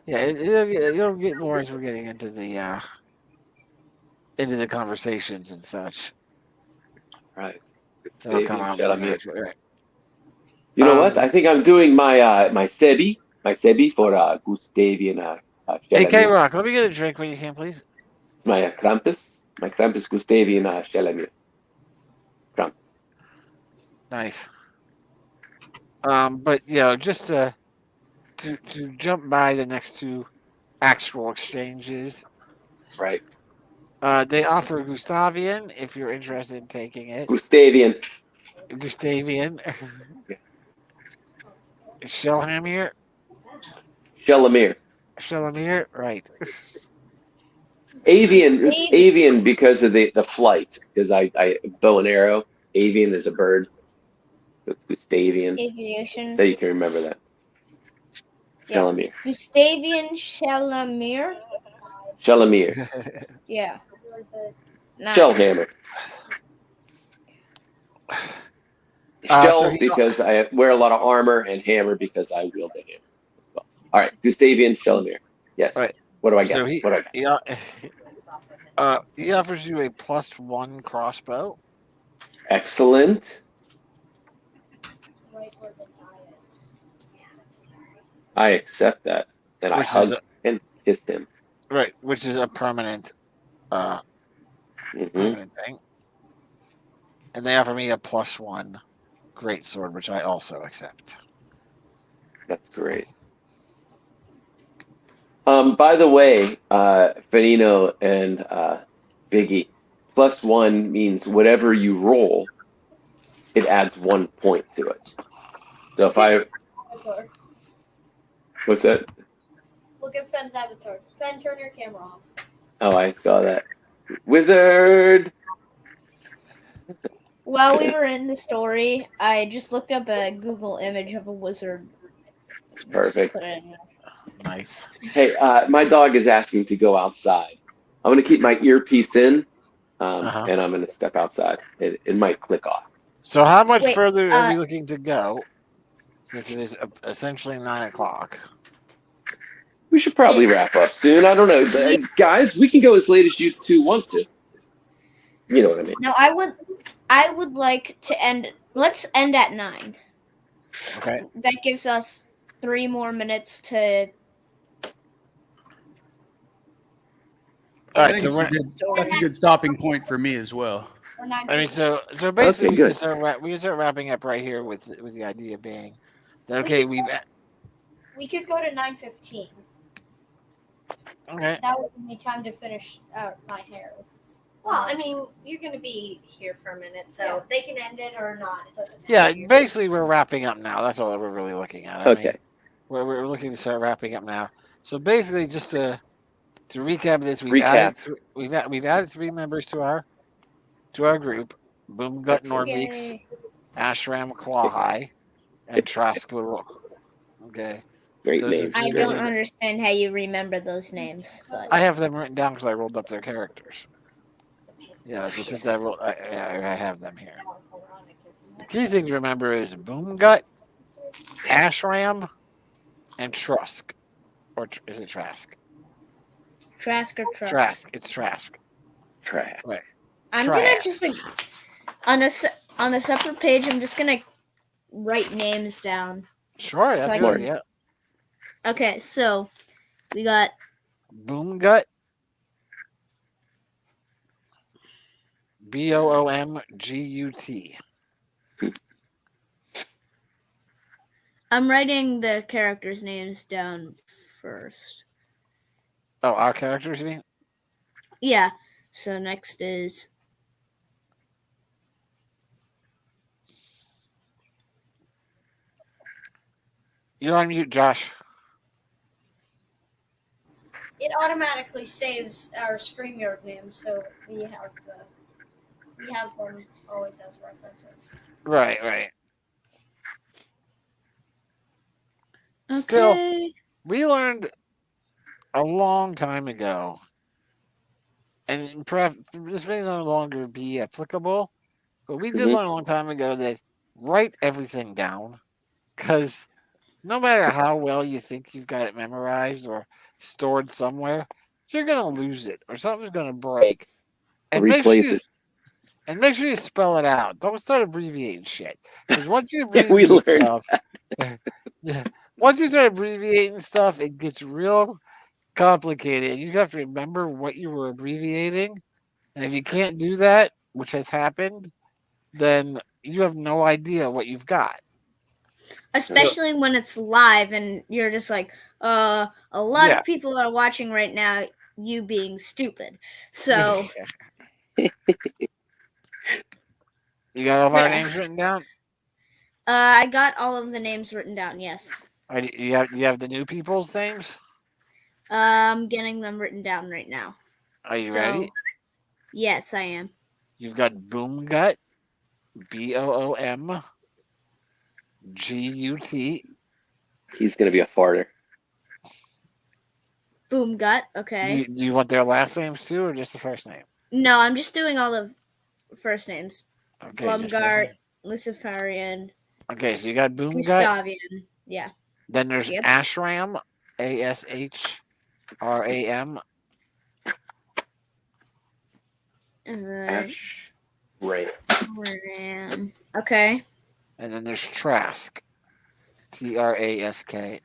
Yeah, you'll get more as we're getting into the conversations and such. Right. That'll come out more naturally. Right. You know what? I think I'm doing my my Sebi for Gustavian. Hey, Shalamir. K-Rock, let me get a drink when you can, please. It's my Krampus Gustavian Shalamir. Krampus. Nice. But just to jump by the next two actual exchanges, Right. they offer Gustavian if you're interested in taking it. Gustavian. Gustavian. Shellhamir. Shalamir. Shalamir, right? Avian because of the flight. Because I bow and arrow. Avian is a bird. So it's Gustavian. Aviation. So you can remember that. Yeah. Shalamir. Gustavian Shalamir. Shalamir. Yeah. Nice. Shellhammer. So Shell he- because I wear a lot of armor, and hammer because I wield a hammer as well. All right, Gustavian Shalamir. Yes. Right. What do I So get? he, What do I get? he offers you a +1 crossbow. Excellent. Right where the die is. I accept that, and I Which is hugged and kissed him. Right, which is a permanent Hmm permanent thing. And they offer me a +1 great sword, which I also accept. That's great. By the way, Fanino and Biggie, +1 means whatever you roll, it adds 1 point to it. So if I, Avatar. what's that? Look at Fenn's avatar. Fen, turn your camera off. Oh, I saw that. Wizard. While we were in the story, I just looked up a Google image of a wizard. That's Just perfect. put it in. Nice. Hey, my dog is asking to go outside. I'm gonna keep my earpiece in, Uh-huh. and I'm gonna step outside. It might click off. So how much Wait, further are we looking to go? Since it is essentially 9:00. We should probably wrap up soon. I don't know, guys. We can go as late as you two want to. You know what I mean? Now I would like to end. Let's end at 9. Okay. That gives us 3 more minutes to. All I right. think So it's we're, a that's a good stopping point for me as well. Or 9. I mean, so basically we good. can start wrapping up right here with the idea being that okay, we could go to 9:15. okay. That would give me time to finish my hair. Well, I mean, you're going to be here for a minute, so Yeah. they can end it or not. It doesn't Yeah, matter. basically we're wrapping up now. That's all we're really looking at. I Okay. mean, we're looking to start wrapping up now. So basically, just to recap this, we've added 3 members to our group: Boomgut Excellent. Norbeeks, Yay. Ashram Quahai, and Trask Larok. Okay, Great those are names. three I don't members. understand how you remember those names, but I have them written down because I rolled up their characters. Yeah, so since I have them here. The key thing to remember is Boomgut, Ashram, and Trusk. Or is it Trask? Trask or Trusk. Trask. It's Trask. Trash. I'm gonna Trask. just on a separate page. I'm just gonna write names down. Sure, So that's I good. can- Yeah. Okay, so we got Boomgut. Boomgut. I'm writing the characters' names down first. Oh, our characters, you mean? Yeah. So next is You're on mute, Josh. It automatically saves our StreamYard name, so we have one always as references. Right, right. okay. Still, we learned a long time ago, and perhaps this may no longer be applicable, but we did Mhm. learn a long time ago that write everything down, because no matter how well you think you've got it memorized or stored somewhere, you're gonna lose it or something's gonna break. And make sure Replaces. you spell it out. Don't start abbreviating shit. Because once you Yeah, we abbreviate learned. stuff, once you start abbreviating stuff, it gets real complicated. You have to remember what you were abbreviating, and if you can't do that, which has happened, then you have no idea what you've got. Especially when it's live and you're just like, a lot Yeah. of people are watching right now, you being stupid. So You got all of our Yeah. names written down? I got all of the names written down, yes. You have the new people's names? I'm getting them written down right now. Are you So, ready? Yes, I am. You've got Boom Gut, BOOMGUT. He's gonna be a farter. Boom gut. Do Okay. you want their last names too, or just the first name? No, I'm just doing all the first names. Okay, just first Blumgart, name. Luciferian, Okay, so you got Boom Gut. Gustavian. Yeah. Then there's Yep. Ashram, ASHRAM. Ash Ray. Ram. Okay. And then there's Trask, TRASK.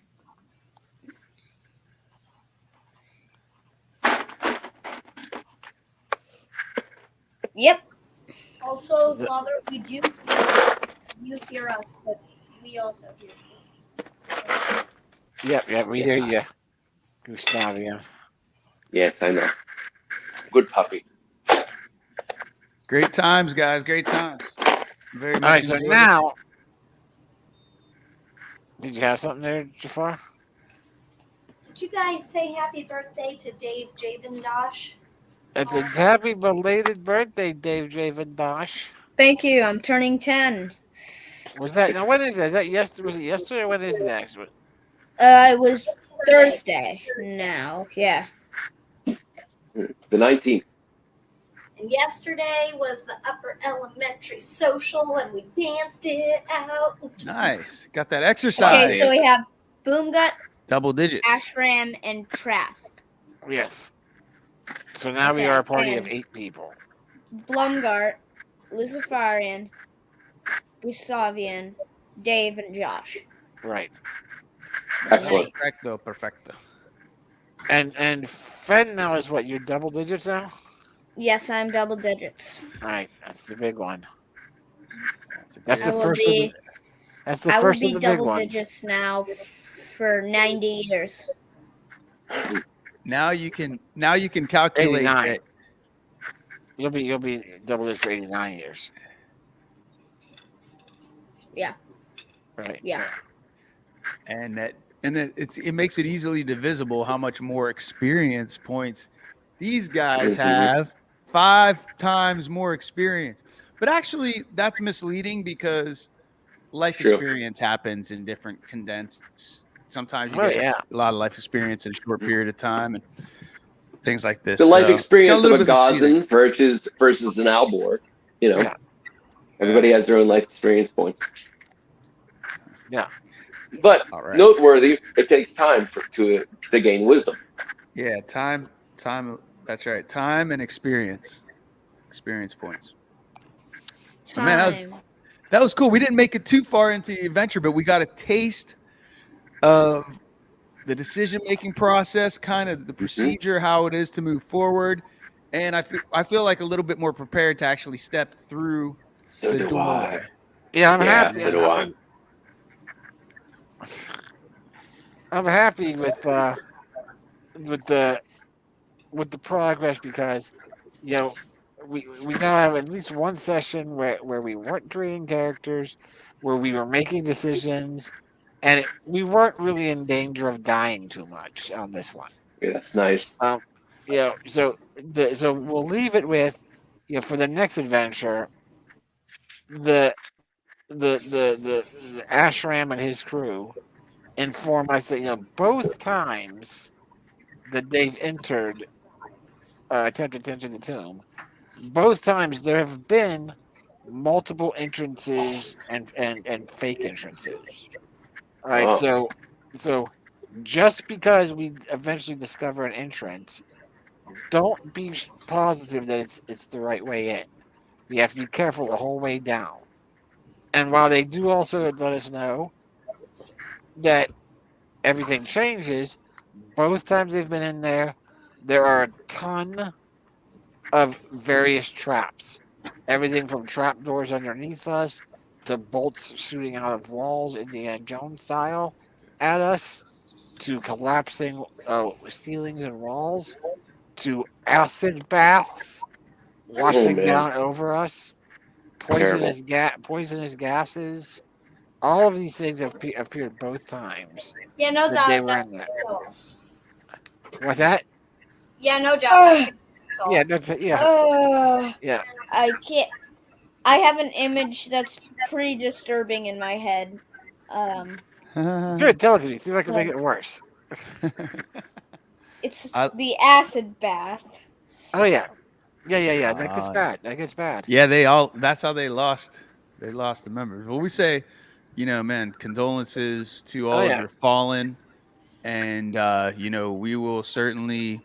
Yep. Also, The- Father, we do you hear us, but we also hear you. Yep, we hear you, Gustavia. Yes, I know. Good puppy. Great times, guys. Great times. Very All much right, so enjoyed it. now, did you have something there, Jafar? Did you guys say happy birthday to Dave Javendosh? It's a happy belated birthday, Dave Javendosh. Thank you. I'm turning 10. Was that now? When is that? Is that yesterday? Was it yesterday or when is it actually? It was Thursday now. Yeah. The 19th. And yesterday was the upper elementary social, and we danced it out. Nice. Got that exercise. Okay, so we have Boom Gut, Double digits. Ashram, and Trask. Yes. So now we Okay, are a party of and- 8 people. Blumgart, Luciferian, Gustavian, Dave, and Josh. Right. Excellent. Nice. Perfecto. And Fen now is what? You're double digits now? Yes, I'm double digits. Right. That's the big one. That's a That's I the great- will first be. of the, that's the I will first be of the big double ones. digits now for 90 years. Now you can calculate 89. that. You'll be double digits for 89 years. Yeah. Right. Yeah. and it makes it easily divisible how much more experience points these guys Mhm. have. 5 times more experience. But actually that's misleading because life True. experience happens in different condensed. Sometimes you Oh, get yeah. a lot of life experience in a short period of time and things like this. The life So, it's got experience of little a bit misleading. Gauzen versus an Albor. You know, Yeah. everybody has their own life experience points. Yeah. But All right. noteworthy, it takes time to gain wisdom. Yeah, time. That's right. Time and experience points. Time. Man, that was cool. We didn't make it too far into the adventure, but we got a taste of the decision-making process, kind of the procedure, how it is to move forward, and I feel like a little bit more prepared to actually step through So the do doorway. Yeah, I'm Yeah, happy. so do I. I'm happy with the progress because we now have at least one session where we weren't creating characters, where we were making decisions, and we weren't really in danger of dying too much on this one. Yeah, that's nice. So we'll leave it with for the next adventure, the Ashram and his crew inform us that both times that they've attempted to enter the tomb, both times there have been multiple entrances and fake entrances. All right, Oh. so just because we eventually discover an entrance, don't be positive that it's the right way in. We have to be careful the whole way down. And while they do also let us know that everything changes, both times they've been in there are a ton of various traps. Everything from trap doors underneath us to bolts shooting out of walls, Indiana Jones style, at us, to collapsing ceilings and walls, to acid baths washing man. down over us, poisonous gases. All of these things have appeared both times. Yeah, no, that they that were in there. close. What's that? Yeah, no doubt. Yeah, that's it. Yeah, yeah. I can't. I have an image that's pretty disturbing in my head. Good. Tell it to me. See if I can make it worse. It's I- the acid bath. Oh yeah, yeah. That gets Ah, bad. That gets bad. yeah, that's how they lost the members. Well, we say, man, condolences to Oh all of yeah. your fallen, and we will certainly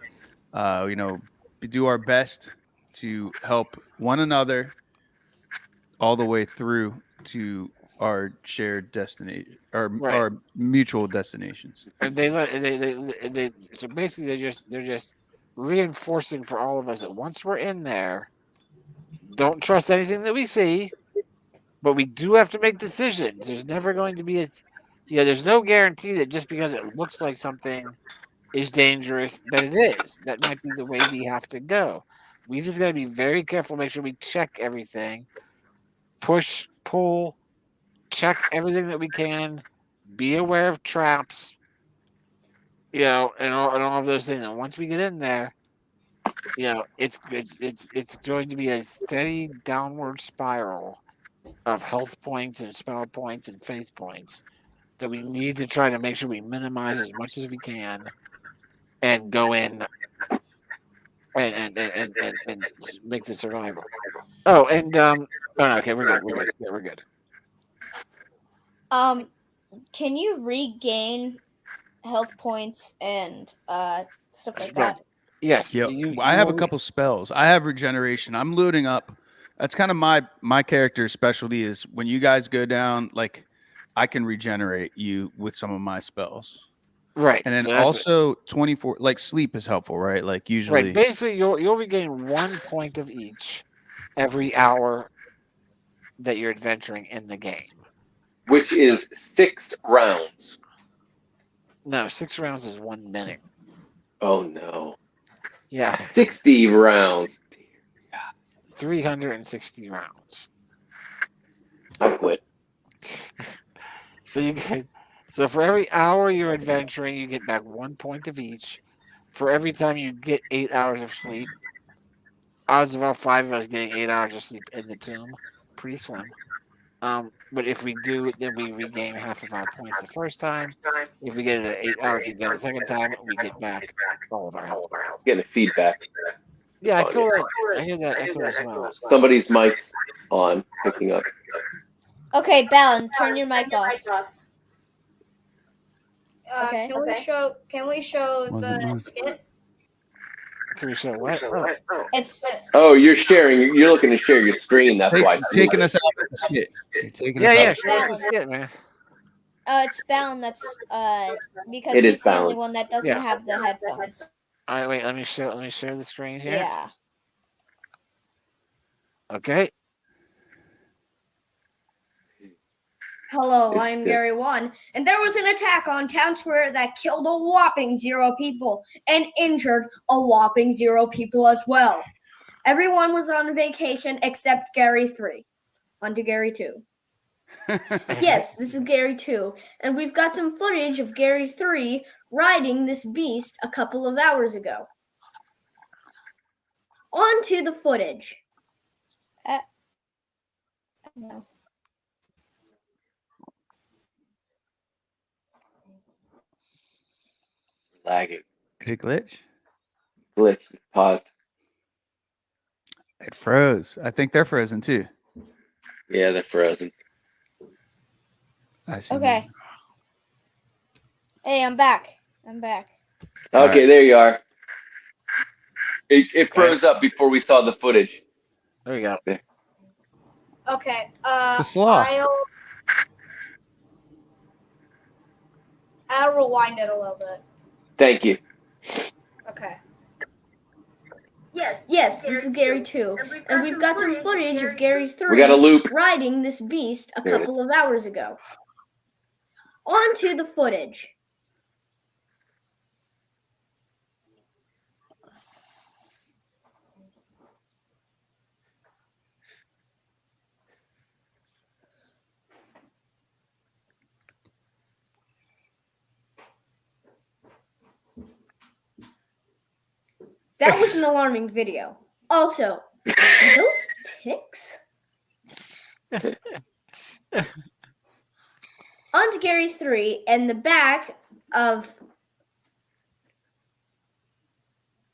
do our best to help one another all the way through to our shared destination, Right. our mutual destinations. And they so basically they're just reinforcing for all of us that once we're in there, don't trust anything that we see, but we do have to make decisions. There's never going to be there's no guarantee that just because it looks like something is dangerous that it is. That might be the way we have to go. We just got to be very careful, make sure we check everything, push, pull, check everything that we can, be aware of traps, and all of those things. And once we get in there, it's going to be a steady downward spiral of health points and spell points and faith points that we need to try to make sure we minimize as much as we can and go in and make the survival. Oh, and oh, no, okay, we're good. We're good. Yeah, we're good. Can you regain health points and stuff like Spell. that? Yes. Yeah, You I have a will- couple spells. I have regeneration. I'm loading up. That's kind of my character's specialty is when you guys go down, like I can regenerate you with some of my spells. Right. And then so that's what- also 24 like sleep is helpful, right? Like usually right. Basically, you'll regain 1 point of each every hour that you're adventuring in the game. Which is 6 rounds. No, 6 rounds is 1 minute. Oh no. Yeah, 60 rounds. 360 rounds. I quit. So you get so for every hour you're adventuring, you get back 1 point of each. For every time you get 8 hours of sleep, odds of all 5 of us getting 8 hours of sleep in the tomb, pretty slim. But if we do, then we regain half of our points the first time. If we get it at 8 hours again the second time, we get back all of our health. Getting a feedback. Yeah, I feel like I hear that echo as well. Somebody's mic's on, picking up. Okay, Balin, turn your mic off. Okay. Can we show Was it the mine? skit? Can we show what? Oh, It's Oh, you're sharing. You're looking to share your screen. That's why. taking us out of the skit. You're taking yeah, us yeah, out. show us the skit, man. it's Balin that's because It is he's the only Balin. one that doesn't Yeah. have the headphones. All right, wait. Let me share the screen here. Yeah. Okay. Hello, It's I'm good. Gary One, and there was an attack on town square that killed a whopping 0 people and injured a whopping 0 people as well. Everyone was on vacation except Gary 3. On to Gary 2. Yes, this is Gary 2, and we've got some footage of Gary 3 riding this beast a couple of hours ago. On to the footage. No. Lagging. Did it glitch? Glitch. Paused. It froze. I think they're frozen too. Yeah, they're frozen. I see. Okay. Hey, I'm back. Okay, Alright. there you are. It froze up before we saw the footage. There we go. Okay, It's a sloth. I'll rewind it a little bit. Thank you. Okay. Yes, this is Gary 2, and we've got some footage of Gary 3 We got a loop. riding this beast a There it couple of hours ago. On to the footage. That was an alarming video. Also, are those ticks? On to Gary 3 and the back of.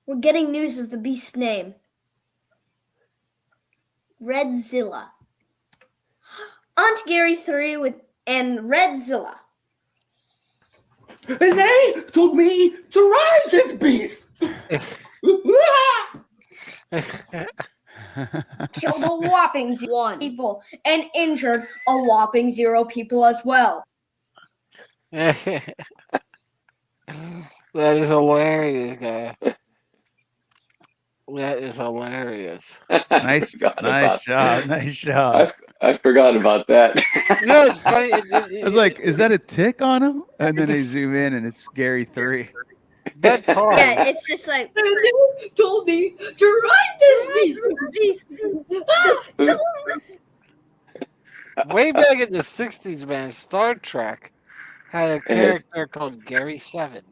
We're getting news of the beast's name. Redzilla. On to Gary 3 and Redzilla. And they told me to ride this beast. Killed a whopping 1 people and injured a whopping 0 people as well. That is hilarious, guy. That is hilarious. Nice, Forgot nice about- job, nice job. I forgot about that. You know, it's funny. I was like, is that a tick on him? And then they zoom in and it's Gary 3. that pause. Yeah, it's just like And they told me to ride this beast. Way back in the 60s, man, Star Trek had a character called Gary 7.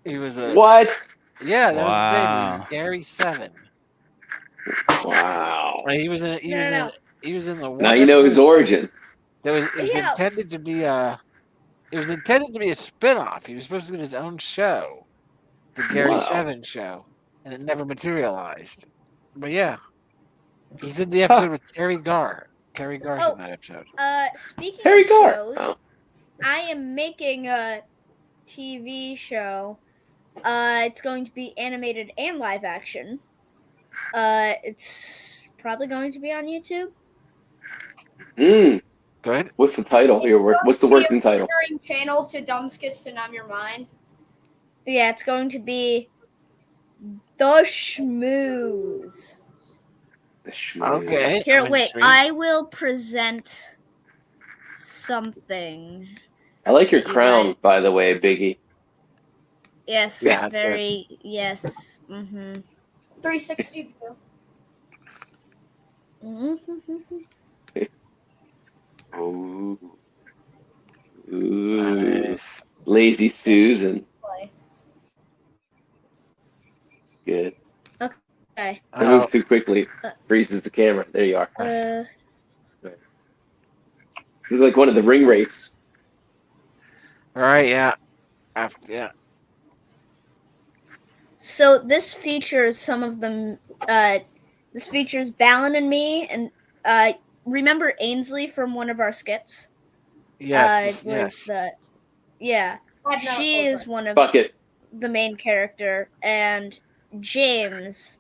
He was a. What? Yeah, that was his name. He Wow. was Gary 7. Wow. He was in. He No, was no. in. He was in the. Now you know his origin. It was Yeah. intended to be a. It was intended to be a spin-off. He was supposed to get his own show, the Gary Wow. 7 show, and it never materialized. But yeah, he's in the episode with Terry Garr. Terry Garr's Oh. in that episode. speaking Terry of Gar. shows, Oh. I am making a TV show. It's going to be animated and live action. It's probably going to be on YouTube. Mm. Good. What's the title? What's the working title? Recurring channel to Dumbskis to Numb Your Mind. Yeah, it's going to be The Schmooze. The Schmoo. Okay. Here, I'm wait. intrigued. I will present something. I like your You're crown, right. by the way, Biggie. Yes, Yeah, that's very. Yes. Mm-hmm. 360 view. Mm-hmm. Ooh. Ooh. Nice. Lazy Susan. Play. Good. Okay. I move too quickly. Freezes the camera. There you are. This is like one of the ring rates. All right. Yeah. After yeah. So this features some of them. This features Balin and me, and remember Ainsley from one of our skits? Yes. Was Yes. yeah, Had no she is over. one of Bucket. the main character, and James,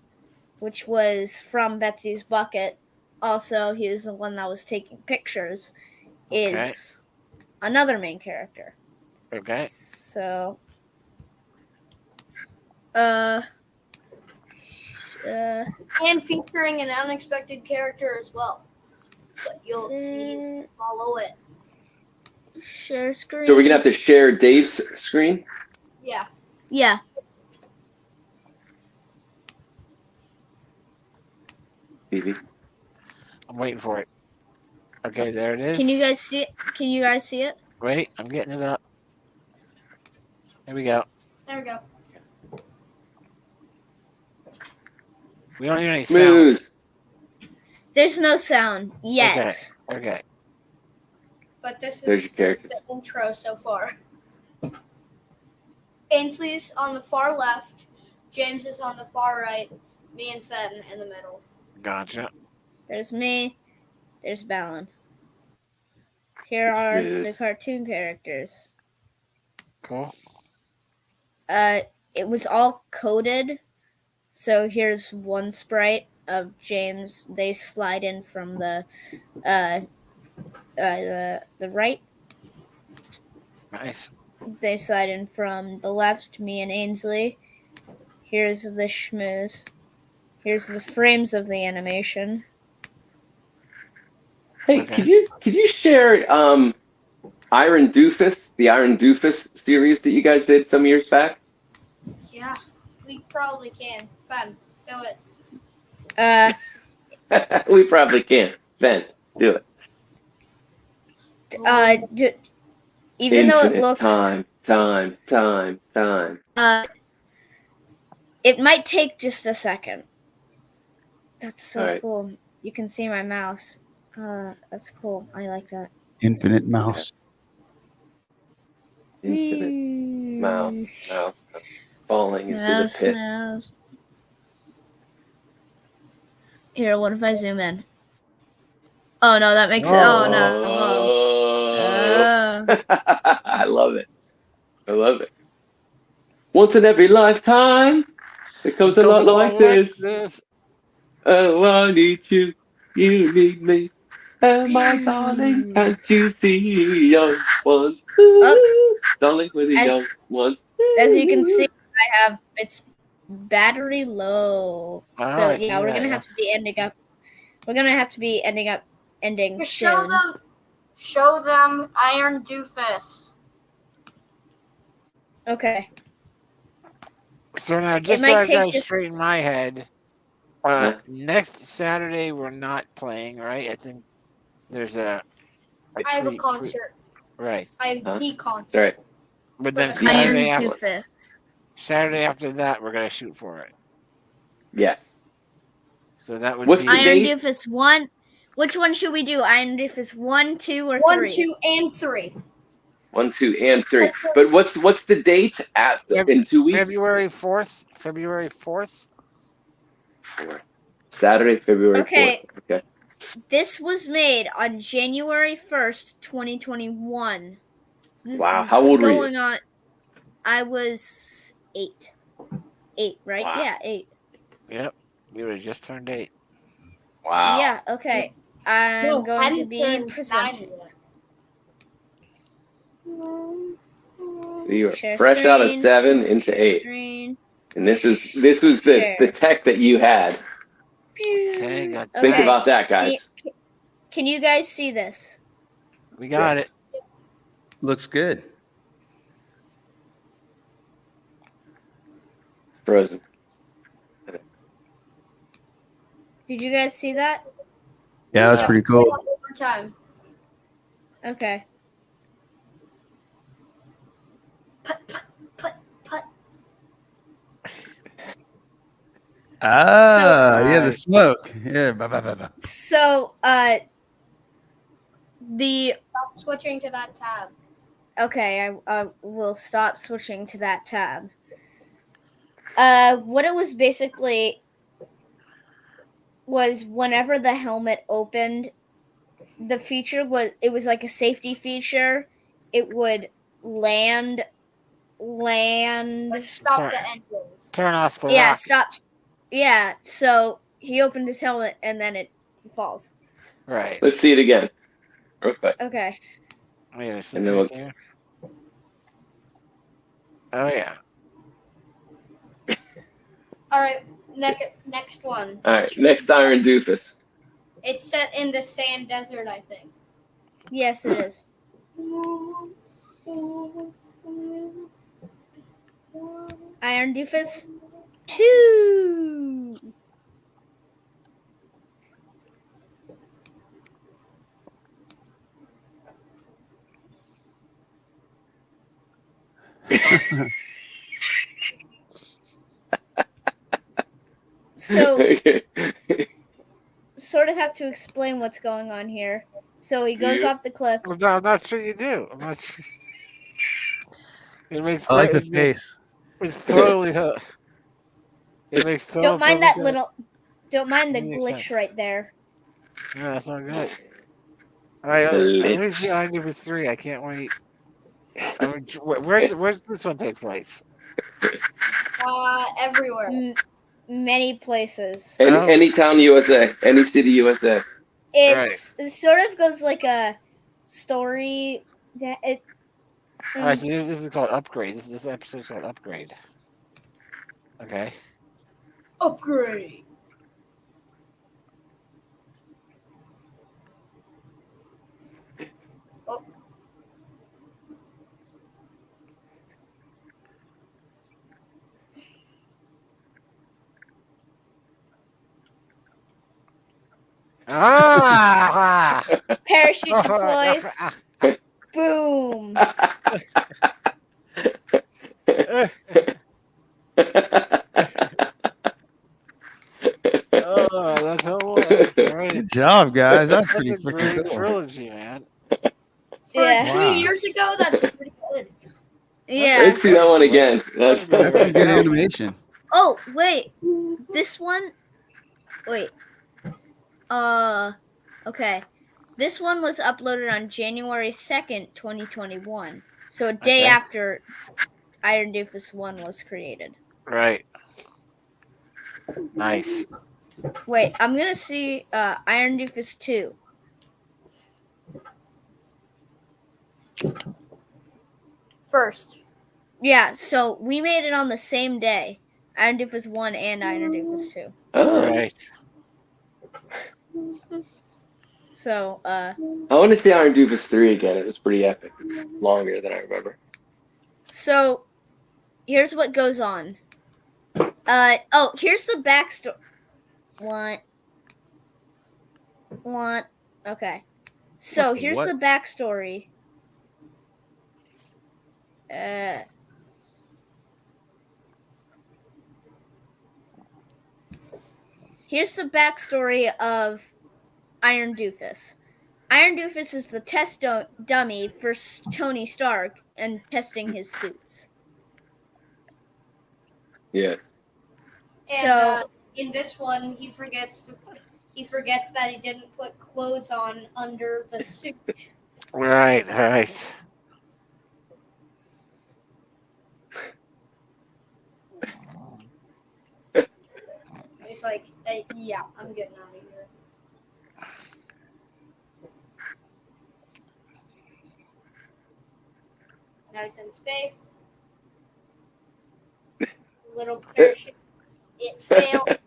which was from Betsy's Bucket, also he was the one that was taking pictures, is another main character. Okay. So, And featuring an unexpected character as well. But you'll see, follow it. share screen. So we're gonna have to share Dave's screen. Yeah. Yeah. Phoebe. I'm waiting for it. Okay, there it is. Can you guys see it? Can you guys see it? Wait, I'm getting it up. Here we go. There we go. We don't hear any sound. Smooth. There's no sound yet. Okay. But this There's is your character. the intro so far. Ainsley's on the far left. James is on the far right. Me and Fenton in the middle. Gotcha. There's me. There's Balin. Here are the Yes. cartoon characters. Cool. It was all coded. So here's one sprite of James. They slide in from the right. Nice. They slide in from the left. Me and Ainsley. Here's the schmooze. Here's the frames of the animation. Hey, Okay. could you share Iron Doofus, the Iron Doofus series that you guys did some years back? Yeah, we probably can. Fun. Do it. We probably can. Ben, do it. Even though it Infinite looks time. uh It might take just a second. That's so Alright. cool. You can see my mouse. That's cool. I like that. Infinite mouse. Infinite mouse. Falling into the Mouse, pit. mouse. Here, what if I zoom in? Oh no, that makes it. Oh no. Oh. I love it. I love it. Once in every lifetime, it comes a lot like this. Oh, I need you. You need me. And my darling, can't you see young ones? Ooh, darling with the young ones. As you can see, I have it's battery low. Oh, So I see yeah, we're that, gonna yeah. have to be ending up. We're gonna have to be ending Just soon. show them Iron Doofus. Okay. So now, just so might I take got just- straight in my head, Yeah. next Saturday we're not playing, right? I think there's a I have a treat- concert. right? I have Huh? the concert. Sorry. But then Iron Saturday Iron after, Doofus. Saturday after that, we're gonna shoot for it. Yes. So that would What's be the Iron date? Doofus 1. Which one should we do? Iron Doofus 1, 2, or 3? 1, 2, and 3. 1, 2, and 3. But what's the date in 2 weeks? February 4th. February 4th. Saturday, February Okay. 4th. Okay. This was made on January 1st, 2021. So this Wow, is how old were you? going on. I was 8. 8, right? Wow. Yeah, 8. Yep. You would have just turned 8. Wow. Yeah, okay. I'm No, going to hadn't be turned 9 presenting. yet. You are Share fresh out of screen. 7 into 8. Screen. And this was the Share. tech that you had. Okay, got Think Okay. about that, guys. Can you guys see this? We got it. Looks good. It's frozen. Did you guys see that? Yeah, that's pretty cool. One more time. Okay. Put, put, put, put. Yeah, the Right. smoke. Yeah, bah, bah, bah, bah. So, the Stop switching to that tab. okay, I will stop switching to that tab. What it was basically was whenever the helmet opened, the feature was like a safety feature. It would land. Stop Sorry. the engines. Turn off the Yeah, rocket. stop. Yeah, so he opened his helmet and then it falls. Right. Let's see it again. Real quick. Okay. Wait a And then second here. Oh yeah. All right, next one. All right. Next Iron Doofus. It's set in the sand desert, I think. Yes, it is. Iron Doofus 2. So, sort of have to explain what's going on here. So he goes Yeah. off the cliff. I'm not sure you do. I'm not sure. It makes. I like the it makes- face. It's totally. It makes total. Don't mind that sense. little. Don't mind the Makes glitch sense. right there. Yeah, that's not good. All right, let me see Iron Doofus 3. I can't wait. I mean, where's this one take place? Everywhere. Many places. Any town USA, any city USA. It sort of goes like a story. That it. All right, so this is called Upgrade. This episode's called Upgrade. Okay. Upgrade. Oh. Ah! Parachute deploys. Boom. great. Good job, guys. That's That's pretty a freaking great cool. trilogy, man. For Yeah. 2 Wow. years ago, that's pretty good. Yeah. Let's see that one again. That's That's some good animation. Oh, wait. This one. Wait. Okay. This one was uploaded on January 2nd, 2021. So a day Okay. after Iron Doofus 1 was created. Right. Nice. Wait, I'm gonna see Iron Doofus 2. First. Yeah, so we made it on the same day. Iron Doofus 1 and Iron Doofus 2. Oh, Right. So, I want to see Iron Doofus 3 again. It was pretty epic. It was longer than I remember. so here's what goes on. Here's the backstory. What? Okay. So What the here's what? the backstory. Here's the backstory of Iron Doofus. Iron Doofus is the test dummy for Tony Stark and testing his suits. Yeah. And So in this one, he forgets that he didn't put clothes on under the suit. Right. Right. He's like, yeah, I'm getting out of here. Now he's in space. Little parachute. It failed.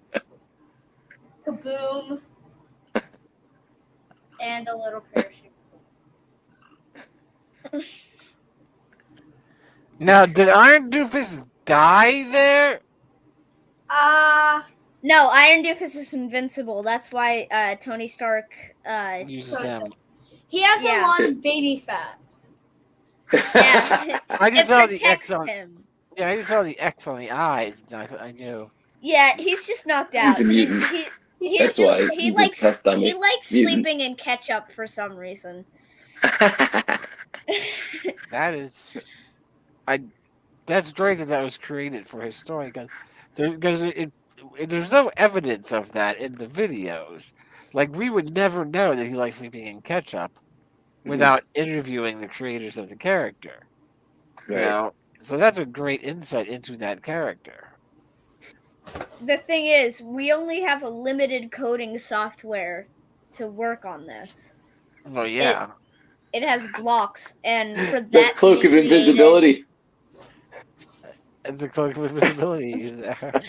Kaboom. And a little parachute. Now, did Iron Doofus die there? no, Iron Doofus is invincible. That's why Tony Stark Uses him. He has Yeah. a lot of baby fat. yeah, I it just saw the protects X on. him. Yeah, I just saw the X on the eyes. I knew. Yeah, he's just knocked He's out. a mutant. He's That's just, why he he's a likes test dummy. he likes Mutant. sleeping in ketchup for some reason. That is. That's great that was created for his story because there's no evidence of that in the videos. Like we would never know that he likes sleeping in ketchup without interviewing the creators of the character. You Right. know? So that's a great insight into that character. The thing is, we only have a limited coding software to work on this. Well, yeah. It has blocks, and for The that cloak to of be invisibility. And the cloak of invisibility is there.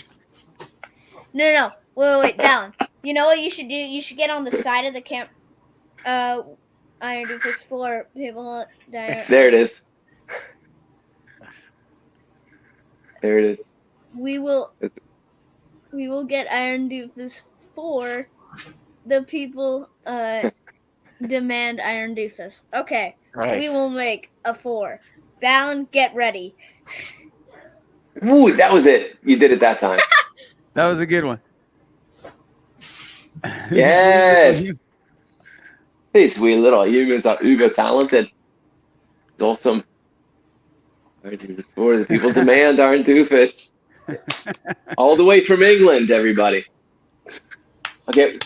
No. Wait, Dallin. You know what you should do? You should get on the side of the camp. Iron Doofus 4 people. There it is. There it is. We will get Iron Doofus 4. The people demand Iron Doofus. Okay. Right. We will make a 4. Balin, get ready. Ooh, that was it. You did it that time. That was a good one. Yes. Hey, sweet little humans are uber talented. It's awesome. Iron Doofus 4. The people demand Iron Doofus. All the way from England, everybody. Okay.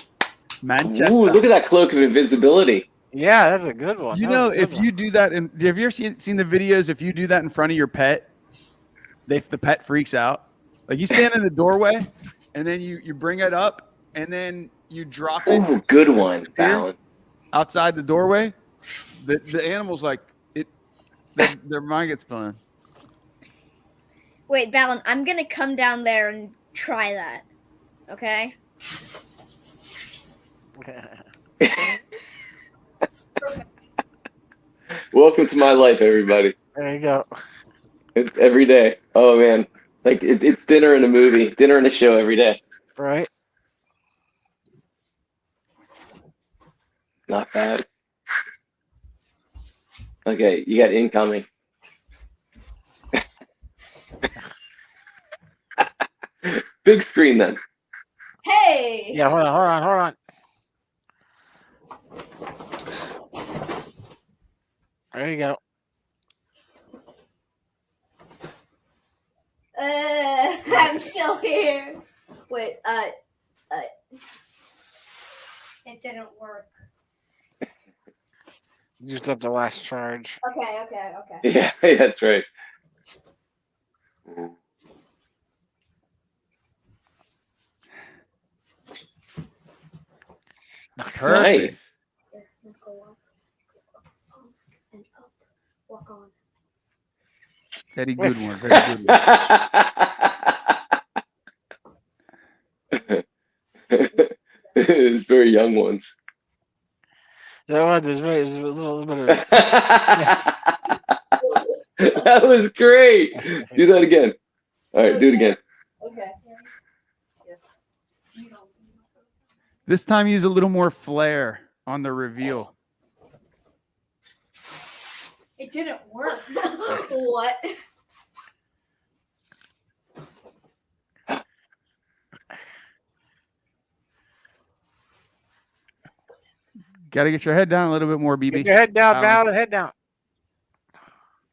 Manchester. Ooh, look at that cloak of invisibility. Yeah, that's a good one. You That was know, a good if one. you do that, have you ever seen the videos? If you do that in front of your pet, the pet freaks out. Like you stand in the doorway, and then you bring it up, and then you drop it Ooh, good one, Balin. outside the doorway. The animal's like it. Their mind gets blown. Wait, Balin, I'm gonna come down there and try that. Okay? Welcome to my life, everybody. There you go. Every day. Oh man, like it's dinner and a movie, dinner and a show every day. Right. Not bad. Okay, you got incoming. Big screen then. Hey! Yeah, hold on. There you go. I'm still here. Wait, It didn't work. Used up the last charge. okay. Yeah, that's right. Perfect. Nice. Go up, and up. Walk on. Very good one. Very good one. It's very young ones. That one is very, it's a little bit of. That was great. Do that again. All right, do it again. Okay. This time, use a little more flair on the reveal. It didn't work. What? Got to get your head down a little bit more, Get BB. your head down, Val. Head down.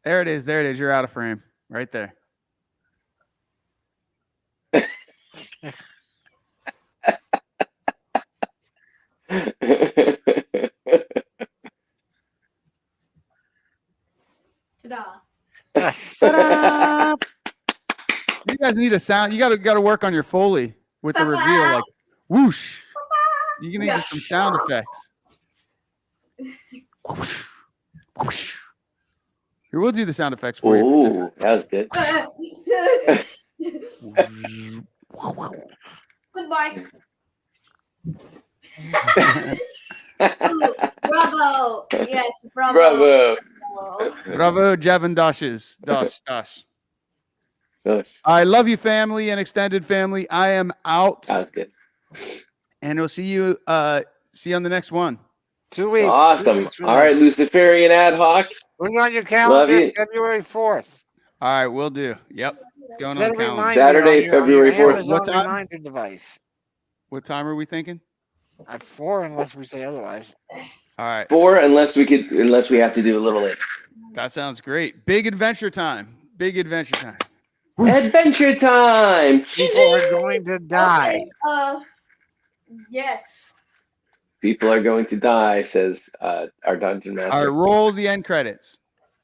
There it is. There it is. You're out of frame. Right there. Ta-da. Ta-da! You guys need a sound. You got to work on your Foley with the reveal, like whoosh. You can need some sound effects. Whoosh, whoosh. Here, we'll do the sound effects for you. Ooh, that was good. Goodbye. Ooh, bravo. Yes, bravo. Bravo. Bravo, Javin Dashes. Dash. Gosh, I love you, family and extended family. I am out, that was good. and we'll see you. See you on the next one. 2 weeks. 2 Awesome. weeks from All right, this. Luciferian ad hoc. Put it on your calendar, you. February 4th. All right, we'll do. Yep. Going Set on a calendar. reminder Saturday, on your February 4th. Amazon What time? reminder device. What time are we thinking? At 4, unless we say otherwise. All right, 4, unless we have to do a little later. that sounds great. Big adventure time. Big adventure time. Adventure time. People are going to die. Okay, yes. People are going to die, says our dungeon All right, master. roll the end credits.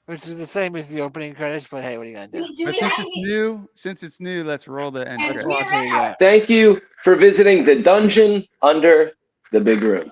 Which is the same as the opening credits, but hey, what are you gonna do? Do But we have any? since it's new, let's roll the end And credits. we're That's what you got. Thank you for visiting the dungeon under the big room.